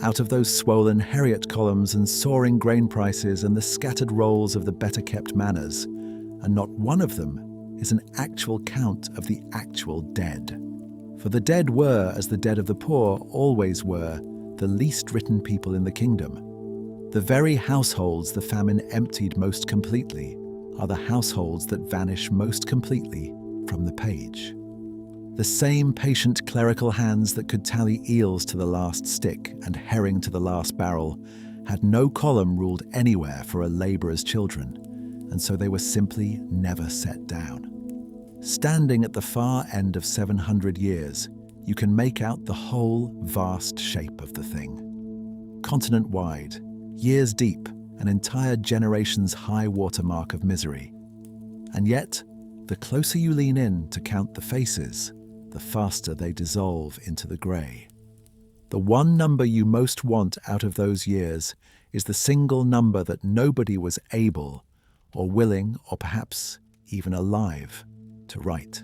out of those swollen Harriet columns and soaring grain prices and the scattered rolls of the better-kept manors, and not one of them is an actual count of the actual dead. For the dead were, as the dead of the poor always were, the least written people in the kingdom. The very households the famine emptied most completely are the households that vanish most completely from the page. The same patient clerical hands that could tally eels to the last stick and herring to the last barrel had no column ruled anywhere for a labourer's children, and so they were simply never set down. Standing at the far end of 700 years, you can make out the whole vast shape of the thing. Continent-wide, years deep, an entire generation's high watermark of misery. And yet, the closer you lean in to count the faces, the faster they dissolve into the grey. The one number you most want out of those years is the single number that nobody was able, or willing, or perhaps even alive, to write.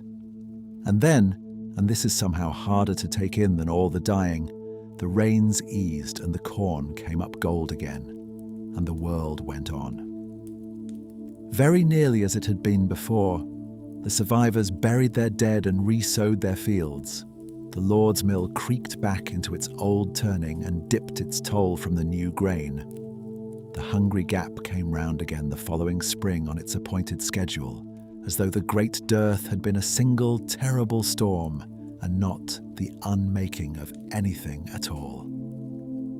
And then, and this is somehow harder to take in than all the dying, the rains eased and the corn came up gold again, and the world went on. Very nearly as it had been before, The survivors buried their dead and re-sowed their fields. The Lord's mill creaked back into its old turning and dipped its toll from the new grain. The hungry gap came round again the following spring on its appointed schedule, as though the great dearth had been a single terrible storm and not the unmaking of anything at all.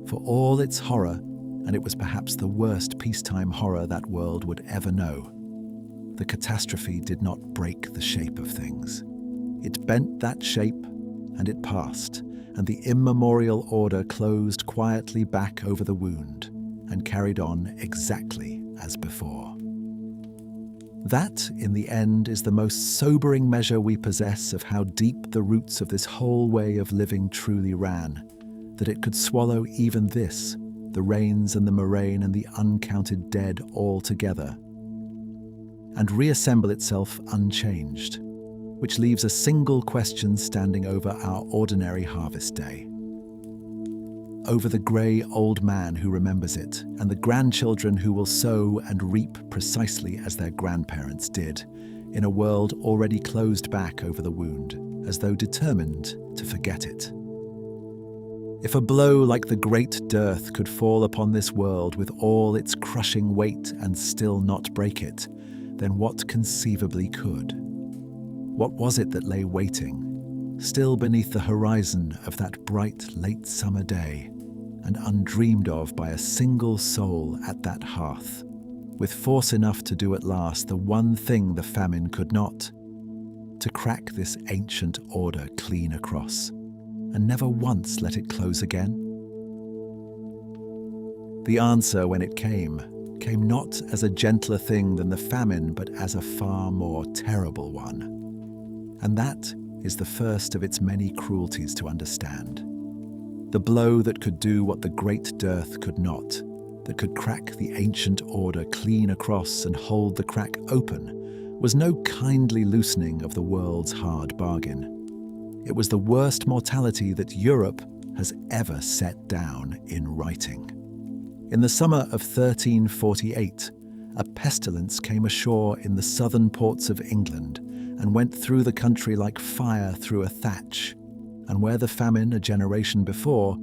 For all its horror, and it was perhaps the worst peacetime horror that world would ever know, the catastrophe did not break the shape of things. It bent that shape, and it passed, and the immemorial order closed quietly back over the wound and carried on exactly as before. That, in the end, is the most sobering measure we possess of how deep the roots of this whole way of living truly ran, that it could swallow even this, the rains and the moraine and the uncounted dead all together, and reassemble itself unchanged, which leaves a single question standing over our ordinary harvest day. Over the grey old man who remembers it, and the grandchildren who will sow and reap precisely as their grandparents did, in a world already closed back over the wound, as though determined to forget it. If a blow like the great dearth could fall upon this world with all its crushing weight and still not break it, then what conceivably could? What was it that lay waiting, still beneath the horizon of that bright late summer day, and undreamed of by a single soul at that hearth, with force enough to do at last the one thing the famine could not, to crack this ancient order clean across, and never once let it close again? The answer, when it came not as a gentler thing than the famine, but as a far more terrible one. And that is the first of its many cruelties to understand. The blow that could do what the great dearth could not, that could crack the ancient order clean across and hold the crack open, was no kindly loosening of the world's hard bargain. It was the worst mortality that Europe has ever set down in writing. In the summer of 1348, a pestilence came ashore in the southern ports of England and went through the country like fire through a thatch, and where the famine a generation before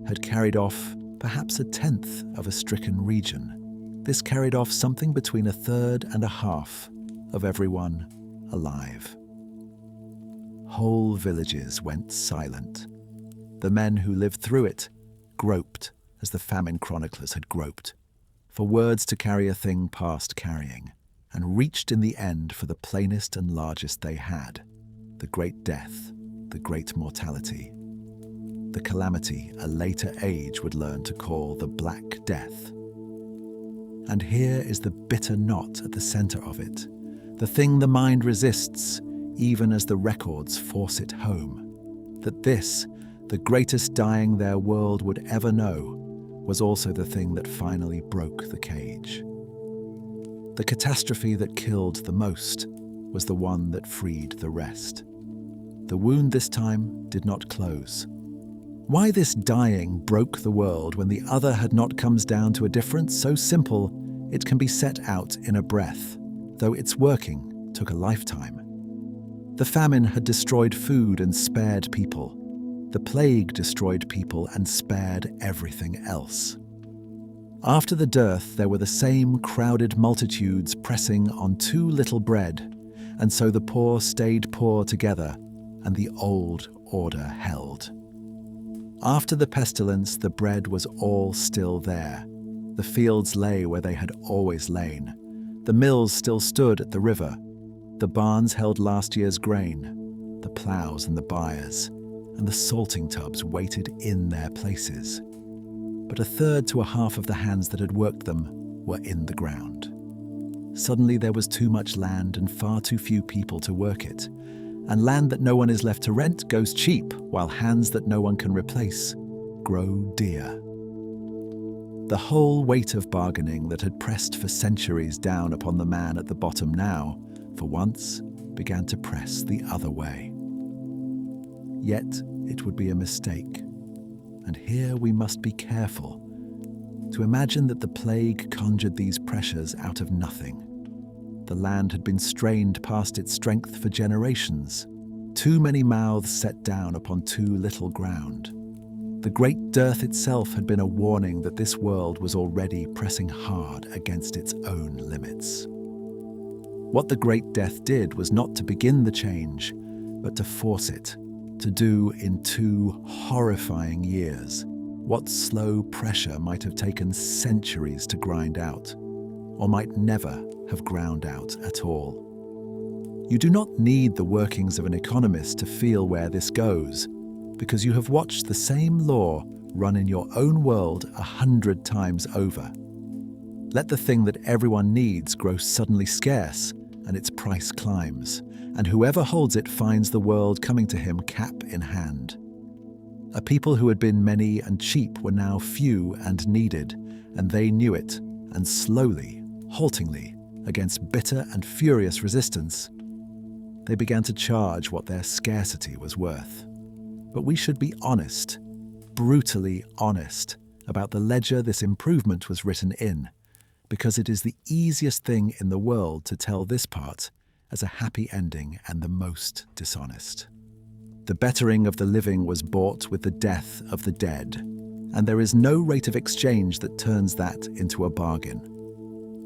had carried off perhaps 1/10 of a stricken region, this carried off something between 1/3 and 1/2 of everyone alive. Whole villages went silent. The men who lived through it groped, as the famine chroniclers had groped, for words to carry a thing past carrying, and reached in the end for the plainest and largest they had, the great death, the great mortality, the calamity a later age would learn to call the Black Death. And here is the bitter knot at the centre of it, the thing the mind resists, even as the records force it home, that this, the greatest dying their world would ever know, was also the thing that finally broke the cage. The catastrophe that killed the most was the one that freed the rest. The wound this time did not close. Why this dying broke the world when the other had not comes down to a difference so simple it can be set out in a breath, though its working took a lifetime. The famine had destroyed food and spared people. The plague destroyed people and spared everything else. After the dearth, there were the same crowded multitudes pressing on too little bread, and so the poor stayed poor together, and the old order held. After the pestilence, the bread was all still there. The fields lay where they had always lain. The mills still stood at the river. The barns held last year's grain, the ploughs and the byres, and the salting tubs waited in their places. But 1/3 to 1/2 of the hands that had worked them were in the ground. Suddenly there was too much land and far too few people to work it, and land that no one is left to rent goes cheap, while hands that no one can replace grow dear. The whole weight of bargaining that had pressed for centuries down upon the man at the bottom now, for once, began to press the other way. Yet it would be a mistake, and here we must be careful, to imagine that the plague conjured these pressures out of nothing. the land had been strained past its strength for generations. Too many mouths set down upon too little ground. The great dearth itself had been a warning that this world was already pressing hard against its own limits. What the Great Death did was not to begin the change, but to force it, to do in 2 horrifying years what slow pressure might have taken centuries to grind out, or might never have ground out at all. You do not need the workings of an economist to feel where this goes, because you have watched the same law run in your own world 100 times over. Let the thing that everyone needs grow suddenly scarce, and its price climbs, and whoever holds it finds the world coming to him cap in hand. A people who had been many and cheap were now few and needed, and they knew it, and slowly, haltingly, against bitter and furious resistance, they began to charge what their scarcity was worth. But we should be honest, brutally honest, about the ledger this improvement was written in, because it is the easiest thing in the world to tell this part as a happy ending and the most dishonest. The bettering of the living was bought with the death of the dead, and there is no rate of exchange that turns that into a bargain.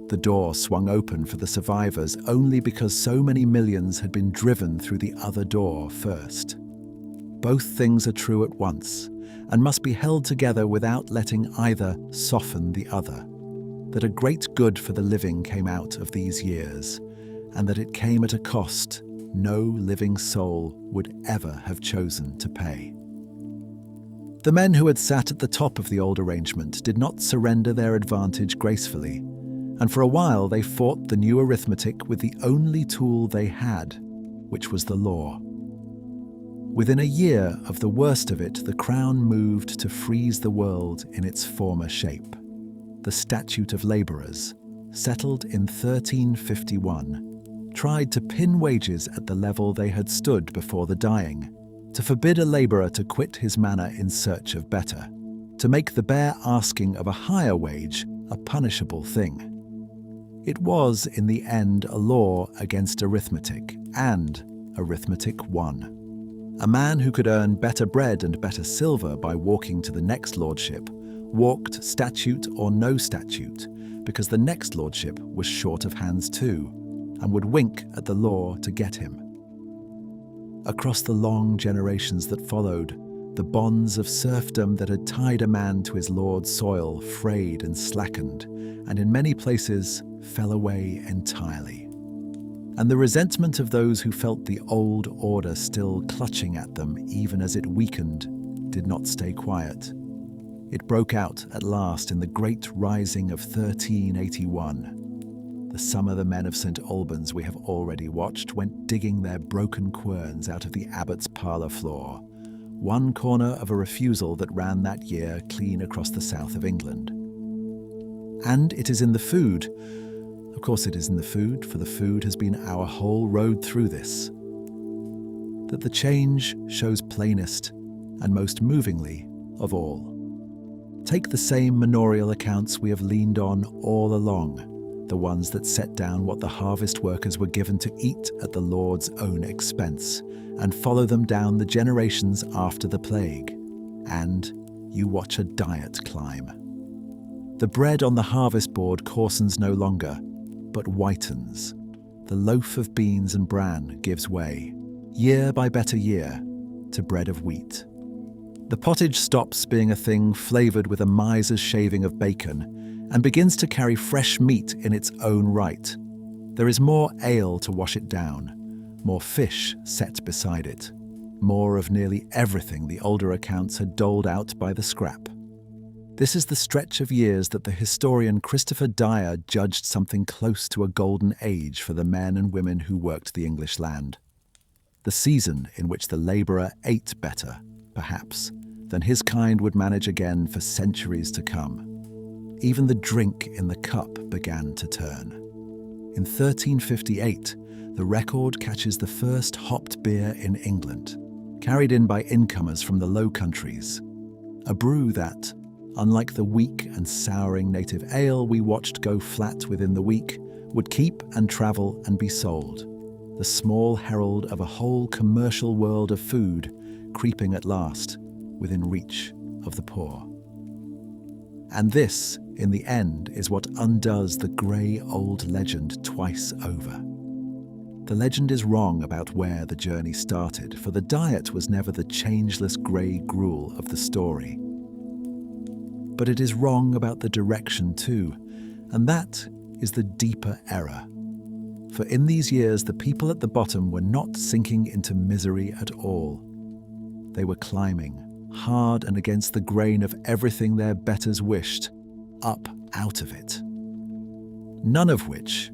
The door swung open for the survivors only because so many millions had been driven through the other door first. Both things are true at once, and must be held together without letting either soften the other. That a great good for the living came out of these years, and that it came at a cost no living soul would ever have chosen to pay. The men who had sat at the top of the old arrangement did not surrender their advantage gracefully, and for a while they fought the new arithmetic with the only tool they had, which was the law. Within a year of the worst of it, the crown moved to freeze the world in its former shape. The Statute of Labourers, settled in 1351, tried to pin wages at the level they had stood before the dying, to forbid a labourer to quit his manor in search of better, to make the bare asking of a higher wage a punishable thing. It was, in the end, a law against arithmetic, and arithmetic won. A man who could earn better bread and better silver by walking to the next lordship walked statute or no statute, because the next lordship was short of hands too, and would wink at the law to get him. Across the long generations that followed, the bonds of serfdom that had tied a man to his lord's soil frayed and slackened, and in many places fell away entirely. And the resentment of those who felt the old order still clutching at them even as it weakened did not stay quiet. It broke out at last in the great rising of 1381. The summer the men of St. Albans we have already watched went digging their broken querns out of the abbot's parlour floor, one corner of a refusal that ran that year clean across the south of England. And it is in the food. Of course it is in the food, for the food has been our whole road through this, that the change shows plainest and most movingly of all. Take the same manorial accounts we have leaned on all along, the ones that set down what the harvest workers were given to eat at the Lord's own expense, and follow them down the generations after the plague, and you watch a diet climb. The bread on the harvest board coarsens no longer, but whitens. The loaf of beans and bran gives way, year by better year, to bread of wheat. The pottage stops being a thing flavoured with a miser's shaving of bacon, and begins to carry fresh meat in its own right. There is more ale to wash it down, more fish set beside it, more of nearly everything the older accounts had doled out by the scrap. This is the stretch of years that the historian Christopher Dyer judged something close to a golden age for the men and women who worked the English land. The season in which the labourer ate better, perhaps, than his kind would manage again for centuries to come. Even the drink in the cup began to turn. In 1358, the record catches the first hopped beer in England, carried in by incomers from the Low Countries. A brew that, unlike the weak and souring native ale we watched go flat within the week, would keep and travel and be sold, the small herald of a whole commercial world of food creeping at last within reach of the poor. And this, in the end, is what undoes the grey old legend twice over. The legend is wrong about where the journey started, for the diet was never the changeless grey gruel of the story. But it is wrong about the direction too, and that is the deeper error. For in these years, the people at the bottom were not sinking into misery at all. They were climbing, hard and against the grain of everything their betters wished, up out of it. None of which,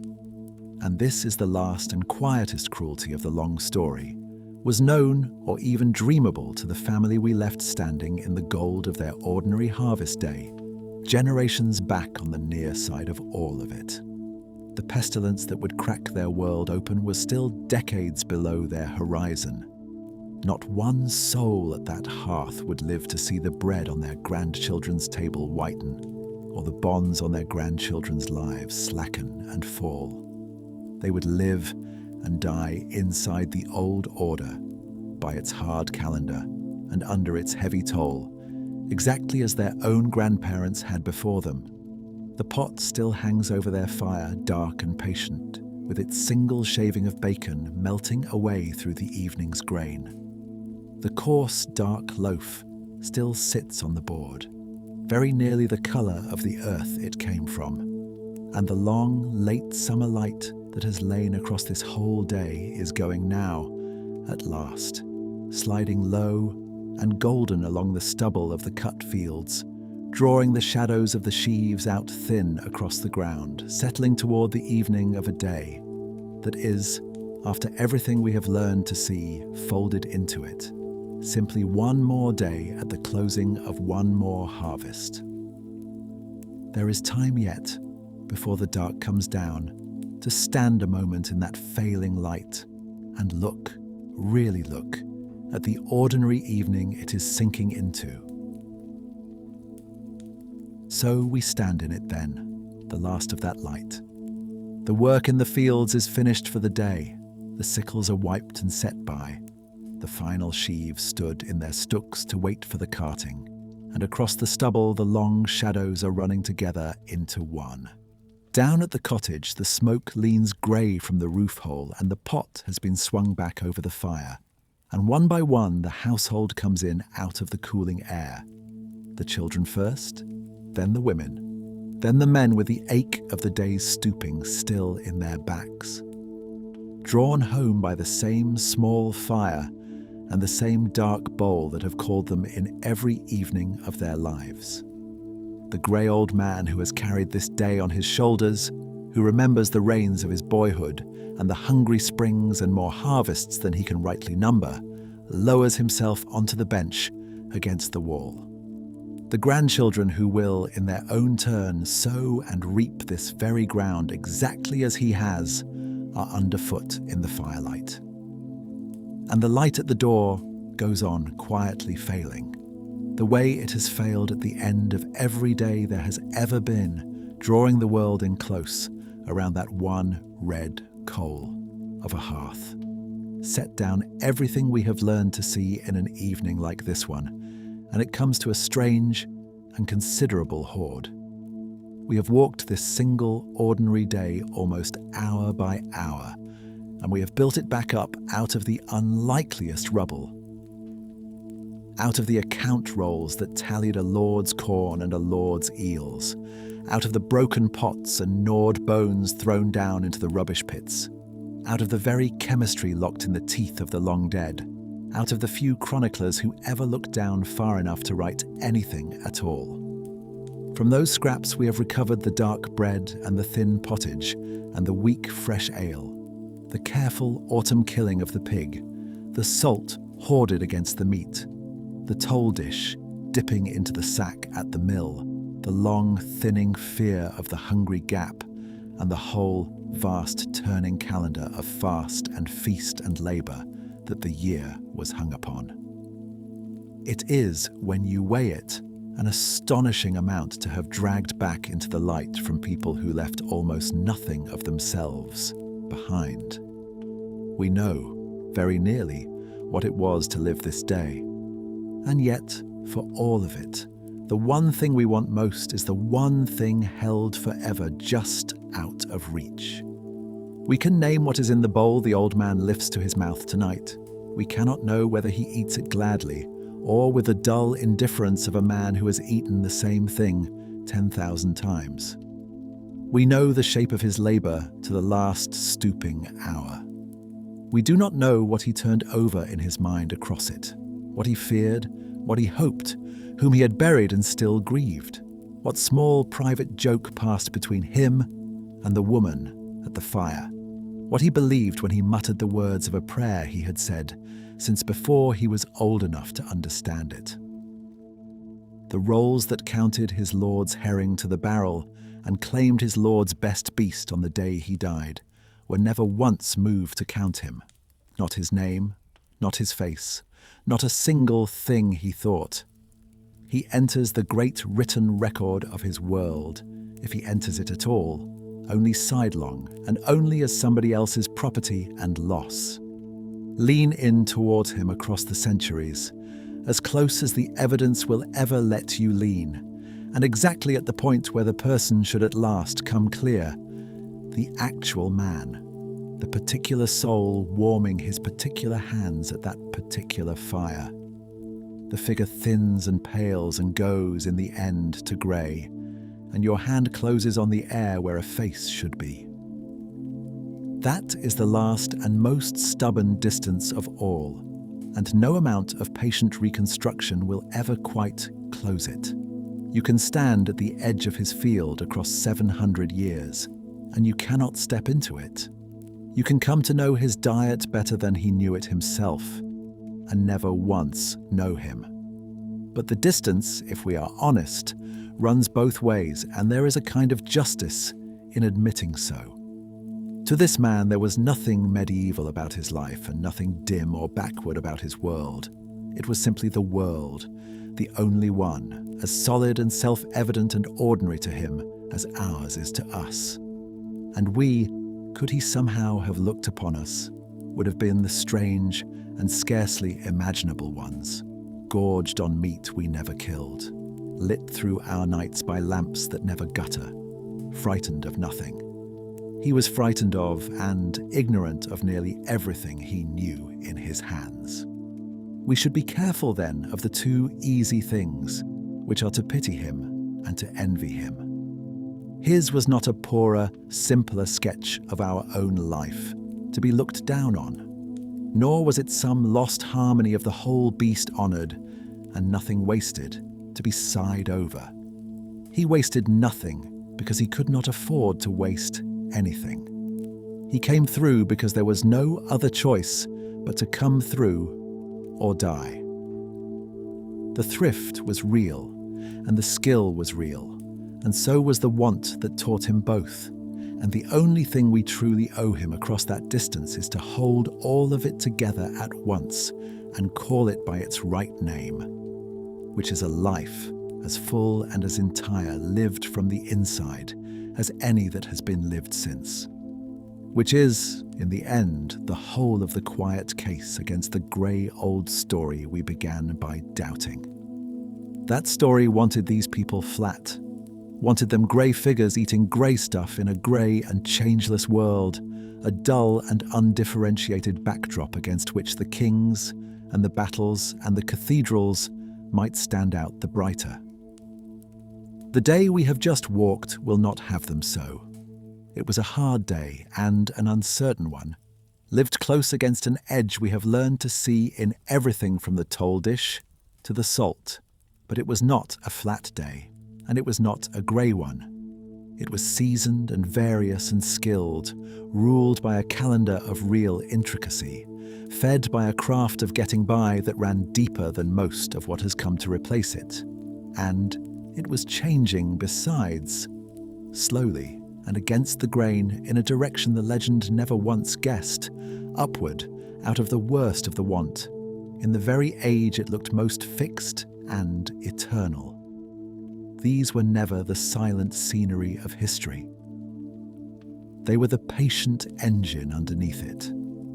and this is the last and quietest cruelty of the long story, was known or even dreamable to the family we left standing in the gold of their ordinary harvest day, generations back on the near side of all of it. The pestilence that would crack their world open was still decades below their horizon. Not one soul at that hearth would live to see the bread on their grandchildren's table whiten, or the bonds on their grandchildren's lives slacken and fall. They would live and die inside the old order, by its hard calendar and under its heavy toll, exactly as their own grandparents had before them. The pot still hangs over their fire, dark and patient, with its single shaving of bacon melting away through the evening's grain. The coarse, dark loaf still sits on the board, very nearly the colour of the earth it came from, and the long, late summer light that has lain across this whole day is going now, at last, sliding low and golden along the stubble of the cut fields, drawing the shadows of the sheaves out thin across the ground, settling toward the evening of a day that is, after everything we have learned to see folded into it, simply one more day at the closing of one more harvest. There is time yet, before the dark comes down, to stand a moment in that failing light and look, really look, at the ordinary evening it is sinking into. So we stand in it then, the last of that light. The work in the fields is finished for the day. The sickles are wiped and set by. The final sheaves stood in their stooks to wait for the carting, and across the stubble the long shadows are running together into one. Down at the cottage the smoke leans grey from the roof hole, and the pot has been swung back over the fire, and one by one the household comes in out of the cooling air. The children first, then the women, then the men with the ache of the day's stooping still in their backs. Drawn home by the same small fire and the same dark bowl that have called them in every evening of their lives. The grey old man who has carried this day on his shoulders, who remembers the rains of his boyhood and the hungry springs and more harvests than he can rightly number, lowers himself onto the bench against the wall. The grandchildren who will, in their own turn, sow and reap this very ground exactly as he has, are underfoot in the firelight. And the light at the door goes on quietly failing, the way it has failed at the end of every day there has ever been, drawing the world in close around that one red coal of a hearth. Set down everything we have learned to see in an evening like this one, and it comes to a strange and considerable hoard. We have walked this single, ordinary day almost hour by hour, and we have built it back up out of the unlikeliest rubble, out of the account rolls that tallied a lord's corn and a lord's eels, out of the broken pots and gnawed bones thrown down into the rubbish pits, out of the very chemistry locked in the teeth of the long dead, out of the few chroniclers who ever looked down far enough to write anything at all. From those scraps we have recovered the dark bread and the thin pottage and the weak fresh ale, the careful autumn killing of the pig, the salt hoarded against the meat, the toll dish dipping into the sack at the mill, the long thinning fear of the hungry gap, and the whole vast turning calendar of fast and feast and labour that the year was hung upon. It is, when you weigh it, an astonishing amount to have dragged back into the light from people who left almost nothing of themselves behind. We know, very nearly, what it was to live this day. And yet, for all of it, the one thing we want most is the one thing held forever just out of reach. We can name what is in the bowl the old man lifts to his mouth tonight. We cannot know whether he eats it gladly, or with the dull indifference of a man who has eaten the same thing 10,000 times. We know the shape of his labor to the last stooping hour. We do not know what he turned over in his mind across it, what he feared, what he hoped, whom he had buried and still grieved, what small private joke passed between him and the woman at the fire, what he believed when he muttered the words of a prayer he had said since before he was old enough to understand it. The rolls that counted his lord's herring to the barrel and claimed his lord's best beast on the day he died were never once moved to count him. Not his name, not his face, not a single thing he thought. He enters the great written record of his world, if he enters it at all, only sidelong and only as somebody else's property and loss. Lean in towards him across the centuries, as close as the evidence will ever let you lean, and exactly at the point where the person should at last come clear, the actual man, the particular soul warming his particular hands at that particular fire. The figure thins and pales and goes in the end to grey, and your hand closes on the air where a face should be. That is the last and most stubborn distance of all, and no amount of patient reconstruction will ever quite close it. You can stand at the edge of his field across 700 years, and you cannot step into it. You can come to know his diet better than he knew it himself, and never once know him. But the distance, if we are honest, runs both ways, and there is a kind of justice in admitting so. To this man there was nothing medieval about his life and nothing dim or backward about his world. It was simply the world, the only one, as solid and self-evident and ordinary to him as ours is to us. And we, could he somehow have looked upon us, would have been the strange and scarcely imaginable ones, gorged on meat we never killed, lit through our nights by lamps that never gutter, frightened of nothing. He was frightened of and ignorant of nearly everything he knew in his hands. We should be careful then of the two easy things, which are to pity him and to envy him. His was not a poorer, simpler sketch of our own life, to be looked down on, nor was it some lost harmony of the whole beast honoured and nothing wasted, to be sighed over. He wasted nothing because he could not afford to waste anything. He came through because there was no other choice but to come through or die. The thrift was real, and the skill was real, and so was the want that taught him both. And the only thing we truly owe him across that distance is to hold all of it together at once and call it by its right name, which is a life as full and as entire lived from the inside as any that has been lived since, which is, in the end, the whole of the quiet case against the grey old story we began by doubting. That story wanted these people flat, wanted them grey figures eating grey stuff in a grey and changeless world, a dull and undifferentiated backdrop against which the kings and the battles and the cathedrals might stand out the brighter. The day we have just walked will not have them so. It was a hard day and an uncertain one, lived close against an edge we have learned to see in everything from the toll dish to the salt. But it was not a flat day, and it was not a grey one. It was seasoned and various and skilled, ruled by a calendar of real intricacy, fed by a craft of getting by that ran deeper than most of what has come to replace it. And it was changing besides, slowly and against the grain in a direction the legend never once guessed, upward, out of the worst of the want, in the very age it looked most fixed and eternal. these were never the silent scenery of history. They were the patient engine underneath it,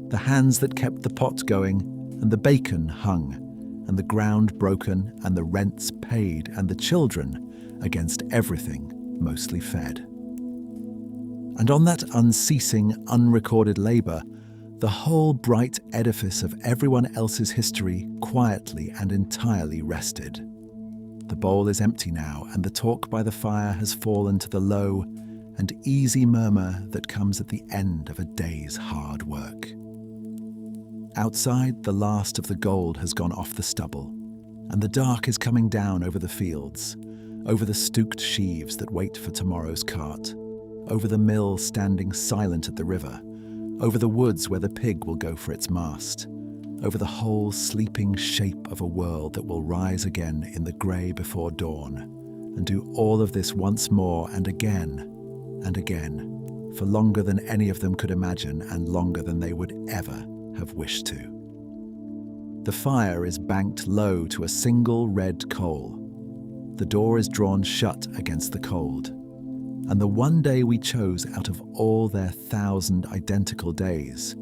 the hands that kept the pot going, and the bacon hung, and the ground broken, and the rents paid, and the children, against everything, mostly fed. And on that unceasing, unrecorded labour, the whole bright edifice of everyone else's history quietly and entirely rested. The bowl is empty now, and the talk by the fire has fallen to the low and easy murmur that comes at the end of a day's hard work. Outside, the last of the gold has gone off the stubble, and the dark is coming down over the fields, over the stooked sheaves that wait for tomorrow's cart, over the mill standing silent at the river, over the woods where the pig will go for its mast, over the whole sleeping shape of a world that will rise again in the grey before dawn, and do all of this once more and again, for longer than any of them could imagine and longer than they would ever have wished to. The fire is banked low to a single red coal. The door is drawn shut against the cold. And the one day we chose out of all their 1,000 identical days,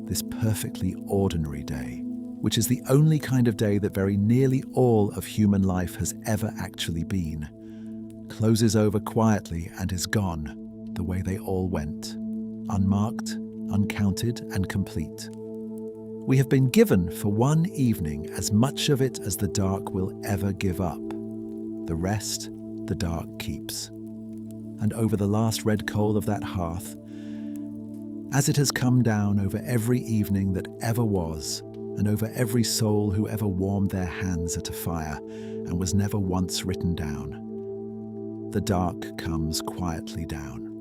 this perfectly ordinary day, which is the only kind of day that very nearly all of human life has ever actually been, closes over quietly and is gone the way they all went, unmarked, uncounted, and complete. We have been given for one evening as much of it as the dark will ever give up. The rest, the dark keeps. And over the last red coal of that hearth, as it has come down over every evening that ever was, and over every soul who ever warmed their hands at a fire and was never once written down, the dark comes quietly down.